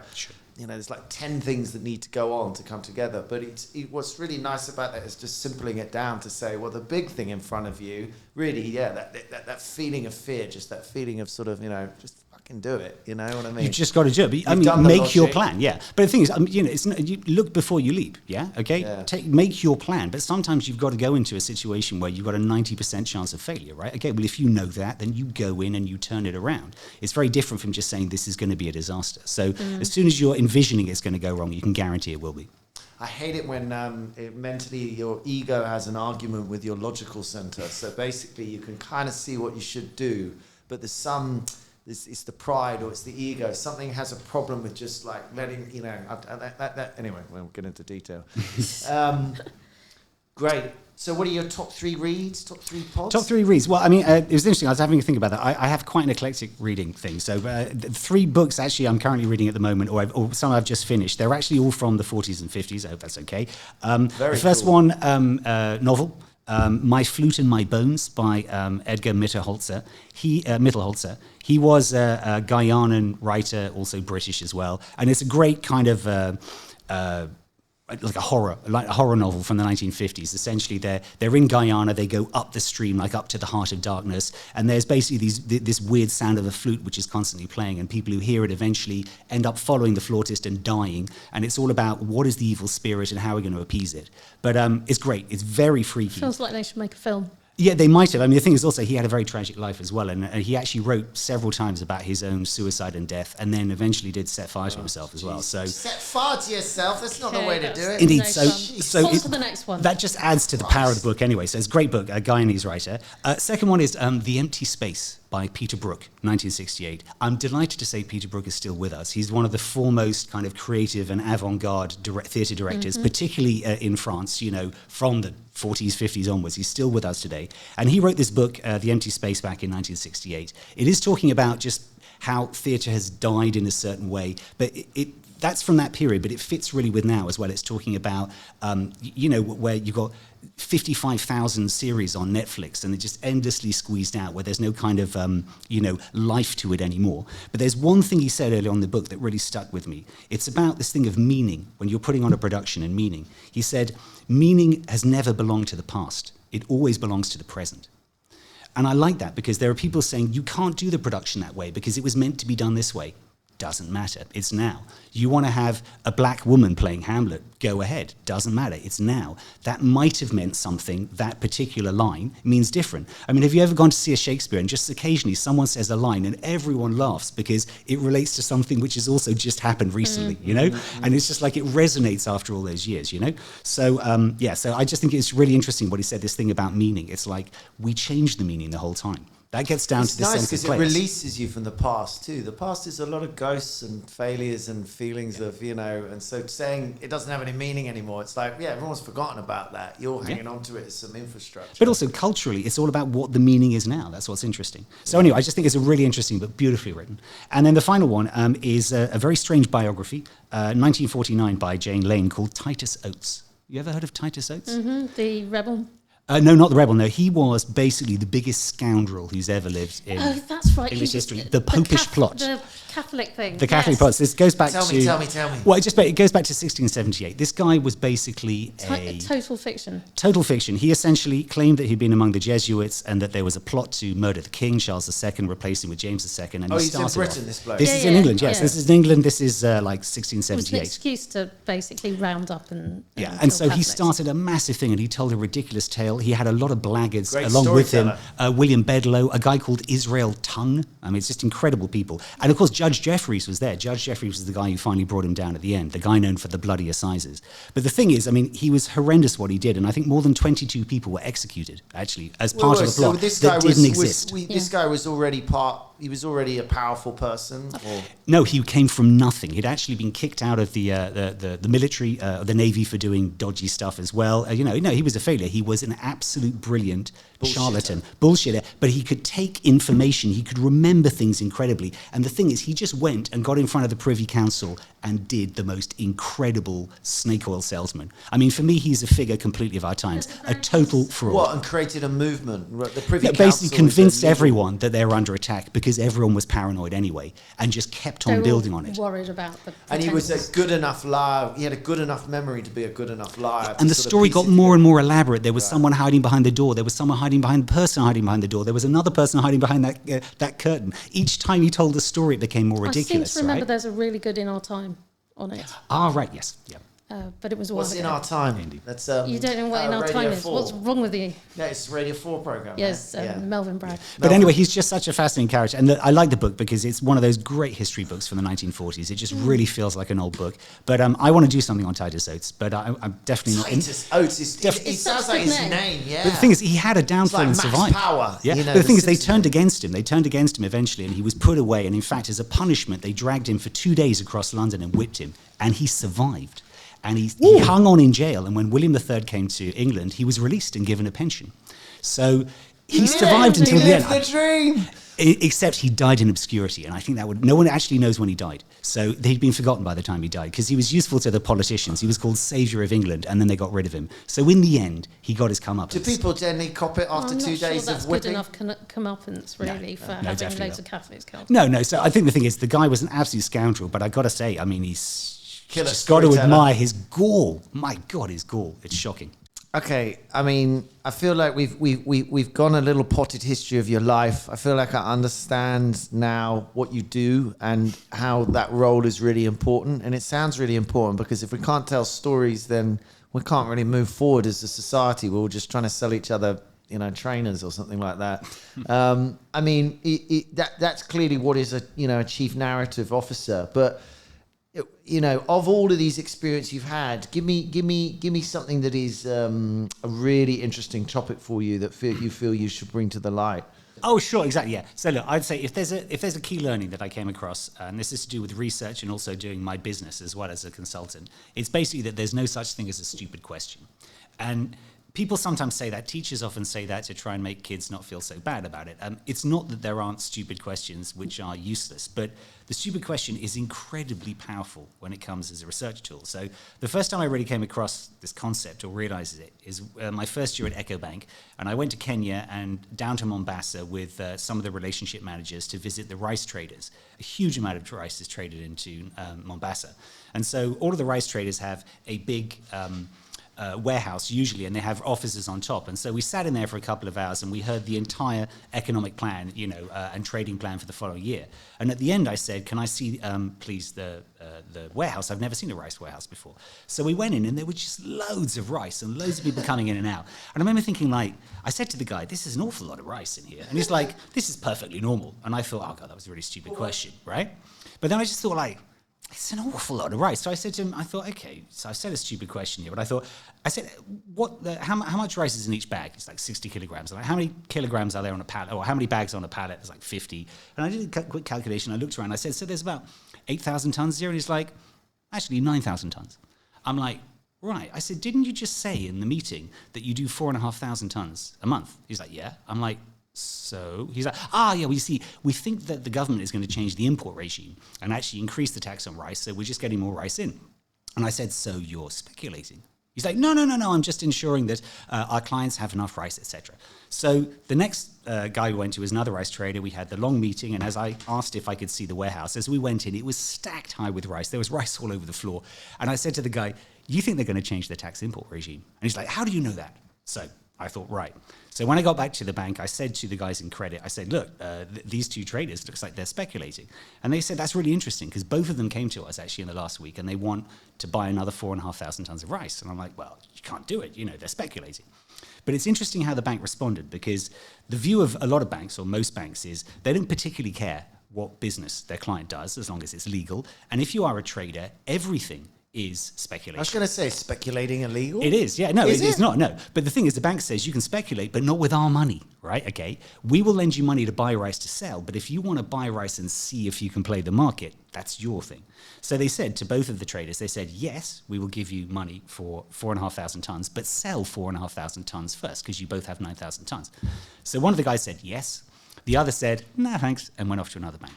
there's like 10 things that need to go on to come together. But what's really nice about that is just simpling it down to say, well, the big thing in front of you, really, that feeling of fear, just that feeling of sort of, just fucking do it. You know what I mean? You've just got to do it. But, make your plan. Yeah. But the thing is, it's not, you look before you leap. Yeah. Okay. Yeah. Make your plan. But sometimes you've got to go into a situation where you've got a 90% chance of failure, right? Okay. Well, if you know that, then you go in and you turn it around. It's very different from just saying this is going to be a disaster. So as soon as you're envisioning it's going to go wrong, you can guarantee it will be. I hate it when mentally your ego has an argument with your logical center. So basically you can kind of see what you should do, but there's it's the pride or it's the ego. Something has a problem with just like letting, anyway, we'll get into detail. Great. So what are your top 3 reads, top 3 pods? Top 3 reads. Well, it was interesting. I was having a think about that. I have quite an eclectic reading thing. So 3 books actually I'm currently reading at the moment, or some I've just finished. They're actually all from the 40s and 50s. I hope that's okay. The first one, novel, My Flute and My Bones by Edgar Mitterholzer. He was a Guyanan writer, also British as well. And it's a great kind of... like a horror novel from the 1950s. Essentially, they're in Guyana. They go up the stream, like up to the heart of darkness, and there's basically this weird sound of a flute which is constantly playing, and people who hear it eventually end up following the flautist and dying. And it's all about what is the evil spirit and how we're going to appease it. But it's great. It's very freaky. Feels like they should make a film. Yeah, they might have. The thing is also he had a very tragic life as well, and he actually wrote several times about his own suicide and death, and then eventually did set fire to himself as well. So set fire to yourself. That's not the way to do it. Indeed. So on to the next one. That just adds to the power of the book anyway. So it's a great book, a Guyanese writer. Second one is The Empty Space by Peter Brook, 1968. I'm delighted to say Peter Brook is still with us. He's one of the foremost kind of creative and avant-garde theatre directors, particularly in France, from the 40s, 50s onwards. He's still with us today. And he wrote this book, The Empty Space, back in 1968. It is talking about just how theatre has died in a certain way, but that's from that period, but it fits really with now as well. It's talking about, where you've got 55,000 series on Netflix and they're just endlessly squeezed out where there's no kind of, life to it anymore. But there's one thing he said earlier on in the book that really stuck with me. It's about this thing of meaning, when you're putting on a production and meaning. He said, meaning has never belonged to the past. It always belongs to the present. And I like that because there are people saying you can't do the production that way because it was meant to be done this way. Doesn't matter. It's now. You want to have a black woman playing Hamlet? Go ahead. Doesn't matter. It's now. That might have meant something. That particular line means different. Have you ever gone to see a Shakespeare and just occasionally someone says a line and everyone laughs because it relates to something which has also just happened recently, And it's just like it resonates after all those years, So, so I just think it's really interesting what he said, this thing about meaning. It's like we change the meaning the whole time. That gets down to the sense of place. It's nice because it releases you from the past too. The past is a lot of ghosts and failures and feelings of, and so saying it doesn't have any meaning anymore, it's like, everyone's forgotten about that. You're hanging on to it as some infrastructure. But also culturally, it's all about what the meaning is now. That's what's interesting. So anyway, I just think it's a really interesting but beautifully written. And then the final one is a very strange biography, 1949 by Jane Lane called Titus Oates. You ever heard of Titus Oates? The rebel. No, not the rebel. No, he was basically the biggest scoundrel who's ever lived in English history. The Popish plot. The Catholic thing. The Catholic plot. This goes back Tell me. Well, it goes back to 1678. This guy was basically total fiction. Total fiction. He essentially claimed that he'd been among the Jesuits and that there was a plot to murder the king, Charles II, replace him with James II. And he's in Britain, this bloke. This is in England, yes. Yeah. This is in England. This is like 1678. It was an excuse to basically round up and and so Catholics. He started a massive thing and he told a ridiculous tale. jail. He had a lot of blackguards Great along with him. storyteller. William Bedloe, a guy called Israel Tongue. I mean, it's just incredible people. And of course, Judge Jeffries was there. Judge Jeffries was the guy who finally brought him down at the end, the guy known for the bloody assizes. But the thing is, I mean, he was horrendous what he did. And I think more than 22 people were executed, actually, as part of the plot that didn't exist. This guy was already he was already a powerful person? Or? No, he came from nothing. He'd actually been kicked out of the military, the Navy for doing dodgy stuff as well. He was a failure. He was an absolute brilliant charlatan, bullshitter. But he could take information. He could remember things incredibly. And the thing is, he just went and got in front of the Privy Council and did the most incredible snake oil salesman. I mean, for me, he's a figure completely of our times, a total fraud. What, and created a movement? The Privy Council basically convinced everyone that they were under attack because everyone was paranoid anyway, and just kept on building on it. Worried about the and he was a good enough liar. He had a good enough memory to be a good enough liar. And the story got more and more elaborate. There was someone hiding behind the door. There was someone hiding behind the person hiding behind the door. There was another person hiding behind that curtain. Each time he told the story, it became more ridiculous. I seem to remember there's a really good In Our Time on it. Ah, right, yes. Yeah. But it was a while What's ago. In Our Time? That's you don't know what In Our Radio Time is. 4. What's wrong with you? Yeah, it's Radio 4 program. Yes, right? Melvin Bragg. But anyway, he's just such a fascinating character. And I like the book because it's one of those great history books from the 1940s. It just really feels like an old book. But I want to do something on Titus Oates, but I'm definitely not... Titus Oates, it sounds like his name, yeah. But the thing is, he had a downfall and survived. Power. Yeah. But the thing is, they turned against him. They turned against him eventually, and he was put away. And in fact, as a punishment, they dragged him for 2 days across London and whipped him. And he survived. And he hung on in jail. And when William III came to England, he was released and given a pension. So he survived until the end. The dream. Except he died in obscurity. And I think no one actually knows when he died. So he'd been forgotten by the time he died because he was useful to the politicians. He was called Saviour of England, and then they got rid of him. So in the end, he got his comeuppance. Do people generally cop it after 2 days that's of whipping? good enough comeuppance, really, for having loads of Catholics killed. No. So I think the thing is, the guy was an absolute scoundrel. But I got to say, I mean, he's... just got to admire his gall. My God, his gall. It's shocking. Okay, I mean, I feel like we've gone a little potted history of your life. I feel like I understand now what you do and how that role is really important. And it sounds really important because if we can't tell stories, then we can't really move forward as a society. We're all just trying to sell each other, trainers or something like that. I mean, that's clearly what is a chief narrative officer, but. Of all of these experiences you've had, give me something that is a really interesting topic for you that you feel you should bring to the light. Oh, sure, exactly, yeah. So look, I'd say if there's a key learning that I came across, and this is to do with research and also doing my business as well as a consultant, it's basically that there's no such thing as a stupid question. And people sometimes say that, teachers often say that to try and make kids not feel so bad about it. It's not that there aren't stupid questions which are useless, but the stupid question is incredibly powerful when it comes as a research tool. So the first time I really came across this concept or realized it is my first year at EcoBank, and I went to Kenya and down to Mombasa with some of the relationship managers to visit the rice traders. A huge amount of rice is traded into Mombasa. And so all of the rice traders have a big... warehouse usually, and they have offices on top. And so we sat in there for a couple of hours and we heard the entire economic plan, and trading plan for the following year. And at the end I said, can I see, please, the warehouse? I've never seen a rice warehouse before. So we went in and there were just loads of rice and loads of people coming in and out. And I remember thinking, I said to the guy, this is an awful lot of rice in here. And he's like, this is perfectly normal. And I thought, oh God, that was a really stupid question, right? But then I just thought it's an awful lot of rice. So I said to him, I thought, okay, so I said a stupid question here, but I said, how much rice is in each bag? It's like 60 kilograms. I'm like, how many kilograms are there on a pallet? Or how many bags on a pallet? It's like 50. And I did a quick calculation. I looked around. I said, so there's about 8,000 tons here. And he's like, actually 9,000 tons. I'm like, right. I said, didn't you just say in the meeting that you do 4,500 tons a month? He's like, yeah. I'm like, so he's like, we think that the government is going to change the import regime and actually increase the tax on rice, so we're just getting more rice in. And I said, so you're speculating? He's like, no, I'm just ensuring that our clients have enough rice, etc. So the next guy we went to was another rice trader. We had the long meeting, and as I asked if I could see the warehouse, as we went in, it was stacked high with rice. There was rice all over the floor. And I said to the guy, you think they're going to change the tax import regime? And he's like, how do you know that? So I thought, right. So when I got back to the bank, I said to the guys in credit, I said, look, these two traders, looks like they're speculating. And they said, that's really interesting, because both of them came to us actually in the last week, and they want to buy another 4,500 tons of rice. And I'm like, well, you can't do it. They're speculating. But it's interesting how the bank responded, because the view of a lot of banks, or most banks, is they don't particularly care what business their client does as long as it's legal. And if you are a trader, everything is speculation. I was going to say, speculating illegal? It is, yeah. No, Is it's it? not, no. But the thing is, the bank says you can speculate, but not with our money, right? Okay. We will lend you money to buy rice to sell, but if you want to buy rice and see if you can play the market, that's your thing. So they said to both of the traders, they said, yes, we will give you money for 4,500 tons, but sell 4,500 tons first, because you both have 9,000 tons. So one of the guys said yes. The other said, nah, thanks, and went off to another bank.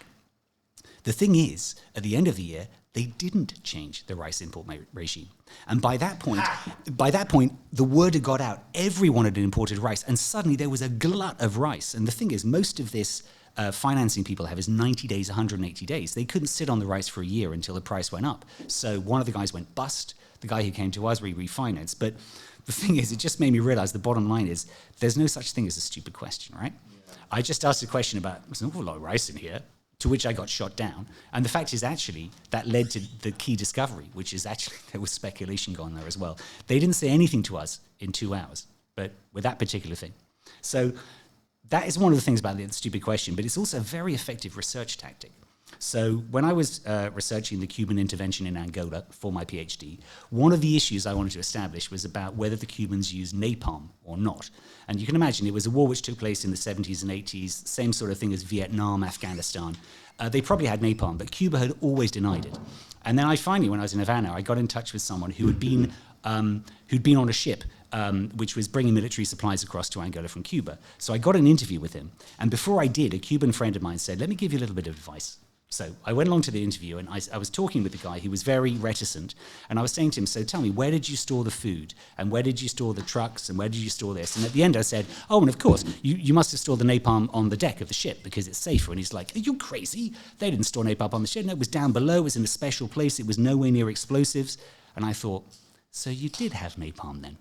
The thing is, at the end of the year, they didn't change the rice import regime. And by that point, the word had got out. Everyone had imported rice, and suddenly there was a glut of rice. And the thing is, most of this financing people have is 90 days, 180 days. They couldn't sit on the rice for a year until the price went up. So one of the guys went bust. The guy who came to us, we refinanced. But the thing is, it just made me realize the bottom line is there's no such thing as a stupid question, right? Yeah. I just asked a question about, there's an awful lot of rice in here, to which I got shot down. And the fact is, actually, that led to the key discovery, which is actually there was speculation going there as well. They didn't say anything to us in 2 hours, but with that particular thing. So that is one of the things about the stupid question, but it's also a very effective research tactic. So when I was researching the Cuban intervention in Angola for my PhD, one of the issues I wanted to establish was about whether the Cubans used napalm or not. And you can imagine it was a war which took place in the 70s and 80s, same sort of thing as Vietnam, Afghanistan. They probably had napalm, but Cuba had always denied it. And then I finally, when I was in Havana, I got in touch with someone who had been on a ship which was bringing military supplies across to Angola from Cuba. So I got an interview with him. And before I did, a Cuban friend of mine said, let me give you a little bit of advice. So I went along to the interview, and I was talking with the guy who was very reticent, and I was saying to him, so tell me, where did you store the food, and where did you store the trucks, and where did you store this? And at the end I said, oh, and of course, you must have stored the napalm on the deck of the ship because it's safer. And he's like, are you crazy? They didn't store napalm on the ship. No, it was down below, it was in a special place, it was nowhere near explosives. And I thought, so you did have napalm then?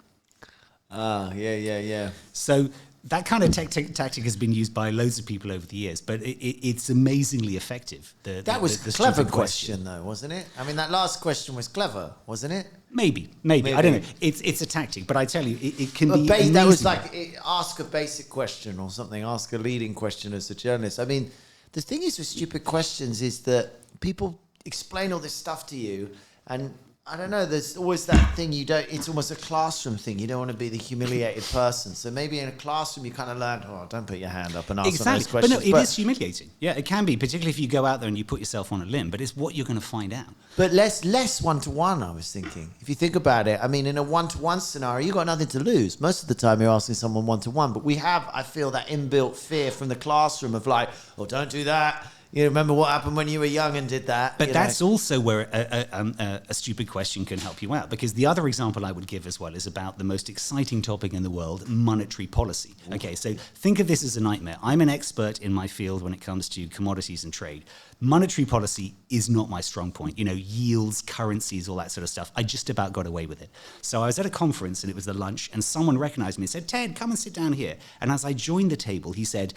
Yeah. So that kind of tactic has been used by loads of people over the years, but it's amazingly effective. That was a clever question, though, wasn't it? I mean, that last question was clever, wasn't it? Maybe. I don't know. It's a tactic, but I tell you, it can be amazing. That was like, ask a basic question or something, ask a leading question as a journalist. I mean, the thing is with stupid questions is that people explain all this stuff to you, and I don't know, there's always that thing it's almost a classroom thing. You don't want to be the humiliated person. So maybe in a classroom you kind of learn, don't put your hand up and ask those questions. But no, it is humiliating. Yeah, it can be, particularly if you go out there and you put yourself on a limb, but it's what you're going to find out. But less one-to-one, I was thinking. If you think about it, I mean, in a one-to-one scenario, you've got nothing to lose. Most of the time you're asking someone one-to-one, but we have, I feel, that inbuilt fear from the classroom of like, don't do that. You remember what happened when you were young and did that. But that's also where a stupid question can help you out. Because the other example I would give as well is about the most exciting topic in the world, monetary policy. Okay, so think of this as a nightmare. I'm an expert in my field when it comes to commodities and trade. Monetary policy is not my strong point. Yields, currencies, all that sort of stuff. I just about got away with it. So I was at a conference and it was the lunch, and someone recognized me and said, Ted, come and sit down here. And as I joined the table, he said,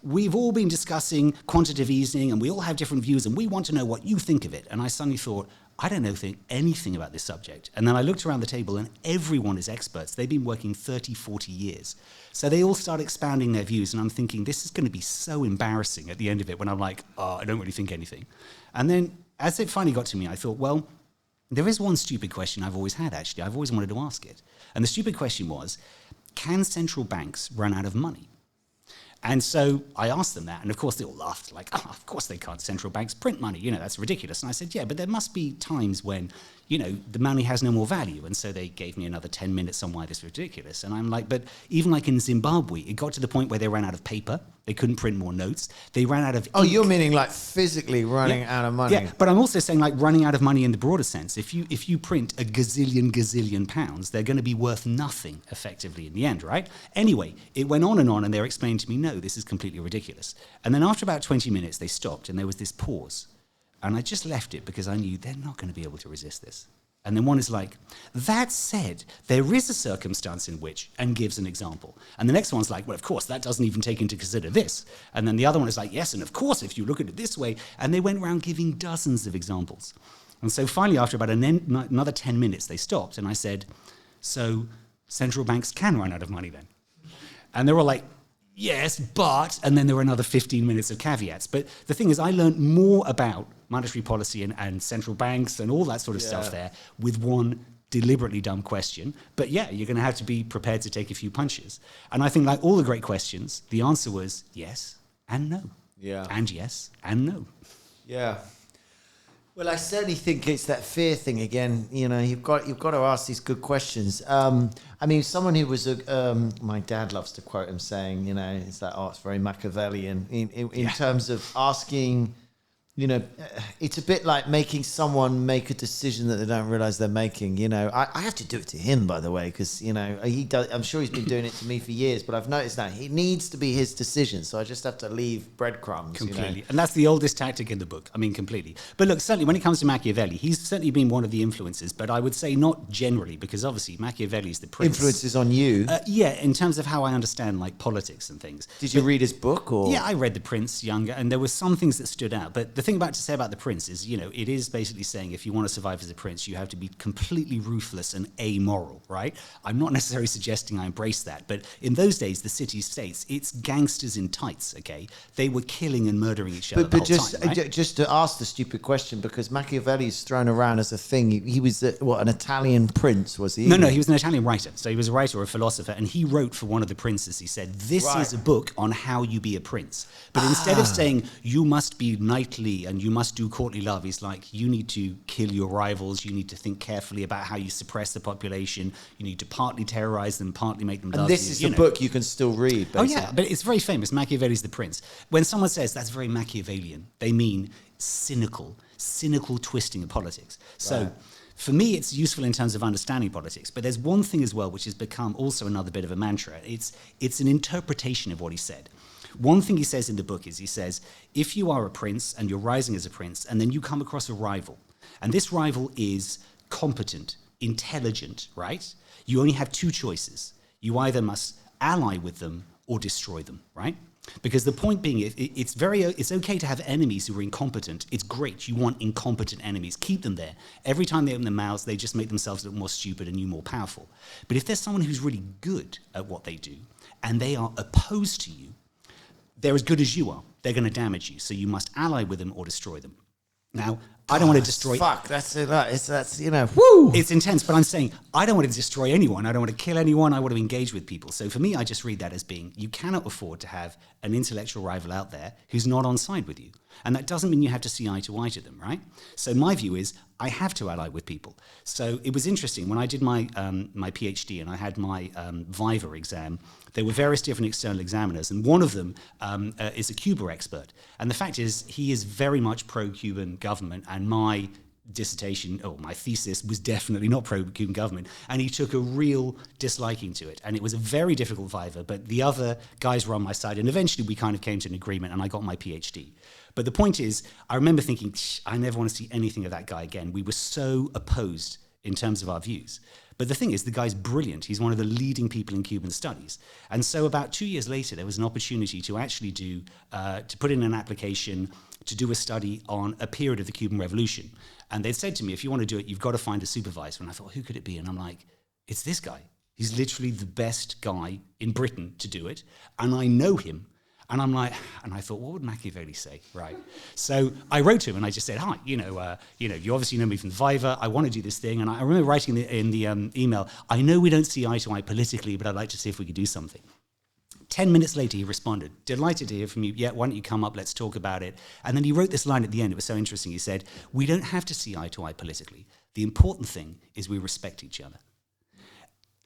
we've all been discussing quantitative easing and we all have different views and we want to know what you think of it. And I suddenly thought, I don't know anything about this subject. And then I looked around the table and everyone is experts. They've been working 30, 40 years. So they all start expounding their views and I'm thinking, this is going to be so embarrassing at the end of it when I'm like, I don't really think anything. And then as it finally got to me, I thought, well, there is one stupid question I've always had, actually. I've always wanted to ask it. And the stupid question was, can central banks run out of money? And so I asked them that, and of course they all laughed, like, of course they can't. Central banks print money, that's ridiculous. And I said, yeah, but there must be times when, the money has no more value. And so they gave me another 10 minutes on why this was ridiculous. And I'm like, but even like in Zimbabwe, it got to the point where they ran out of paper. They couldn't print more notes. They ran out of ink. You're meaning like physically running out of money. Yeah, but I'm also saying like running out of money in the broader sense. If you print a gazillion pounds, they're going to be worth nothing effectively in the end, right? Anyway, it went on and they're explaining to me, no, this is completely ridiculous. And then after about 20 minutes, they stopped and there was this pause. And I just left it because I knew they're not going to be able to resist this. And then one is like, that said, there is a circumstance in which, and gives an example. And the next one's like, well, of course, that doesn't even take into consider this. And then the other one is like, yes, and of course, if you look at it this way. And they went around giving dozens of examples. And so finally, after about another 10 minutes, they stopped. And I said, so central banks can run out of money then? And they're all like, yes, but, and then there were another 15 minutes of caveats. But the thing is, I learned more about monetary policy and central banks and all that sort of stuff there with one deliberately dumb question. But yeah, you're going to have to be prepared to take a few punches. And I think, like all the great questions, the answer was yes and no. Yeah. And yes and no. Yeah. Well, I certainly think it's that fear thing again. You know, you've got to ask these good questions. I mean, someone who was my dad loves to quote him saying, you know, it's that it's very Machiavellian in terms of asking. You know, it's a bit like making someone make a decision that they don't realize they're making. You know, I have to do it to him, by the way, because, you know, he does. I'm sure he's been doing it to me for years, but I've noticed now it needs to be his decision. So I just have to leave breadcrumbs. Completely. You know? And that's the oldest tactic in the book. I mean, completely. But look, certainly when it comes to Machiavelli, he's certainly been one of the influences, but I would say not generally, because obviously Machiavelli is the prince. Influences on you? Yeah, in terms of how I understand, like, politics and things. Did you read his book? Or? Yeah, I read The Prince younger, and there were some things that stood out. But the thing to say about The Prince is, you know, it is basically saying if you want to survive as a prince, you have to be completely ruthless and amoral, right? I'm not necessarily suggesting I embrace that, but in those days, the city-states, it's gangsters in tights, okay? They were killing and murdering each other the whole time, right? Just to ask the stupid question, because Machiavelli's thrown around as a thing. He was, an Italian prince, was he? No, he was an Italian writer. So he was a writer or a philosopher, and he wrote for one of the princes. He said, this is a book on how you be a prince. But instead of saying, you must be knightly and you must do courtly love, he's like, you need to kill your rivals, you need to think carefully about how you suppress the population, you need to partly terrorize them, partly make them love you. And this is a book you can still read, basically. Oh yeah, but it's very famous. Machiavelli's The Prince. When someone says that's very Machiavellian, they mean cynical twisting of politics. So for me, it's useful in terms of understanding politics, but there's one thing as well which has become also another bit of a mantra. It's an interpretation of what he said. One thing he says in the book is, he says, if you are a prince and you're rising as a prince, and then you come across a rival, and this rival is competent, intelligent, right? You only have two choices. You either must ally with them or destroy them, right? Because the point being, it's okay to have enemies who are incompetent. It's great. You want incompetent enemies. Keep them there. Every time they open their mouths, they just make themselves look more stupid and you more powerful. But if there's someone who's really good at what they do, and they are opposed to you, they're as good as you are. They're going to damage you. So you must ally with them or destroy them. Now, I don't want to destroy... Fuck, that's you know, woo! It's intense, but I'm saying I don't want to destroy anyone. I don't want to kill anyone. I want to engage with people. So for me, I just read that as being, you cannot afford to have an intellectual rival out there who's not on side with you. And that doesn't mean you have to see eye to eye to them, right? So my view is I have to ally with people. So it was interesting. When I did my PhD and I had my Viva exam, there were various different external examiners, and one of them is a Cuba expert. And the fact is, he is very much pro-Cuban government, and my dissertation, my thesis was definitely not pro-Cuban government, and he took a real disliking to it. And it was a very difficult Viva, but the other guys were on my side, and eventually we kind of came to an agreement, and I got my PhD. But the point is, I remember thinking, I never want to see anything of that guy again. We were so opposed in terms of our views. But the thing is, the guy's brilliant. He's one of the leading people in Cuban studies. And so about 2 years later, there was an opportunity to actually to put in an application to do a study on a period of the Cuban Revolution. And they'd said to me, if you want to do it, you've got to find a supervisor. And I thought, who could it be? And I'm like, it's this guy. He's literally the best guy in Britain to do it. And I know him. And I'm like, and I thought, what would Machiavelli say, right? So I wrote to him and I just said, hi, you obviously know me from Viva. I want to do this thing. And I remember writing in the email, I know we don't see eye to eye politically, but I'd like to see if we could do something. 10 minutes later, he responded, delighted to hear from you. Yeah, why don't you come up? Let's talk about it. And then he wrote this line at the end. It was so interesting. He said, we don't have to see eye to eye politically. The important thing is we respect each other.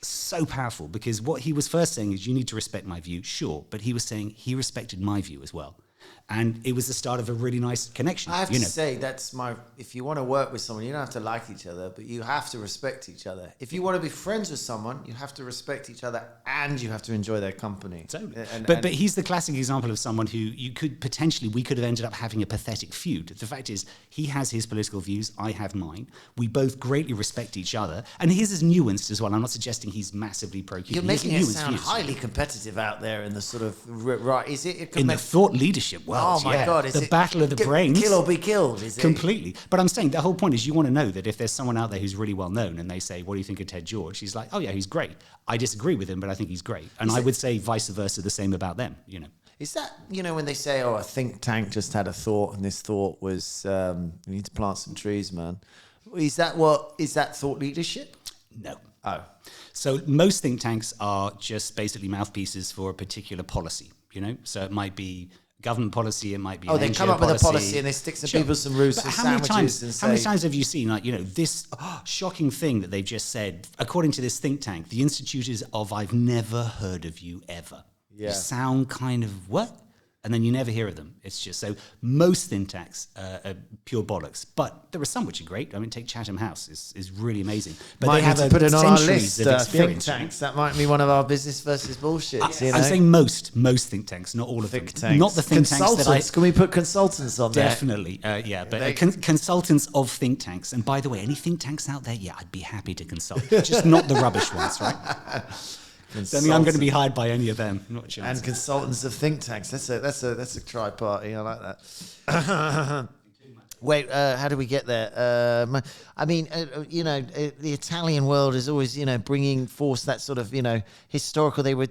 So powerful, because what he was first saying is, you need to respect my view, sure, but he was saying he respected my view as well. And it was the start of a really nice connection. I have to say, if you want to work with someone, you don't have to like each other, but you have to respect each other. If you want to be friends with someone, you have to respect each other and you have to enjoy their company. Totally. But he's the classic example of someone who we could have ended up having a pathetic feud. The fact is, he has his political views, I have mine. We both greatly respect each other. And his is nuanced as well. I'm not suggesting he's massively pro-Cuban. You're making it sound highly competitive out there in the sort of, right, is it? In the thought leadership entrepreneurship world. Oh my God! Is the it battle of the brains. Kill or be killed? Is it Completely. But I'm saying the whole point is you want to know that if there's someone out there who's really well known and they say, what do you think of Ted George? He's like, oh yeah, he's great. I disagree with him, but I think he's great. And I would say vice versa, the same about them, you know. Is that, when they say, a think tank just had a thought and this thought was, we need to plant some trees, man. Is that thought leadership? No. Oh. So most think tanks are just basically mouthpieces for a particular policy, So it might be government policy, it might be they come up with a policy and they stick some people some roofs and sandwiches and say... How many times have you seen, this shocking thing that they've just said, according to this think tank, the institute is of I've never heard of you ever. Yeah. You sound kind of, what? And then you never hear of them. It's just so most think tanks are pure bollocks, but there are some which are great. I mean, take Chatham House is really amazing. But might they have to put it on our centuries list. of Think experience. tanks. That might be one of our business versus bullshit. I'm saying most think tanks, not all of them. Tanks. Not the think tanks that I. Can we put consultants on there? Definitely, yeah. But consultants of think tanks. And by the way, any think tanks out there? Yeah, I'd be happy to consult. Just not the rubbish ones, right? Don't think I'm going to be hired by any of them. Not a chance. And consultants of think tanks. That's a tri-party. I like that. Wait, how do we get there? The Italian world is always, bringing forth that sort of, historical. They were,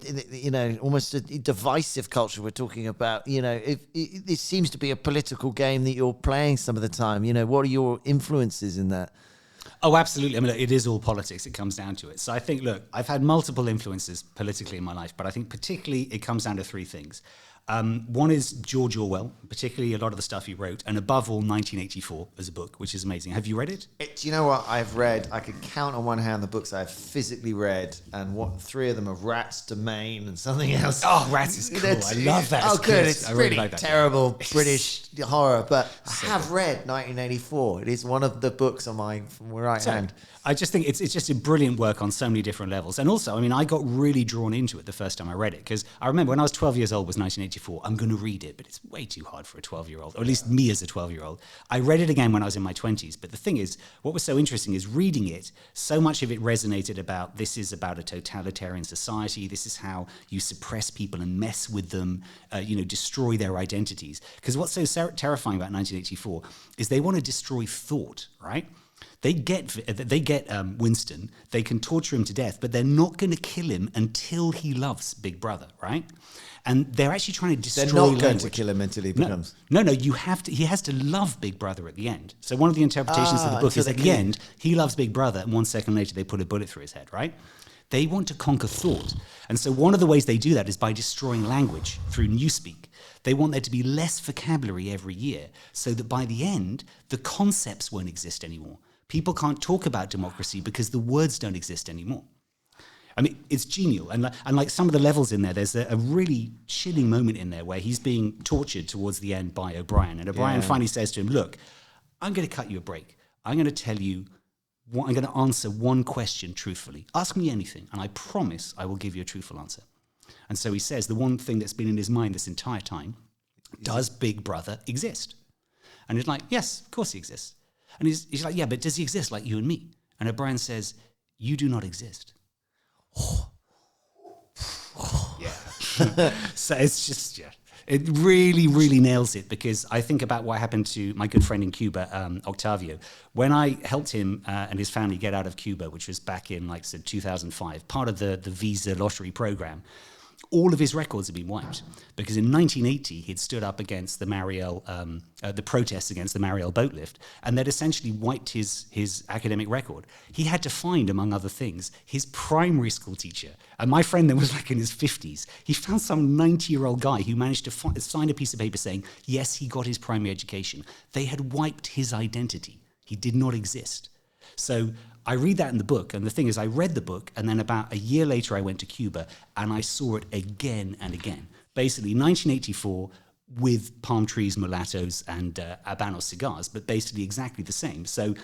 almost a divisive culture. We're talking about, it seems to be a political game that you're playing some of the time. What are your influences in that? Oh, absolutely. I mean, look, it is all politics. It comes down to it. So I think, look, I've had multiple influences politically in my life, but I think particularly it comes down to three things. One is George Orwell, particularly a lot of the stuff he wrote, and above all, 1984 as a book, which is amazing. Have you read it? Do you know what I've read? I could count on one hand the books I've physically read, and three of them are Rats, Domain, and something else. Oh, Rats is cool. I love that. Oh, good. It's I really like that. Terrible British horror, but I have read 1984. It is one of the books on my right hand. I just think it's just a brilliant work on so many different levels. And also, I mean, I got really drawn into it the first time I read it, because I remember when I was 12 years old was 1984. I'm going to read it, but it's way too hard for a 12-year-old, or at least me as a 12-year-old. I read it again when I was in my 20s. But the thing is, what was so interesting is reading it, so much of it resonated about this is about a totalitarian society. This is how you suppress people and mess with them, destroy their identities. Because what's so terrifying about 1984 is they want to destroy thought, right? They get Winston, they can torture him to death, but they're not going to kill him until he loves Big Brother, right? And they're actually trying to destroy language. They're not going to kill him until he becomes... No, he has to love Big Brother at the end. So one of the interpretations of the book is at the end, he loves Big Brother, and 1 second later they put a bullet through his head, right? They want to conquer thought. And so one of the ways they do that is by destroying language through newspeak. They want there to be less vocabulary every year, so that by the end, the concepts won't exist anymore. People can't talk about democracy because the words don't exist anymore. I mean, it's genial. And like some of the levels in there, there's a really chilling moment in there where he's being tortured towards the end by O'Brien. And O'Brien finally says to him, look, I'm going to cut you a break. I'm going to tell you, I'm going to answer one question truthfully. Ask me anything, and I promise I will give you a truthful answer. And so he says, the one thing that's been in his mind this entire time, does Big Brother exist? And he's like, yes, of course he exists. And he's like, yeah, but does he exist like you and me? And O'Brien says, you do not exist. Yeah. So it's just, it really, really nails it, because I think about what happened to my good friend in Cuba, Octavio. When I helped him and his family get out of Cuba, which was back in, like I said, 2005, part of the visa lottery program, all of his records had been wiped, because in 1980 he'd stood up against the the protests against the Mariel boat lift, and they'd essentially wiped his academic record. He had to find, among other things, his primary school teacher. And my friend then was like in his 50s. He found some 90-year-old guy who managed to sign a piece of paper saying, yes, he got his primary education. They had wiped his identity. He did not exist. So I read that in the book, and the thing is, I read the book, and then about a year later I went to Cuba, and I saw it again and again. Basically, 1984 with palm trees, mulattoes, and Habanos cigars, but basically exactly the same. So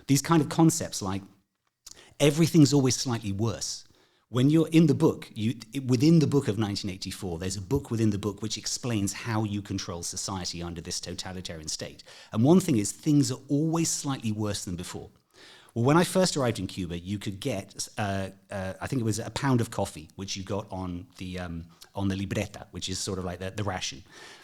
these kind of concepts like everything's always slightly worse. When you're in the book, within the book of 1984, there's a book within the book which explains how you control society under this totalitarian state. And one thing is, things are always slightly worse than before. Well, when I first arrived in Cuba, you could get, I think it was a pound of coffee, which you got on on the libreta, which is sort of like the ration.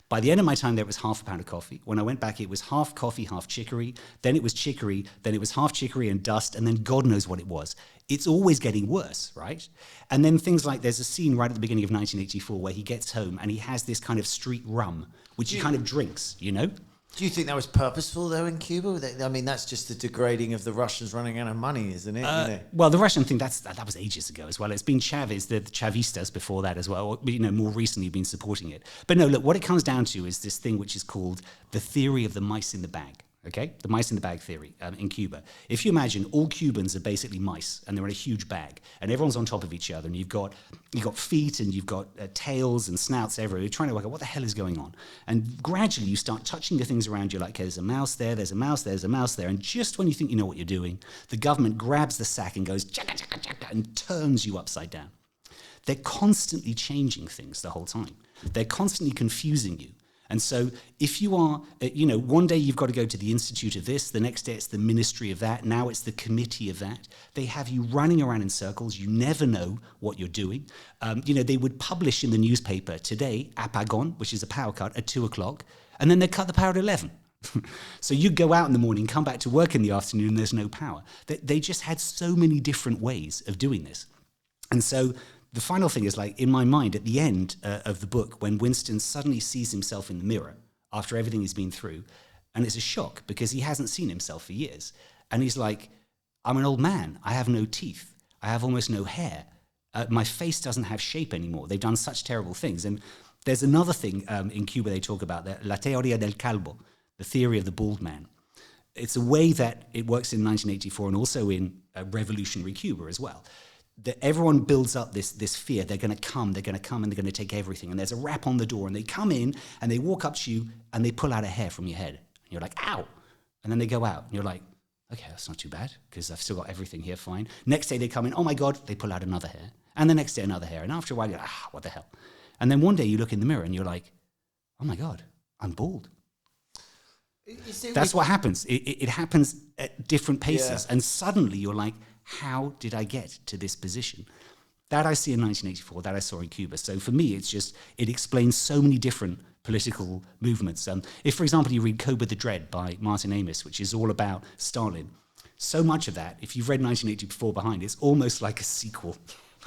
By the end of my time there, it was half a pound of coffee. When I went back, it was half coffee, half chicory. Then it was chicory. Then it was half chicory and dust. And then God knows what it was. It's always getting worse, right? And then things like there's a scene right at the beginning of 1984 where he gets home and he has this kind of street rum, which he kind of drinks, you know? Do you think that was purposeful, though, in Cuba? I mean, that's just the degrading of the Russians running out of money, isn't it? Well, the Russian thing, that was ages ago as well. It's been Chavez, the Chavistas before that as well, you know, more recently been supporting it. But no, look, what it comes down to is this thing which is called the theory of the mice in the bag. Okay, the mice in the bag theory in Cuba. If you imagine all Cubans are basically mice and they're in a huge bag and everyone's on top of each other and you've got feet and you've got tails and snouts everywhere. You're trying to work out what the hell is going on. And gradually you start touching the things around you like, okay, there's a mouse there, there's a mouse there, there's a mouse there. And just when you think you know what you're doing, the government grabs the sack and goes chaka, chaka, chaka, and turns you upside down. They're constantly changing things the whole time. They're constantly confusing you. And so if you are, one day you've got to go to the institute of this, the next day it's the ministry of that, now it's the committee of that. They have you running around in circles. You never know what you're doing. They would publish in the newspaper today, apagón, which is a power cut at 2:00, and then they cut the power at 11. So you go out in the morning, come back to work in the afternoon, and there's no power. They just had so many different ways of doing this. And so the final thing is, like, in my mind, at the end of the book, when Winston suddenly sees himself in the mirror after everything he's been through, and it's a shock because he hasn't seen himself for years. And he's like, I'm an old man. I have no teeth. I have almost no hair. My face doesn't have shape anymore. They've done such terrible things. And there's another thing in Cuba they talk about, la teoría del calvo, the theory of the bald man. It's a way that it works in 1984 and also in revolutionary Cuba as well. That everyone builds up this fear. They're going to come, and they're going to take everything. And there's a rap on the door, and they come in, and they walk up to you, and they pull out a hair from your head. And you're like, ow. And then they go out, and you're like, okay, that's not too bad, because I've still got everything here fine. Next day they come in, oh my God, they pull out another hair. And the next day another hair. And after a while, you're like, what the hell? And then one day you look in the mirror, and you're like, oh my God, I'm bald. That's what happens. It happens at different paces. Yeah. And suddenly you're like, how did I get to this position? That I see in 1984, that I saw in Cuba. So for me, it explains so many different political movements. If, for example, you read Cuba the Dread by Martin Amis, which is all about Stalin, so much of that, if you've read 1984 behind, it's almost like a sequel,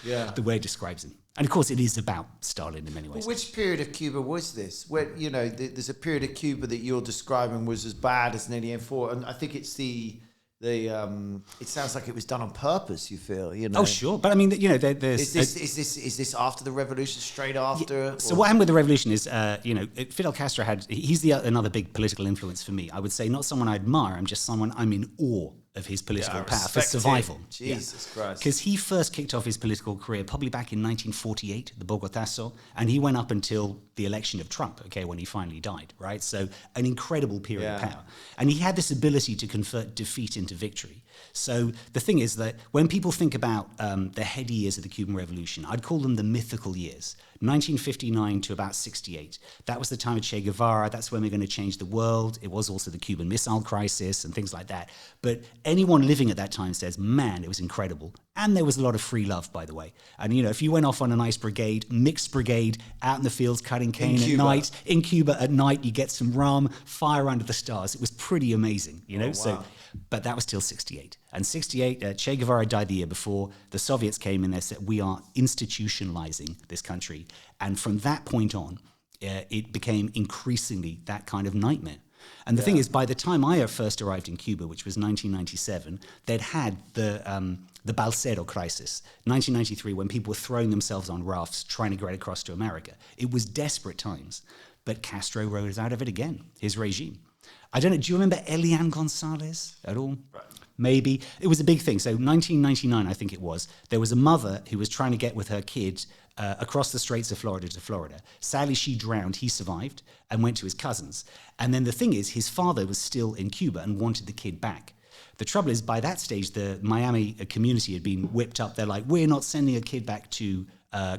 the way it describes him. And of course, it is about Stalin in many ways. Well, which period of Cuba was this? Where, there's a period of Cuba that you're describing was as bad as 1984, and I think it's it sounds like it was done on purpose. You feel, Oh, sure, but I mean, there's is this after the revolution? Straight after? Yeah. So what happened with the revolution is, Fidel Castro he's another big political influence for me. I would say not someone I admire. I'm just someone I'm in awe of his political power for survival. Jesus Christ! Because he first kicked off his political career probably back in 1948, the Bogotazo, and he went up until the election of Trump. Okay, when he finally died, right? So an incredible period of power, and he had this ability to convert defeat into victory. So the thing is that when people think about the heady years of the Cuban Revolution, I'd call them the mythical years. 1959 to about 68. That was the time of Che Guevara. That's when we're going to change the world. It was also the Cuban Missile Crisis and things like that. But anyone living at that time says, man, it was incredible. And there was a lot of free love, by the way. And, if you went off on a nice mixed brigade, out in the fields cutting cane at night, in Cuba at night, you get some rum, fire under the stars. It was pretty amazing, Wow. So, but that was till 68. And 68, Che Guevara died the year before. The Soviets came in, they said, we are institutionalizing this country. And from that point on, it became increasingly that kind of nightmare. And the thing is, by the time I first arrived in Cuba, which was 1997, they'd had the Balsero crisis, 1993, when people were throwing themselves on rafts trying to get across to America. It was desperate times. But Castro rose out of it again, his regime. I don't know, do you remember Elian Gonzalez at all? Right. Maybe. It was a big thing. So 1999, I think it was, there was a mother who was trying to get with her kid across the Straits of Florida to Florida. Sadly, she drowned. He survived and went to his cousins. And then the thing is, his father was still in Cuba and wanted the kid back. The trouble is, by that stage, the Miami community had been whipped up. They're like, we're not sending a kid back to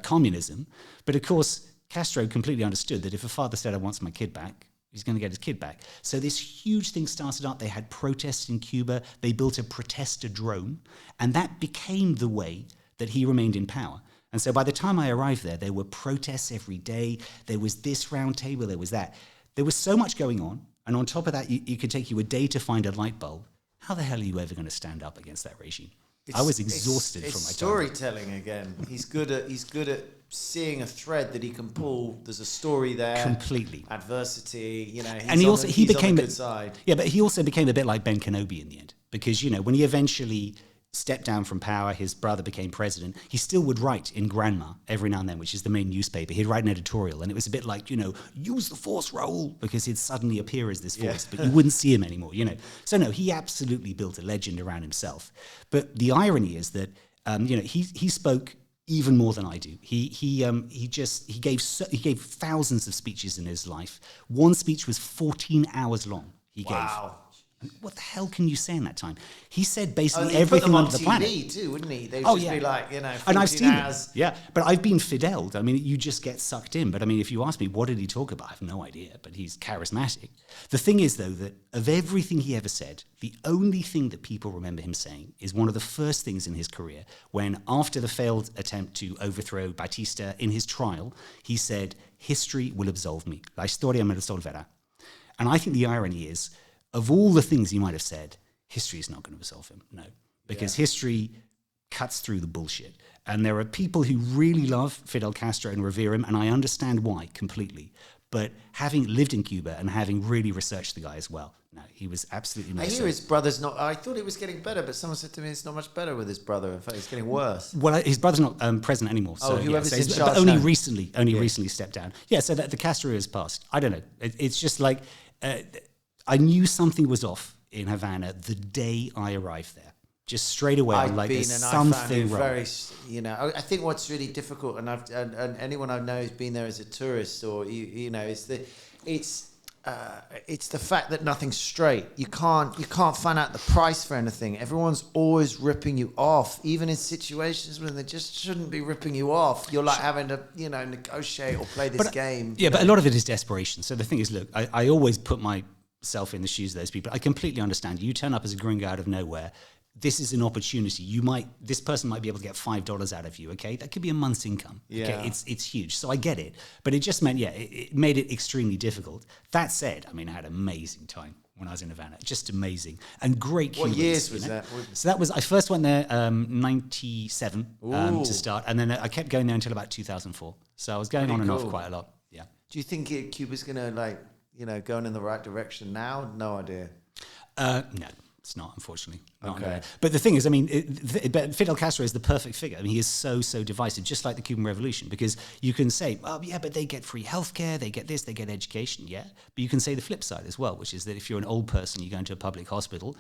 communism. But of course, Castro completely understood that if a father said, I want my kid back, he's going to get his kid back. So this huge thing started up. They had protests in Cuba. They built a protestodrome. And that became the way that he remained in power. And so by the time I arrived there were protests every day. There was this round table, there was that. There was so much going on. And on top of that, it could take you a day to find a light bulb. How the hell are you ever going to stand up against that regime? I was exhausted from my time. Storytelling again. He's good at seeing a thread that he can pull. There's a story there. Completely. Adversity, you know. And he became on the good side. Yeah, but he also became a bit like Ben Kenobi in the end, because when he eventually stepped down from power, his brother became president. He still would write in Granma every now and then, which is the main newspaper. He'd write an editorial, and it was a bit like, use the force, Raoul, because he'd suddenly appear as this voice, but you wouldn't see him anymore, So no, he absolutely built a legend around himself. But the irony is that, he spoke even more than I do. He gave thousands of speeches in his life. One speech was 14 hours long. Wow. What the hell can you say in that time? He said basically everything on the planet. TV too, wouldn't he? They would just be like, 14 and I've seen hours. It. Yeah, but I've been fideled. I mean, you just get sucked in. But I mean, if you ask me, what did he talk about? I have no idea, but he's charismatic. The thing is, though, that of everything he ever said, the only thing that people remember him saying is one of the first things in his career, when after the failed attempt to overthrow Batista in his trial, he said, history will absolve me. La historia me absolverá. And I think the irony is, of all the things he might have said, history is not going to absolve him. No, because history cuts through the bullshit. And there are people who really love Fidel Castro and revere him, and I understand why completely. But having lived in Cuba and having really researched the guy as well, no, he was absolutely no. I hear his brother's not. I thought it was getting better, but someone said to me it's not much better with his brother. In fact, it's getting worse. Well, his brother's not president anymore. So, whoever's in charge but only now. recently stepped down. Yeah, so that the Castro has passed. I don't know. It's just like I knew something was off in Havana the day I arrived there. Just straight away, I'm like, there's something wrong. I think what's really difficult, and anyone I know who's been there as a tourist, or it's the fact that nothing's straight. You can't find out the price for anything. Everyone's always ripping you off, even in situations when they just shouldn't be ripping you off. You're like having to negotiate or play this game. Yeah, but a lot of it is desperation. So the thing is, look, I always put myself in the shoes of those people. I completely understand. You turn up as a gringo out of nowhere. This is an opportunity. This person might be able to get $5 out of you. Okay, that could be a month's income. Yeah. Okay? It's huge. So I get it, but it just meant, it made it extremely difficult. That said, I mean, I had an amazing time when I was in Havana. Just amazing and great. What Cubans, years was that? So that was, I first went there 97 to start, and then I kept going there until about 2004. So I was going on and off quite a lot. Yeah. Do you think Cuba's gonna going in the right direction now? No idea. No. It's not, unfortunately. Okay. But the thing is, I mean, but Fidel Castro is the perfect figure. I mean, he is so divisive, just like the Cuban Revolution, because you can say, oh, yeah, but they get free healthcare, they get this, they get education, yeah. But you can say the flip side as well, which is that if you're an old person, you go into a public hospital,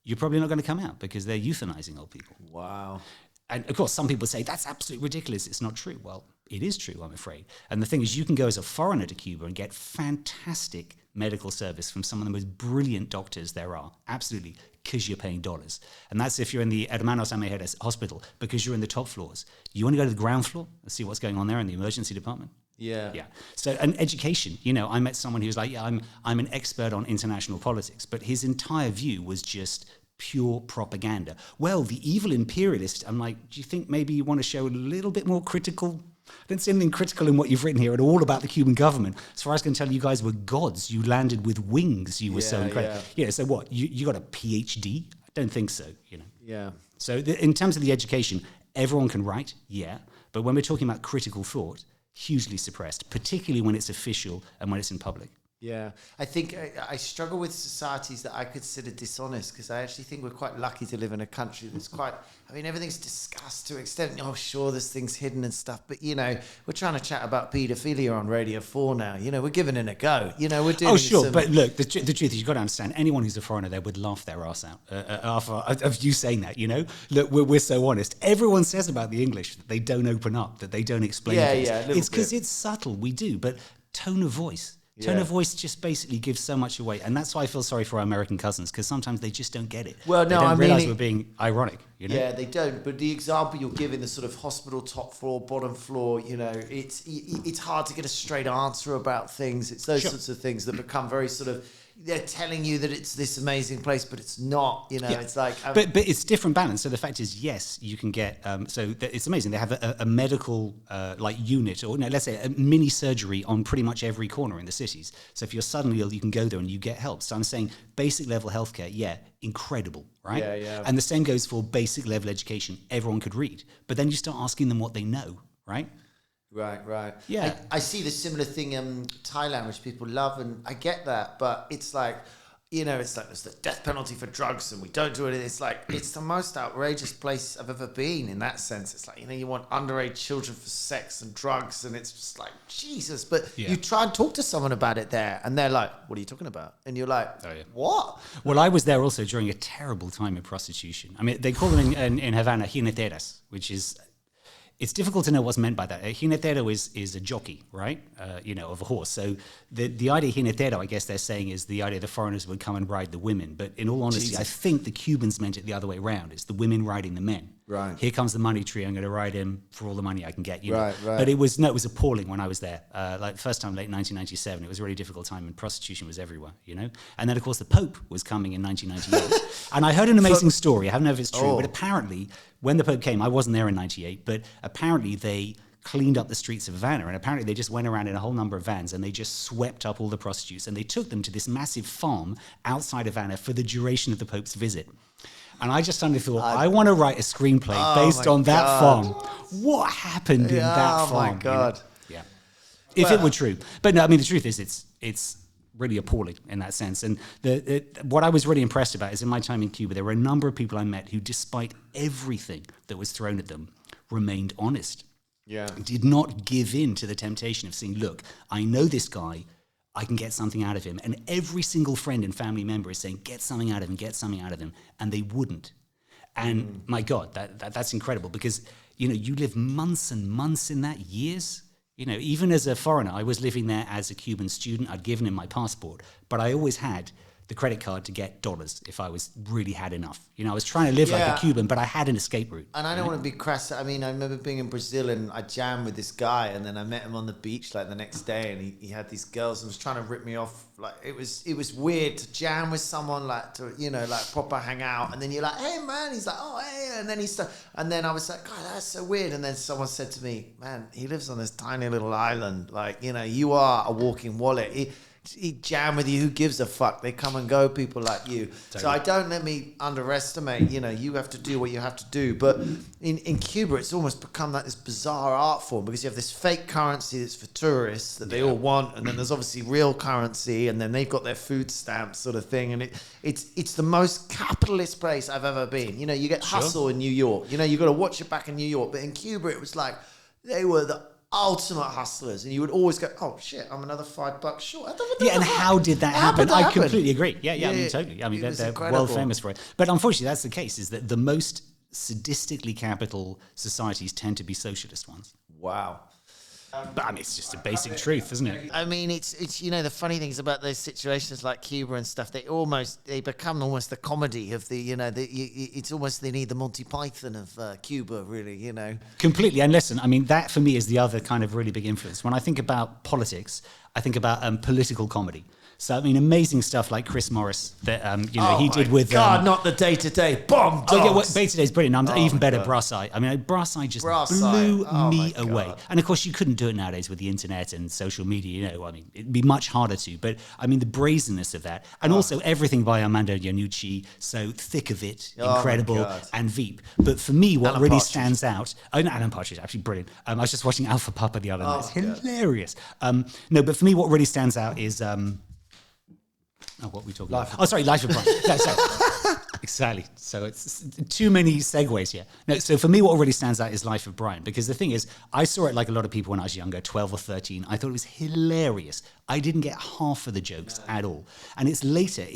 you're probably not going to come out because they're euthanizing old people. Wow. And of course, some people say, that's absolutely ridiculous. It's not true. Well, it is true, I'm afraid. And the thing is, you can go as a foreigner to Cuba and get fantastic medical service from some of the most brilliant doctors there are. Absolutely. Because you're paying dollars. And that's if you're in the Hermanos Amejeres hospital, because you're in the top floors. You want to go to the ground floor and see what's going on there in the emergency department? Yeah. So, and education, I met someone who was like, yeah, I'm an expert on international politics, but his entire view was just pure propaganda. Well, the evil imperialist, I'm like, do you think maybe you want to show a little bit more critical? I don't see anything critical in what you've written here at all about the Cuban government. As far as I can tell, you guys were gods. You landed with wings. You were so incredible. Yeah, so what? You got a PhD? I don't think so, Yeah. So in terms of the education, everyone can write, yeah. But when we're talking about critical thought, hugely suppressed, particularly when it's official and when it's in public. Yeah, I think I struggle with societies that I consider dishonest, because I actually think we're quite lucky to live in a country that's everything's discussed to an extent. Oh, sure, there's things hidden and stuff, but we're trying to chat about paedophilia on Radio 4 now. We're giving it a go. We're doing. Oh, sure, but look, the truth is, you've got to understand. Anyone who's a foreigner there would laugh their ass out of you saying that. Look, we're so honest. Everyone says about the English that they don't open up, that they don't explain things. Yeah, it's because it's subtle. We do, but tone of voice. Tone of voice just basically gives so much away, and that's why I feel sorry for our American cousins, because sometimes they just don't get it. Well, no, they don't realize we're being ironic. Yeah, they don't. But the example you're giving, the sort of hospital top floor, bottom floor, it's hard to get a straight answer about things. It's those sorts of things that become very sort of they're telling you that it's this amazing place, but it's not. You know, it's like. But it's different balance. So the fact is, yes, you can get. It's amazing. They have a medical like unit, or no, let's say a mini surgery on pretty much every corner in the cities. So if you're suddenly ill, you can go there and you get help. So I'm saying basic level healthcare, incredible, right? Yeah. And the same goes for basic level education. Everyone could read, but then you start asking them what they know, right? Right. Yeah. I see the similar thing in Thailand, which people love, and I get that, but it's like, you know, it's like there's the death penalty for drugs and we don't do it. It's like, it's the most outrageous place I've ever been in that sense. It's like, you know, you want underage children for sex and drugs, and it's just like, Jesus. But you try and talk to someone about it there, and they're like, what are you talking about? And you're like, what? Well, I was there also during a terrible time of prostitution. I mean, they call them in Havana jineteras, which is... It's difficult to know what's meant by that. A jinetero is a jockey, right? Of a horse. So the idea jinetero, I guess they're saying, is the idea the foreigners would come and ride the women. But in all honesty, I think the Cubans meant it the other way around. It's the women riding the men. Right. Here comes the money tree. I'm going to ride him for all the money I can get. You know? Right. But it was appalling when I was there. Like first time, late 1997, it was a really difficult time, and prostitution was everywhere. You know. And then of course the Pope was coming in 1998, and I heard an amazing story. I don't know if it's true, but apparently when the Pope came, I wasn't there in '98, but apparently they cleaned up the streets of Havana, and apparently they just went around in a whole number of vans and they just swept up all the prostitutes, and they took them to this massive farm outside Havana for the duration of the Pope's visit. And I just suddenly thought, I want to write a screenplay based on that farm. What happened in that farm? Oh my God. You know? Yeah. If it were true. But no, I mean, the truth is it's really appalling in that sense. And what I was really impressed about is in my time in Cuba, there were a number of people I met who, despite everything that was thrown at them, remained honest. Yeah. Did not give in to the temptation of saying, look, I know this guy, I can get something out of him. And every single friend and family member is saying, get something out of him, get something out of him. And they wouldn't. And my God, that's incredible, because, you know, you live months and months in that, years. You know, even as a foreigner, I was living there as a Cuban student. I'd given him my passport, but I always had the credit card to get dollars if I was really had enough. You know, I was trying to live like a Cuban, but I had an escape route. And I don't want to be crass. I mean, I remember being in Brazil and I jammed with this guy, and then I met him on the beach like the next day, and he had these girls and was trying to rip me off. Like it was weird to jam with someone, like to, you know, like proper hang out, and then you're like, hey man, he's like, oh hey, and then and then I was like, God, that's so weird. And then someone said to me, man, he lives on this tiny little island, like, you know, you are a walking wallet. He jam with you. Who gives a fuck? They come and go, people like you. Totally. So I don't let me underestimate, you know, you have to do what you have to do. But in Cuba, it's almost become like this bizarre art form, because you have this fake currency that's for tourists that they all want. And then there's obviously real currency, and then they've got their food stamps sort of thing. And it's the most capitalist place I've ever been. You know, you get hustle in New York. You know, you got to watch it back in New York. But in Cuba, it was like they were the ultimate hustlers, and you would always go, oh shit, I'm another $5 short. And how did that happen? I completely agree. Yeah, I mean, totally. I mean, they're world famous for it. But unfortunately, that's the case, is that the most sadistically capital societies tend to be socialist ones. Wow. But I mean, it's just a basic truth, isn't it? I mean, it's you know, the funny things about those situations like Cuba and stuff, they become almost the comedy of the, you know, it's almost, they need the Monty Python of Cuba, really, you know. Completely. And listen, I mean, that for me is the other kind of really big influence. When I think about politics, I think about political comedy. So, I mean, amazing stuff like Chris Morris that, he did with... God, not the day-to-day bomb dogs. Day-to-day is brilliant. I'm even better, Brass Eye. I mean, Brass Eye just blew me away. And, of course, you couldn't do it nowadays with the internet and social media, you know. I mean, it'd be much harder to. But, I mean, the brazenness of that. And also everything by Armando Iannucci. So, Thick of It, incredible, and Veep. But for me, what really stands out... Oh, no, Alan Partridge, actually brilliant. I was just watching Alpha Papa the other night. It's hilarious. No, but for me, what really stands out is... what are we talking about? Oh, sorry, Life of Brian. No, sorry. Exactly. So it's too many segues here. No, so for me, what really stands out is Life of Brian, because the thing is, I saw it like a lot of people when I was younger, 12 or 13. I thought it was hilarious. I didn't get half of the jokes at all. And it's later,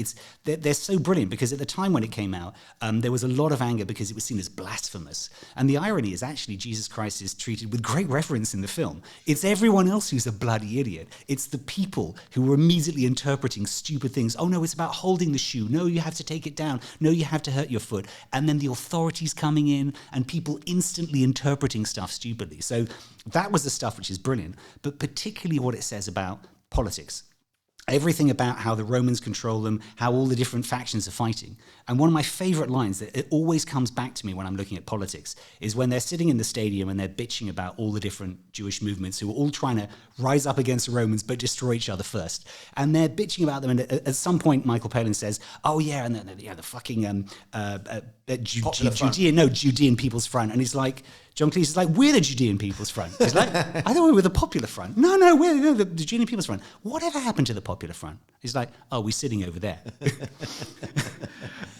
they're so brilliant, because at the time when it came out, there was a lot of anger because it was seen as blasphemous. And the irony is actually Jesus Christ is treated with great reverence in the film. It's everyone else who's a bloody idiot. It's the people who were immediately interpreting stupid things. Oh no, it's about holding the shoe. No, you have to take it down. No, you have to hurt your foot. And then the authorities coming in and people instantly interpreting stuff stupidly. So that was the stuff which is brilliant, but particularly what it says about politics. everything about how the Romans control them, how all the different factions are fighting. And one of my favorite lines that it always comes back to me when I'm looking at politics is when they're sitting in the stadium and they're bitching about all the different Jewish movements who are all trying to rise up against the Romans but destroy each other first. And they're bitching about them. And at some point, Michael Palin says, "Oh yeah, and the fucking Judean People's Front." And he's like, John Cleese is like, "We're the Judean People's Front." He's like, "I thought we were the Popular Front." No, we're the Judean People's Front. Whatever happened to the Popular Front? He's like, "Oh, we're sitting over there."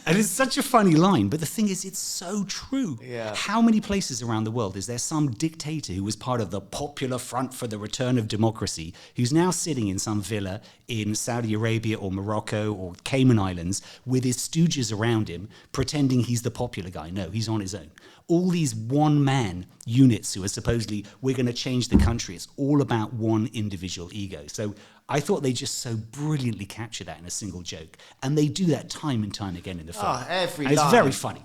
And it's such a funny line, but the thing is, it's so true. Yeah. How many places around the world is there some dictator who was part of the Popular Front for the Return of Democracy, who's now sitting in some villa in Saudi Arabia or Morocco or Cayman Islands with his stooges around him, pretending he's the popular guy? No, he's on his own. All these one-man units who are supposedly, we're going to change the country. It's all about one individual ego. So I thought they just so brilliantly capture that in a single joke. And they do that time and time again in the film. Oh, every and it's line. very funny.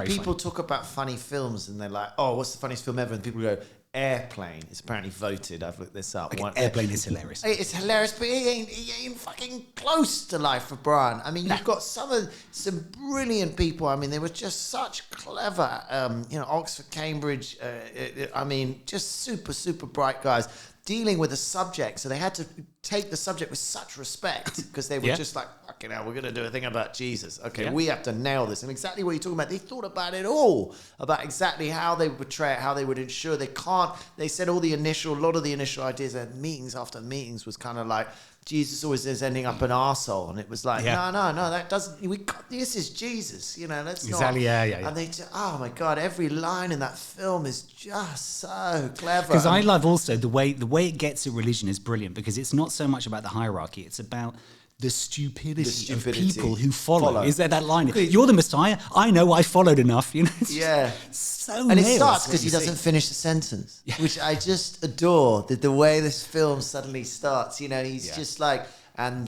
People talk about funny films and they're like, "Oh, what's the funniest film ever?" And people go, Airplane. It's apparently voted. I've looked this up. Okay, Airplane is hilarious. It's hilarious, but he ain't fucking close to Life of Brian. I mean, you've got some brilliant people. I mean, they were just such clever, Oxford, Cambridge. Just super bright guys dealing with a subject. So they had to take the subject with such respect because they were just like, fucking hell, we're going to do a thing about Jesus. Okay, we have to nail this. And exactly what you're talking about, they thought about it all, about exactly how they would portray it, how they would ensure they said a lot of the initial ideas at meetings after meetings was kind of like, Jesus always is ending up an arsehole. And it was like, no, that doesn't, this is Jesus, let's exactly, not. Yeah. And they just, oh my God, every line in that film is just so clever. Because I love also the way it gets at religion is brilliant, because it's not so much about the hierarchy, it's about the stupidity of people who follow. Is there that line? You're the Messiah. I know, I followed enough. So and it starts because he doesn't finish the sentence, which I just adore. The way this film suddenly starts. He's just like, and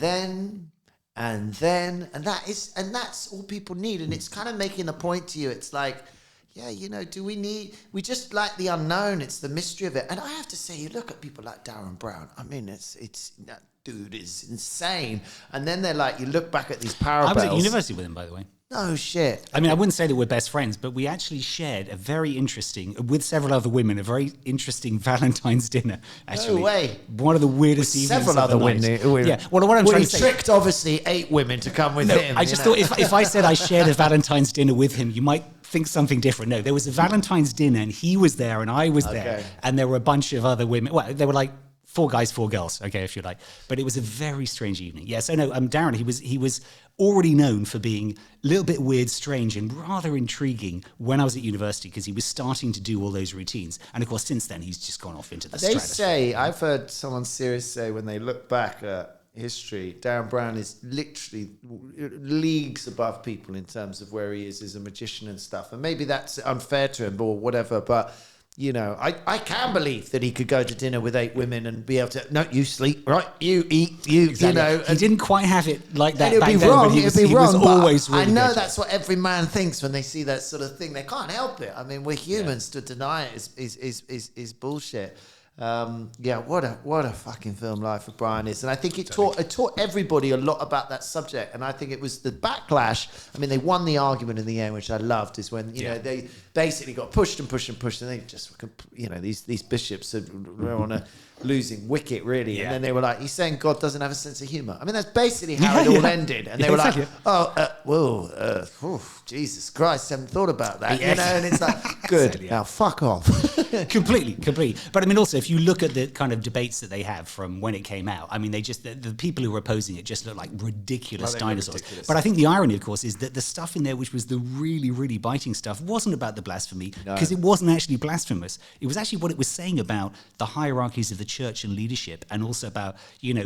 that's all people need. And it's kind of making the point to you. It's like, we just like the unknown. It's the mystery of it. And I have to say, you look at people like Darren Brown. I mean, it's that dude is insane. And then they're like, you look back at these parallels. I was at university with him, by the way. No shit. I mean, I wouldn't say that we're best friends, but we actually shared with several other women, a very interesting Valentine's dinner. Actually, no way. One of the weirdest evenings. Several other women. Yeah. Well, what I'm trying to say. He tricked obviously 8 women to come with him. I just thought if I said I shared a Valentine's dinner with him, you might think something different. No, there was a Valentine's dinner, and he was there, and I was there, and there were a bunch of other women. Well, there were like 4 guys, 4 girls, okay, if you like. But it was a very strange evening. Yeah, so no, Darren, he was already known for being a little bit weird, strange, and rather intriguing when I was at university, because he was starting to do all those routines. And of course, since then, he's just gone off into the stratosphere. They say, I've heard someone serious say, when they look back at history, Darren Brown is literally leagues above people in terms of where he is as a magician and stuff. And maybe that's unfair to him or whatever, but I can believe that he could go to dinner with 8 women and be able to, no, you sleep, right? You eat, exactly. He didn't quite have it like that back then, wrong, but he was always really I know good. that's what every man thinks when they see that sort of thing. They can't help it. I mean, we're humans. To deny it is bullshit. What a fucking film Life of Brian is. And I think it taught everybody a lot about that subject. And I think it was the backlash. I mean, they won the argument in the end, which I loved, is when they basically got pushed and they just, these bishops were on a losing wicket, really. And then they were like, he's saying God doesn't have a sense of humor. I mean, that's basically how it all ended. And they were like, Jesus Christ, I haven't thought about that. And it's like, good, now fuck off. Completely. But I mean, also, if you look at the kind of debates that they have from when it came out, I mean, the people who were opposing it just look like ridiculous dinosaurs. But I think the irony, of course, is that the stuff in there, which was the really, really biting stuff, wasn't about the blasphemy, because it wasn't actually blasphemous. It was actually what it was saying about the hierarchies of the church and leadership, and also about,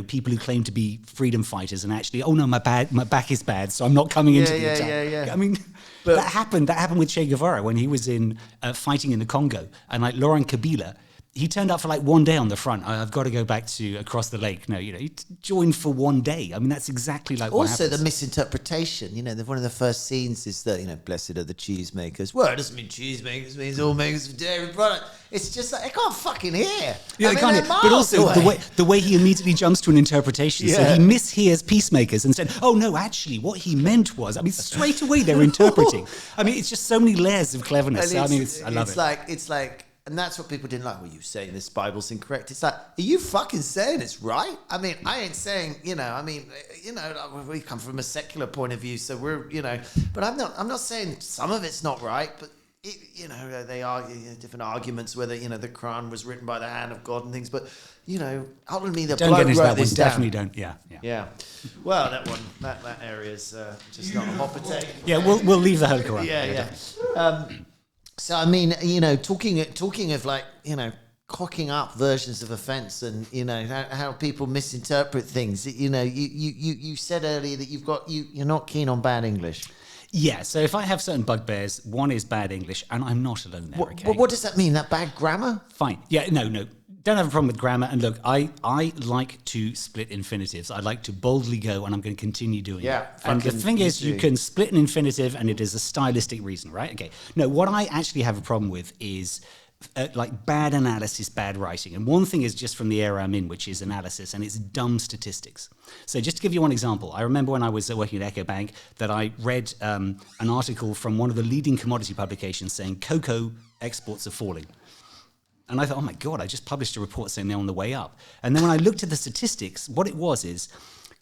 people who claim to be freedom fighters and actually, oh no, my back is bad, so I'm not coming into the attack. I mean, that happened with Che Guevara when he was in fighting in the Congo, and like Laurent Kabila, he turned up for like one day on the front. I've got to go back to across the lake. No, he joined for one day. I mean, that's exactly like what Also, happens. the misinterpretation. One of the first scenes is that, blessed are the cheesemakers. Well, it doesn't mean cheesemakers, it means all makers of dairy product. It's just like, I can't fucking hear. Yeah, I mean, can't they're it? But also miles away. the way he immediately jumps to an interpretation. So Yeah. he mishears peacemakers and said, "Oh no, actually, what he meant was." I mean, straight away they're interpreting. I mean, it's just so many layers of cleverness. And I mean, I love it. It's like, and that's what people didn't like. Well, you saying this Bible's incorrect. It's like, are you fucking saying it's right? I mean, I ain't saying, we come from a secular point of view, so we're, but I'm not saying some of it's not right, but they argue different arguments whether, the Quran was written by the hand of God and things, but, ultimately the Don't bloke get into wrote that one. this down. Definitely don't. Yeah. Yeah. Well, that area's just not a hot potato. Yeah, we'll leave the Holy Quran. Yeah. So I mean, talking of like, cocking up versions of offence and how people misinterpret things. You said earlier that you're not keen on bad English. Yeah. So if I have certain bugbears, one is bad English, and I'm not alone there. Okay. What does that mean? That bad grammar? Fine. Yeah. No. Don't have a problem with grammar. And look, I like to split infinitives. I like to boldly go, and I'm going to continue doing it. And the thing is, you can split an infinitive, and it is a stylistic reason, right? Okay. No, what I actually have a problem with is like bad analysis, bad writing. And one thing is just from the area I'm in, which is analysis, and it's dumb statistics. So just to give you one example, I remember when I was working at EcoBank that I read an article from one of the leading commodity publications saying cocoa exports are falling. And I thought, oh my God, I just published a report saying they're on the way up. And then when I looked at the statistics, what it was is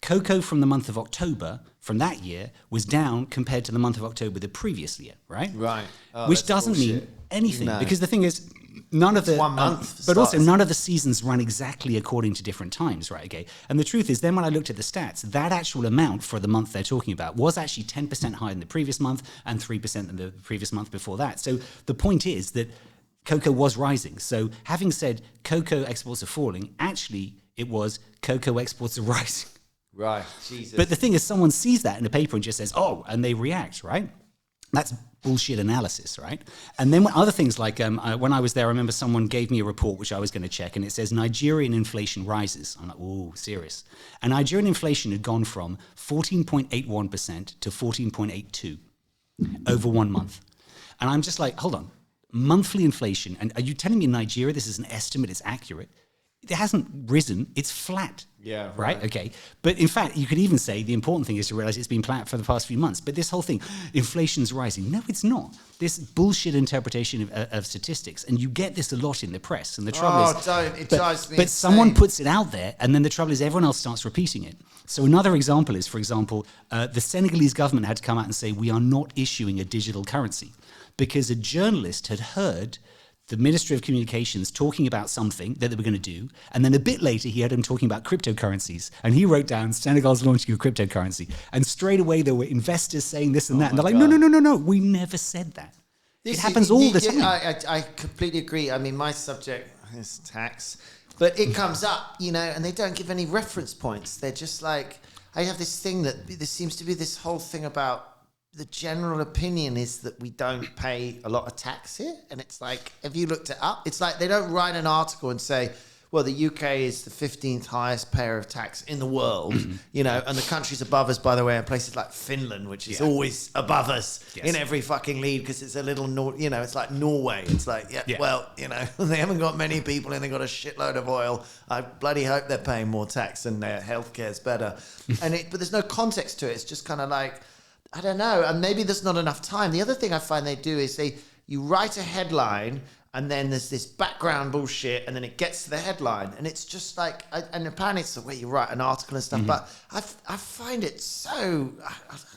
cocoa from the month of October from that year was down compared to the month of October the previous year, right? Right. Oh, which doesn't mean anything. No. Because the thing is, none of the 1 month, but also none of the seasons run exactly according to different times, right? Okay. And the truth is, then when I looked at the stats, that actual amount for the month they're talking about was actually 10% higher than the previous month and 3% than the previous month before that. So the point is that cocoa was rising. So having said cocoa exports are falling, actually it was cocoa exports are rising. Right. Jesus. But the thing is, someone sees that in the paper and just says, "Oh," and they react, right? That's bullshit analysis, right? And then other things like when I was there, I remember someone gave me a report which I was going to check, and it says Nigerian inflation rises. I'm like, "Ooh, serious." And Nigerian inflation had gone from 14.81% to 14.82 over 1 month. And I'm just like, hold on, monthly inflation, and are you telling me in Nigeria this is an estimate, it's accurate? It hasn't risen, it's flat. Yeah. Right? Okay. But in fact, you could even say the important thing is to realize it's been flat for the past few months. But this whole thing, inflation's rising. No, it's not. This bullshit interpretation of statistics. And you get this a lot in the press. And the trouble is... It drives me But insane. someone puts it out there, and then the trouble is everyone else starts repeating it. So another example is, for example, the Senegalese government had to come out and say, we are not issuing a digital currency. Because a journalist had heard the Ministry of Communications talking about something that they were going to do, and then a bit later he had him talking about cryptocurrencies, and he wrote down Senegal's launching a cryptocurrency, and straight away there were investors saying this and that, and they're like, no, we never said that. It happens all the time. I completely agree. I mean, my subject is tax, but it comes up, and they don't give any reference points. They're just like, I have this thing that there seems to be this whole thing about the general opinion is that we don't pay a lot of tax here. And it's like, have you looked it up? It's like they don't write an article and say, well, the UK is the 15th highest payer of tax in the world, and the countries above us, by the way, are places like Finland, which is always above us in every fucking league because it's a little, it's like Norway. It's like, well, they haven't got many people and they've got a shitload of oil. I bloody hope they're paying more tax and their healthcare's better. But there's no context to it. It's just kind of like, I don't know, and maybe there's not enough time. The other thing I find they do is you write a headline, and then there's this background bullshit, and then it gets to the headline, and it's just like, and apparently it's the way you write an article and stuff, but I find it so,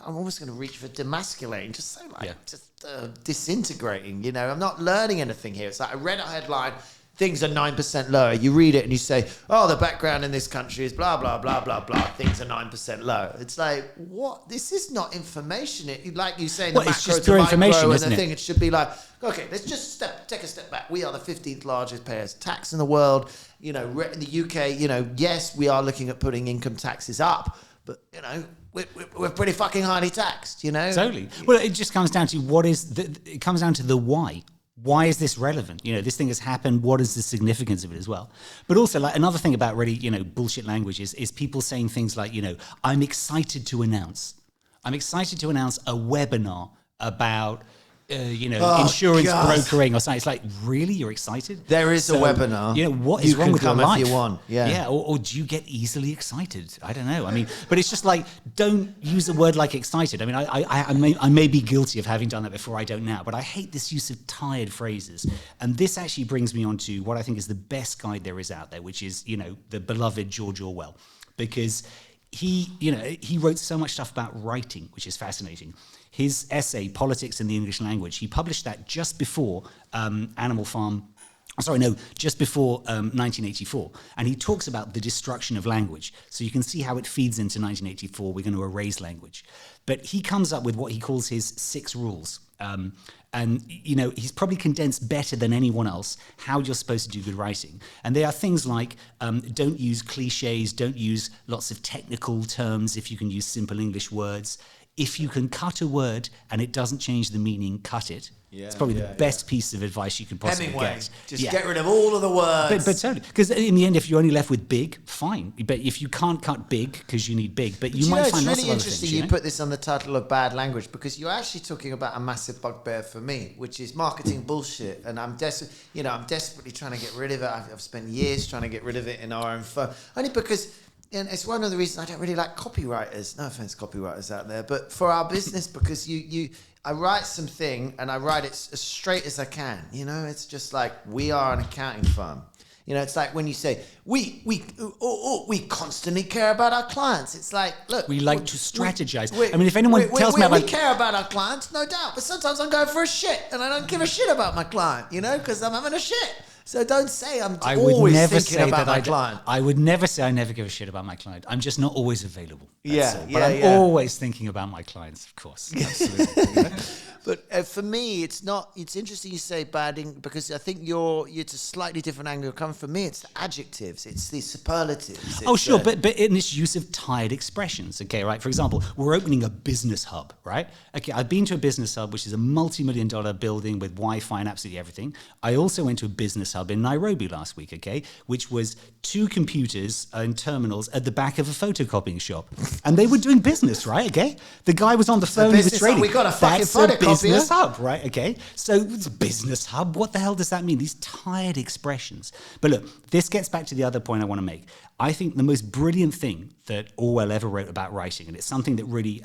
I'm almost going to reach for demasculating, just so disintegrating, I'm not learning anything here. It's like I read a headline, things are 9% lower. You read it and you say, oh, the background in this country is blah, blah, blah, blah, blah. Things are 9% lower. It's like, what? This is not information. Like you say, the macro it's just to pure micro information, and isn't the it? thing, it should be like, okay, let's just take a step back. We are the 15th largest payers of tax in the world. In the UK, yes, we are looking at putting income taxes up, but, we're pretty fucking highly taxed, Totally. Well, it just comes down to it comes down to the why. why is this relevant? This thing has happened. What is the significance of it as well? But also, like, another thing about really, bullshit language is people saying things like, I'm excited to announce a webinar about, insurance brokering or something. It's like, really? You're excited? There is a webinar. What is wrong with your life? If you want. Yeah. Or do you get easily excited? I don't know. I mean, but it's just like, don't use a word like excited. I mean, I may be guilty of having done that before. I don't now, but I hate this use of tired phrases. And this actually brings me on to what I think is the best guide there is out there, which is, the beloved George Orwell, because he wrote so much stuff about writing, which is fascinating. His essay, Politics in the English Language, he published that just before just before 1984. And he talks about the destruction of language. So you can see how it feeds into 1984. We're going to erase language. But he comes up with what he calls his 6 rules. And he's probably condensed better than anyone else how you're supposed to do good writing. And they are things like, don't use cliches, don't use lots of technical terms if you can use simple English words. If you can cut a word and it doesn't change the meaning, cut it. It's probably the best piece of advice you could possibly get. Just get rid of all of the words. But totally. Because in the end, if you're only left with big, fine. But if you can't cut big because you need big, but you might find lots of other things. It's really interesting you put this on the title of Bad Language, because you're actually talking about a massive bugbear for me, which is marketing bullshit. And I'm desperately trying to get rid of it. I've spent years trying to get rid of it in our own firm. Only because... And it's one of the reasons I don't really like copywriters. No offense, copywriters out there, but for our business, because I write something and I write it as straight as I can. It's just like, we are an accounting firm. It's like when you say we constantly care about our clients. It's like, look, we like to strategize. If anyone tells me we care about our clients, no doubt. But sometimes I'm going for a shit, and I don't give a shit about my client. Because I'm having a shit. So don't say I would always never thinking say about my client. I would never say I never give a shit about my client. I'm just not always available. But I'm always thinking about my clients, of course. Absolutely. But for me, it's not. It's interesting you say bad, because I think it's a slightly different angle. Coming from me, it's the adjectives, it's the superlatives. Sure, but in its use of tired expressions. Okay, right. For example, we're opening a business hub, right? Okay, I've been to a business hub, which is a multi-million-dollar building with Wi-Fi and absolutely everything. I also went to a business hub in Nairobi last week, okay, which was 2 computers and terminals at the back of a photocopying shop, and they were doing business, right? Okay, the guy was on the phone. He was trading. We got a fucking photocopier. Business hub, right? Okay, so it's a business hub. What the hell does that mean? These tired expressions. But look, this gets back to the other point I want to make. I think the most brilliant thing that Orwell ever wrote about writing, and it's something that really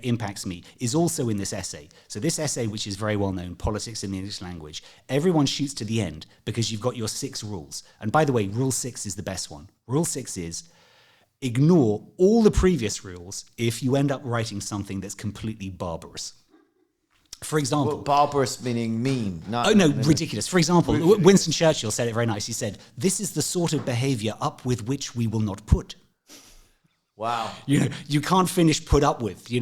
impacts me, is also in this essay. So this essay, which is very well known, Politics in the English Language, everyone shoots to the end because you've got your 6 rules. And by the way, rule 6 is the best one. Rule 6 is, ignore all the previous rules if you end up writing something that's completely barbarous. For example... barbarous meaning mean. Ridiculous. For example, Winston Churchill said it very nice. He said, "This is the sort of behaviour up with which we will not put." Wow. You can't finish put up with,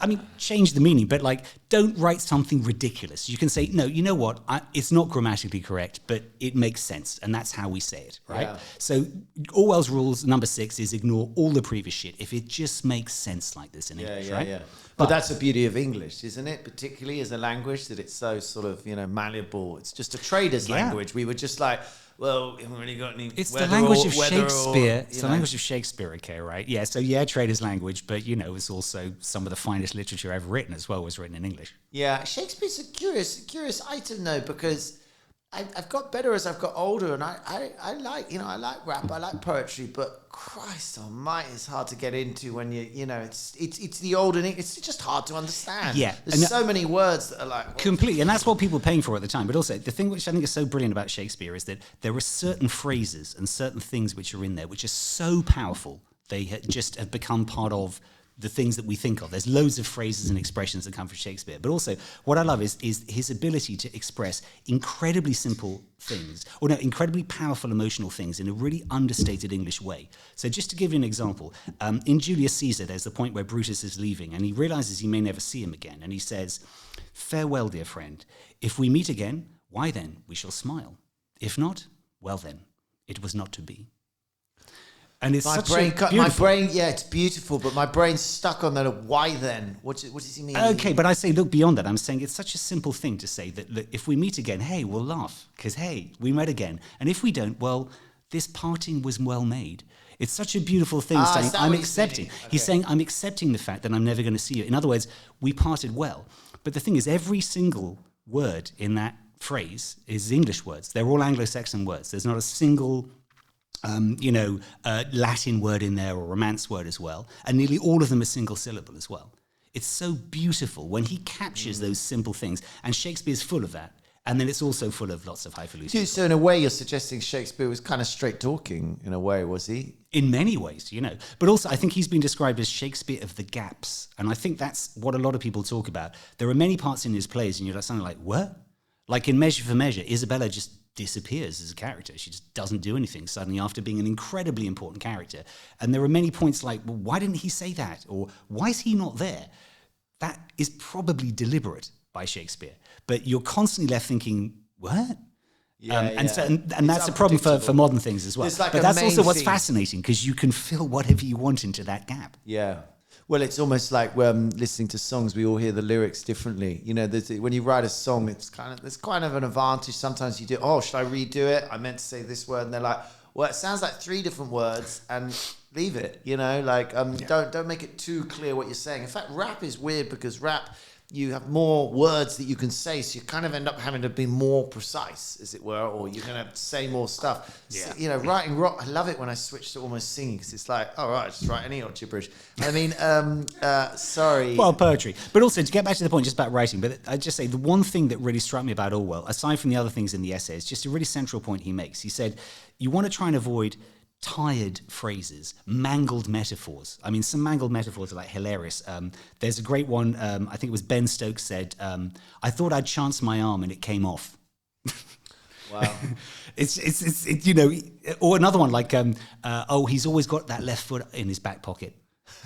I mean, change the meaning, but don't write something ridiculous. You can say, no, you know what? It's not grammatically correct, but it makes sense. And that's how we say it, right? Yeah. So Orwell's rules, number 6, is ignore all the previous shit if it just makes sense like this in English, right? Yeah. But that's the beauty of English, isn't it? Particularly as a language, that it's so sort of, malleable. It's just a trader's language. We were just like, well, we haven't really got any... It's the language of Shakespeare. It's the language of Shakespeare, okay, right? Yeah, so trader's language, but, it's also some of the finest literature ever written as well was written in English. Yeah, Shakespeare's a curious item, though, because I've got better as I've got older, and I like rap, I like poetry, but Christ almighty, it's hard to get into when it's the old and it's just hard to understand. Yeah. There's so many words that are like... Completely, and that's what people are paying for at the time. But also, the thing which I think is so brilliant about Shakespeare is that there are certain phrases and certain things which are in there which are so powerful, they just have become part of the things that we think of. There's loads of phrases and expressions that come from Shakespeare. But also, what I love is his ability to express incredibly simple things, incredibly powerful emotional things in a really understated English way. So just to give you an example, in Julius Caesar, there's the point where Brutus is leaving, and he realizes he may never see him again. And he says, "Farewell, dear friend. If we meet again, why then, we shall smile. If not, well then, it was not to be." And it's my brain, yeah, it's beautiful, but my brain's stuck on that. Why then? What does he mean? Okay, but I say, look beyond that. I'm saying it's such a simple thing to say that look, if we meet again, hey, we'll laugh because, hey, we met again. And if we don't, well, this parting was well made. It's such a beautiful thing saying, I'm accepting. Okay. He's saying, I'm accepting the fact that I'm never going to see you. In other words, we parted well. But the thing is, every single word in that phrase is English words. They're all Anglo-Saxon words. There's not a single Latin word in there or Romance word as well. And nearly all of them are single syllable as well. It's so beautiful when he captures those simple things. And Shakespeare's full of that. And then it's also full of lots of highfalutin. So in a way, you're suggesting Shakespeare was kind of straight talking in a way, was he? In many ways, But also, I think he's been described as Shakespeare of the gaps. And I think that's what a lot of people talk about. There are many parts in his plays, and you're something like, what? Like in Measure for Measure, Isabella just disappears as a character. She just doesn't do anything suddenly after being an incredibly important character. And there are many points like, well, why didn't he say that? Or why is he not there? That is probably deliberate by Shakespeare. But you're constantly left thinking, what? And that's a problem for modern things as well. But that's also what's fascinating, because you can fill whatever you want into that gap. Yeah. Well, it's almost like listening to songs, we all hear the lyrics differently. When you write a song, there's kind of an advantage. Sometimes you do, should I redo it? I meant to say this word. And they're like, well, it sounds like 3 different words, and leave it, Don't make it too clear what you're saying. In fact, rap is weird because rap, you have more words that you can say, so you kind of end up having to be more precise, as it were, or you're going to say more stuff. Yeah. So, writing rock, I love it when I switch to almost singing, because it's like, all right, just write any old gibberish. I mean, sorry. Well, poetry. But also, to get back to the point just about writing, but I just say the one thing that really struck me about Orwell, aside from the other things in the essay, is just a really central point he makes. He said, you want to try and avoid tired phrases, mangled metaphors. I mean, some mangled metaphors are like hilarious. There's a great one, I think it was Ben Stokes said, I thought I'd chance my arm and it came off. Wow. It's or another one like, he's always got that left foot in his back pocket.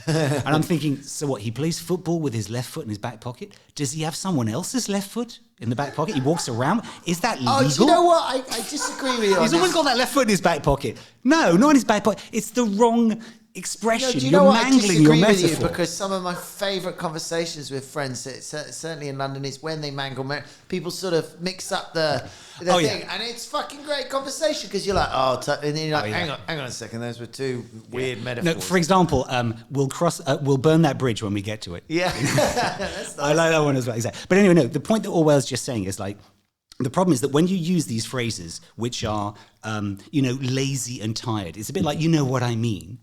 And I'm thinking, so what, he plays football with his left foot in his back pocket? Does he have someone else's left foot in the back pocket? He walks around. Is that legal? Oh, you know what? I disagree with you. He's always got that left foot in his back pocket. No, not in his back pocket. It's the wrong expression. Do you know You're what? mangling your metaphor. With you because some of my favourite conversations with friends, certainly in London, is when they mangle. People sort of mix up the thing, and it's fucking great conversation because you're like, and then you're like, hang on a second, those were 2 weird metaphors. No, for example, we'll burn that bridge when we get to it. Yeah, that's nice. I like that one as well. Exactly. But anyway, no, the point that Orwell's just saying is like, the problem is that when you use these phrases, which are, lazy and tired, it's a bit like, you know what I mean.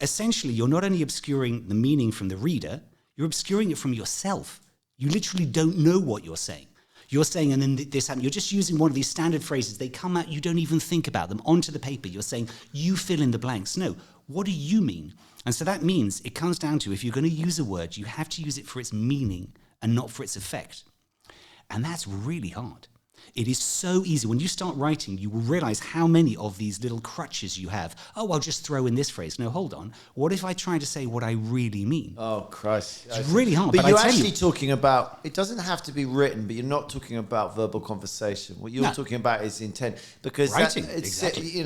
Essentially, you're not only obscuring the meaning from the reader, you're obscuring it from yourself. You literally don't know what you're saying. You're saying, and then this happened. You're just using one of these standard phrases. They come out, you don't even think about them, onto the paper. You're saying, you fill in the blanks. No, what do you mean? And so that means it comes down to, if you're going to use a word, you have to use it for its meaning and not for its effect. And that's really hard. It is so easy. When you start writing, you will realize how many of these little crutches you have. Oh, I'll just throw in this phrase. No, hold on. What if I try to say what I really mean? Oh, Christ. It's really hard. But you're actually talking about, it doesn't have to be written, but you're not talking about verbal conversation. What you're talking about is intent. Because writing, exactly.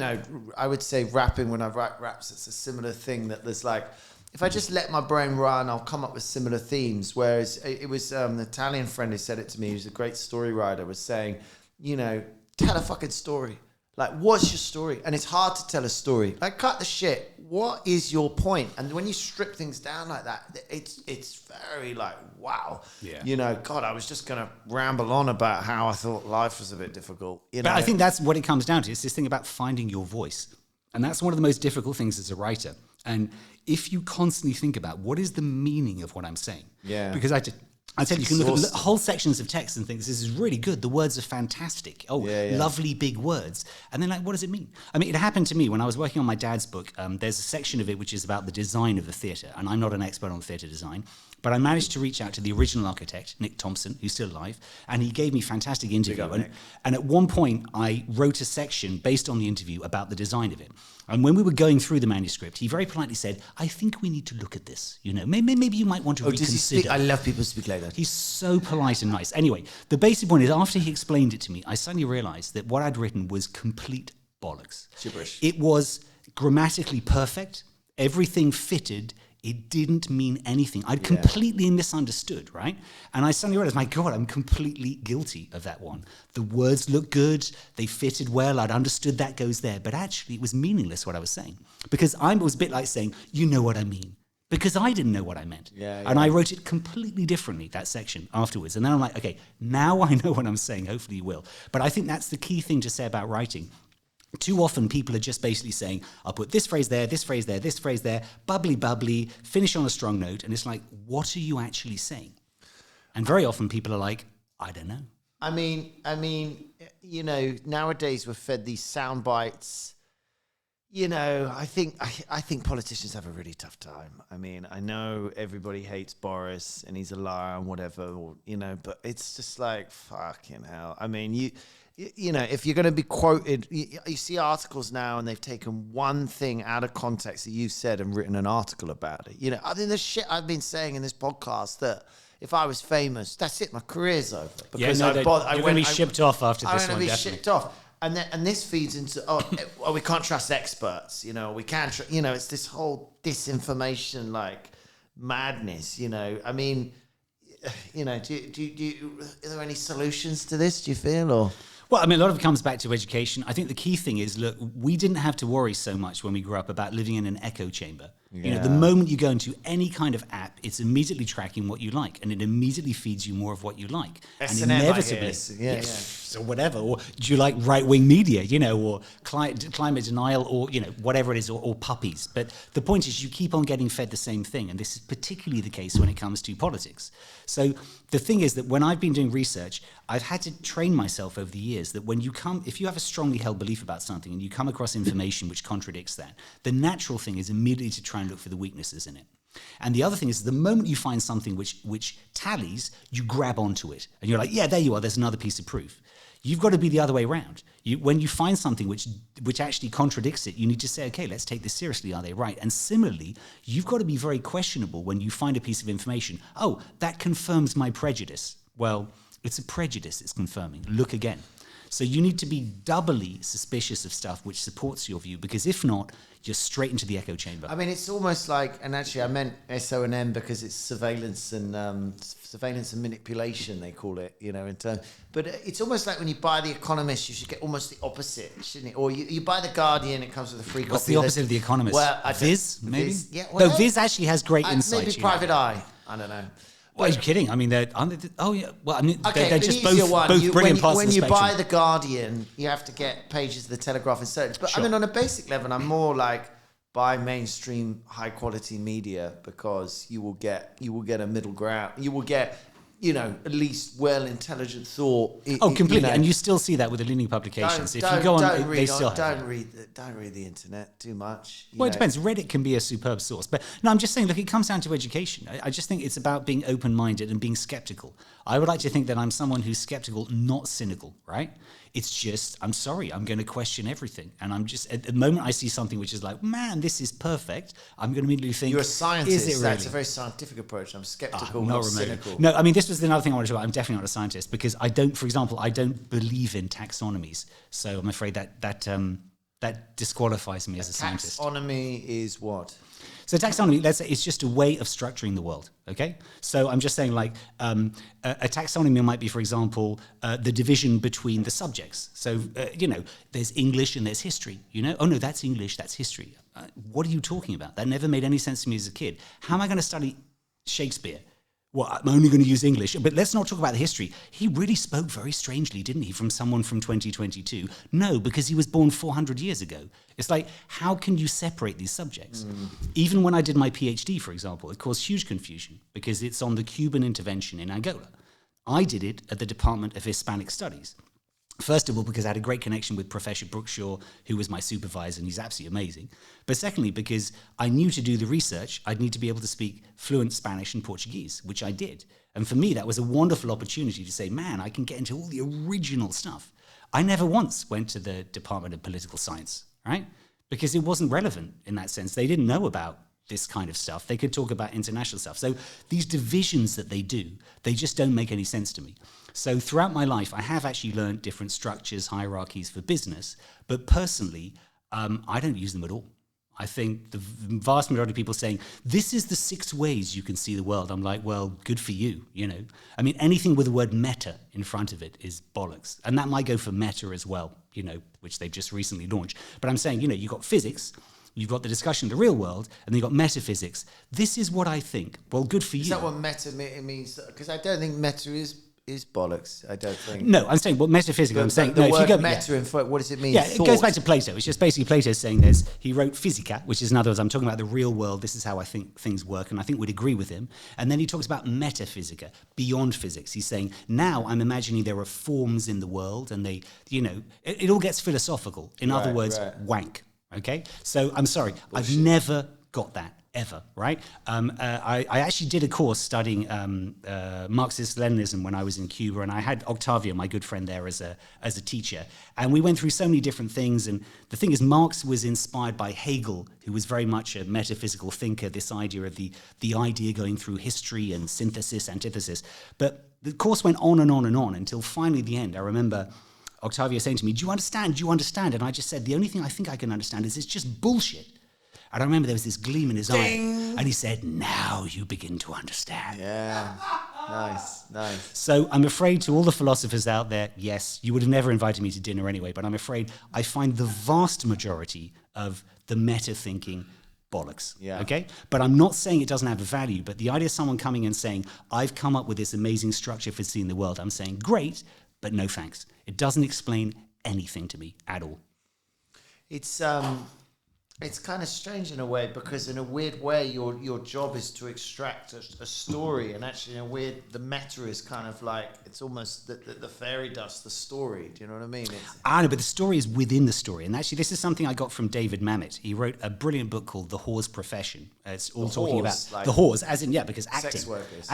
I would say rapping, when I write raps, it's a similar thing that there's like, if I just let my brain run, I'll come up with similar themes. Whereas it was an Italian friend who said it to me, who's a great story writer, was saying, tell a fucking story. Like, what's your story? And it's hard to tell a story. Like, cut the shit. What is your point? And when you strip things down like that, it's very like, wow. Yeah. God, I was just going to ramble on about how I thought life was a bit difficult. But I think that's what it comes down to. It's this thing about finding your voice. And that's one of the most difficult things as a writer. And if you constantly think about what is the meaning of what I'm saying. Yeah. Because I tell you, you can look at whole sections of text and think, this is really good. The words are fantastic. Lovely big words. And then like, what does it mean? I mean, it happened to me when I was working on my dad's book. There's a section of it which is about the design of the theatre. And I'm not an expert on theatre design. But I managed to reach out to the original architect, Nick Thompson, who's still alive, and he gave me a fantastic interview. And at one point, I wrote a section based on the interview about the design of it. And when we were going through the manuscript, he very politely said, I think we need to look at this. Maybe you might want to reconsider. Does he speak? I love people who speak like that. He's so polite and nice. Anyway, the basic point is, after he explained it to me, I suddenly realized that what I'd written was complete bollocks. Gibberish. It was grammatically perfect. Everything fitted. It didn't mean anything. I'd completely misunderstood, right? And I suddenly realized, my God, I'm completely guilty of that one. The words looked good. They fitted well. I'd understood that goes there. But actually, it was meaningless what I was saying. Because I was a bit like saying, you know what I mean. Because I didn't know what I meant. And I wrote it completely differently, that section, afterwards. And then I'm like, okay, now I know what I'm saying. Hopefully you will. But I think that's the key thing to say about writing. Too often people are just basically saying, I'll put this phrase there, this phrase there, this phrase there, bubbly, bubbly, finish on a strong note. And it's like, what are you actually saying? And very often people are like, I don't know. I mean, you know, nowadays we're fed these sound bites. You know, I think politicians have a really tough time. I mean, I know everybody hates Boris and he's a liar and whatever, or, you know, but it's just like, fucking hell. I mean, you know, if you're going to be quoted, you see articles now and they've taken one thing out of context that you said and written an article about it. You know, I mean, the shit I've been saying in this podcast that if I was famous, that's it, my career's over. Because you're going to be shipped off after this one, I'm going to be shipped off. And this feeds into, we can't trust experts, you know, we can't, you know, it's this whole disinformation, like, madness, you know. I mean, you know, are there any solutions to this, do you feel, or? Well, I mean, a lot of it comes back to education. I think the key thing is, look, we didn't have to worry so much when we grew up about living in an echo chamber. Yeah. You know, the moment you go into any kind of app, it's immediately tracking what you like, and it immediately feeds you more of what you like. S&M, and inevitably, or whatever, or do you like right-wing media, you know, or climate denial, or, you know, whatever it is, or puppies. But the point is, you keep on getting fed the same thing, and this is particularly the case when it comes to politics. So the thing is that when I've been doing research, I've had to train myself over the years that if you have a strongly held belief about something and you come across information which contradicts that, the natural thing is immediately to try and look for the weaknesses in it. And the other thing is, the moment you find something which tallies, you grab onto it. And you're like, yeah, there you are, there's another piece of proof. You've got to be the other way around. When you find something which actually contradicts it, you need to say, okay, let's take this seriously. Are they right? And similarly, you've got to be very questionable when you find a piece of information. Oh, that confirms my prejudice. Well, it's a prejudice it's confirming. Look again. So you need to be doubly suspicious of stuff which supports your view, because if not, you're straight into the echo chamber. I mean, it's almost like, and actually I meant S-O-N-M because it's surveillance and manipulation, they call it, you know, in terms. But it's almost like when you buy The Economist, you should get almost the opposite, shouldn't it? Or you buy The Guardian, it comes with a free copy. What's the opposite of The Economist? Well, Viz, maybe? Viz, yeah, well, no, Viz actually has great insight. Maybe Private Eye. I don't know. Well, are you kidding? I mean, they're just both brilliant parts when of the you spectrum. buy The Guardian, you have to get pages of The Telegraph and so. But Sure. I mean, on a basic level, I'm more like buy mainstream high quality media, because you will get a middle ground. You will get, you know, at least well intelligent thought. Completely. You know, and you still see that with the leading publications. If you go on, they still have don't read the internet too much. Well, it depends. Reddit can be a superb source. But no, I'm just saying, look, it comes down to education. I just think it's about being open-minded and being skeptical. I would like to think that I'm someone who's skeptical, not cynical, right? It's just, I'm sorry, I'm going to question everything. And I'm just, at the moment I see something which is like, man, this is perfect, I'm going to immediately think, you're a scientist. Is it really? That's a very scientific approach. I'm skeptical, not cynical. No, I mean, this was another thing I wanted to talk about. I'm definitely not a scientist, because I don't, for example, I don't believe in taxonomies. So I'm afraid that disqualifies me as a scientist. Taxonomy is what? So taxonomy, let's say, it's just a way of structuring the world, okay? So I'm just saying, like, a taxonomy might be, for example, the division between the subjects. So, you know, there's English and there's history, you know? Oh, no, that's English, that's history. What are you talking about? That never made any sense to me as a kid. How am I going to study Shakespeare? Well, I'm only going to use English. But let's not talk about the history. He really spoke very strangely, didn't he, from someone from 2022? No, because he was born 400 years ago. It's like, how can you separate these subjects? Even when I did my PhD, for example, it caused huge confusion because it's on the Cuban intervention in Angola. I did it at the Department of Hispanic Studies. First of all, because I had a great connection with Professor Brookshaw, who was my supervisor, and he's absolutely amazing. But secondly, because I knew to do the research, I'd need to be able to speak fluent Spanish and Portuguese, which I did. And for me, that was a wonderful opportunity to say, man, I can get into all the original stuff. I never once went to the Department of Political Science, right? Because it wasn't relevant in that sense. They didn't know about this kind of stuff. They could talk about international stuff. So these divisions that they do, they just don't make any sense to me. So throughout my life, I have actually learned different structures, hierarchies for business, but personally, I don't use them at all. I think the vast majority of people saying, this is the 6 ways you can see the world. I'm like, well, good for you, you know. I mean, anything with the word meta in front of it is bollocks. And that might go for Meta as well, you know, which they've just recently launched. But I'm saying, you know, you've got physics, you've got the discussion of the real world, and then you've got metaphysics. This is what I think. Well, good for you. Is that what meta means? Because I don't think meta is bollocks. I don't think. No, I'm saying, well, metaphysical. I'm saying, the no, word if you go, meta, what does it mean? Yeah, Thought. it goes back to Plato. It's just basically Plato saying he wrote Physica, which is, in other words, I'm talking about the real world. This is how I think things work, and I think we'd agree with him. And then he talks about metaphysica, beyond physics. He's saying, now I'm imagining there are forms in the world, and they, you know, it all gets philosophical. In other words, wank. Okay? So I'm sorry, I've never got that. Ever, right? I actually did a course studying Marxist-Leninism when I was in Cuba, and I had Octavio, my good friend there, as a teacher. And we went through so many different things. And the thing is, Marx was inspired by Hegel, who was very much a metaphysical thinker, this idea of the idea going through history and synthesis, antithesis. But the course went on and on and on until finally at the end, I remember Octavio saying to me, do you understand? Do you understand? And I just said, the only thing I think I can understand is it's just bullshit. And I remember there was this gleam in his eye, and he said, now you begin to understand. Yeah, nice. So I'm afraid to all the philosophers out there, yes, you would have never invited me to dinner anyway, but I'm afraid I find the vast majority of the meta-thinking bollocks, okay? But I'm not saying it doesn't have a value, but the idea of someone coming and saying, I've come up with this amazing structure for seeing the world, I'm saying, great, but no thanks. It doesn't explain anything to me at all. It's kind of strange in a way, because in a weird way, your job is to extract a story, and actually in a weird, the meta is kind of like, it's almost the fairy dust, the story. Do you know what I mean? I know, but the story is within the story. And actually, this is something I got from David Mamet. He wrote a brilliant book called The Whore's Profession. It's all talking about like the whores, as in, because acting. Sex workers.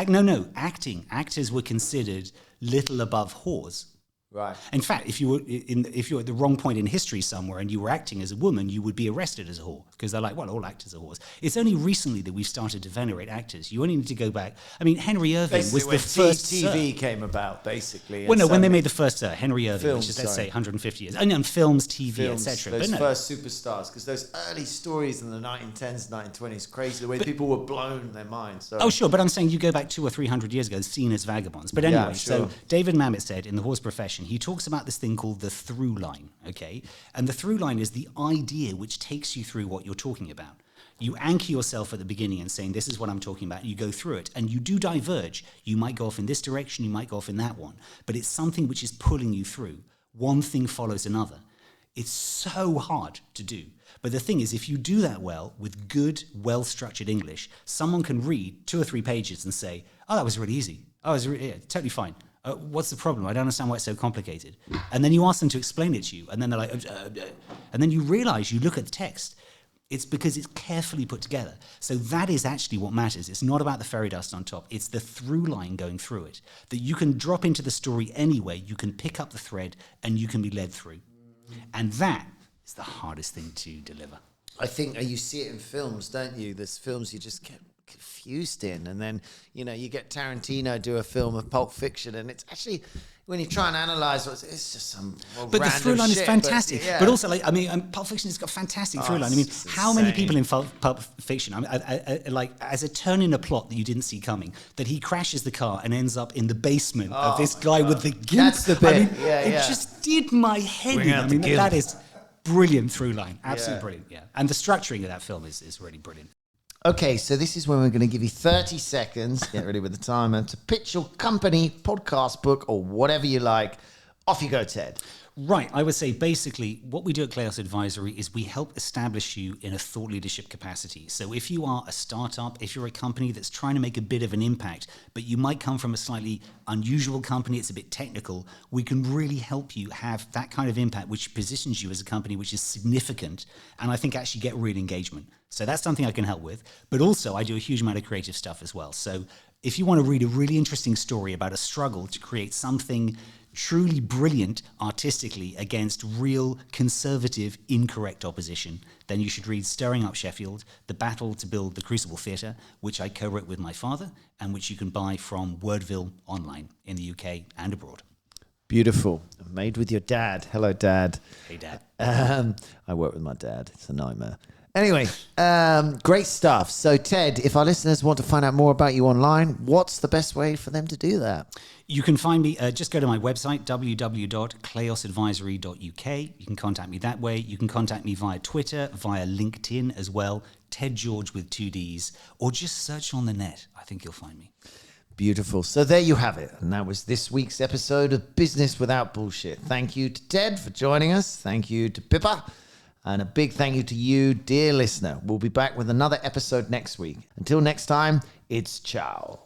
Acting. Actors were considered little above whores. Right. In fact, if you were at the wrong point in history somewhere and you were acting as a woman, you would be arrested as a whore, because they're like, well, all actors are whores. It's only recently that we've started to venerate actors. You only need to go back. I mean, Henry Irving basically was the first TV came about, basically. Well, no, when they made the first Henry Irving, films, which is, let's say, 150 years. And films, TV, etc. Those first superstars, because those early stories in the 1910s, 1920s, crazy, the way people were blown in their minds. So. Oh, sure, but I'm saying you go back 200 or 300 years ago, seen as vagabonds. But anyway, so David Mamet said in The Whore's Profession, he talks about this thing called the through line, okay? And the through line is the idea which takes you through what you're talking about. You anchor yourself at the beginning and saying, this is what I'm talking about, and you go through it, and you do diverge. You might go off in this direction, you might go off in that one, but it's something which is pulling you through. One thing follows another. It's so hard to do. But the thing is, if you do that well, with good, well-structured English, someone can read 2 or 3 pages and say, oh, that was really easy. Oh, it was totally fine. What's the problem? I don't understand why it's so complicated. And then you ask them to explain it to you, and then they're like, and then you realize, you look at the text, it's because it's carefully put together. So that is actually what matters. It's not about the fairy dust on top. It's the through line going through it, that you can drop into the story anyway, you can pick up the thread, and you can be led through. And that is the hardest thing to deliver. I think you see it in films, don't you? There's films you just get confused in, and then you get Tarantino do a film of Pulp Fiction, and it's actually, when you try and analyze it's just some but the through line is fantastic, but also Pulp Fiction has got fantastic through line. I mean, how many people in Pulp Fiction, like, as a turn in a plot that you didn't see coming, that he crashes the car and ends up in the basement of this guy with the gimp. That's the bit. It just did my head in. I mean, that is brilliant through line, absolutely brilliant. Yeah, and the structuring of that film is really brilliant. Okay, so this is when we're going to give you 30 seconds, get ready with the timer, to pitch your company, podcast, book, or whatever you like. Off you go, Ted. Right, I would say basically what we do at Kleos Advisory is we help establish you in a thought leadership capacity. So if you are a startup, if you're a company that's trying to make a bit of an impact, but you might come from a slightly unusual company, it's a bit technical, we can really help you have that kind of impact which positions you as a company which is significant, and I think actually get real engagement. So that's something I can help with. But also I do a huge amount of creative stuff as well. So if you want to read a really interesting story about a struggle to create something truly brilliant artistically against real conservative incorrect opposition, then you should read Stirring Up Sheffield, The Battle to Build the Crucible Theatre, which I co-wrote with my father and which you can buy from Wordville online in the UK and abroad. Beautiful. Made with your dad. Hello, Dad. Hey, Dad. I work with my dad. It's a nightmare. Anyway, great stuff. So, Ted, if our listeners want to find out more about you online, what's the best way for them to do that? You can find me, just go to my website, www.kleosadvisory.uk. You can contact me that way. You can contact me via Twitter, via LinkedIn as well, Ted George with 2 Ds, or just search on the net. I think you'll find me. Beautiful. So there you have it. And that was this week's episode of Business Without Bullshit. Thank you to Ted for joining us. Thank you to Pippa. And a big thank you to you, dear listener. We'll be back with another episode next week. Until next time, it's ciao.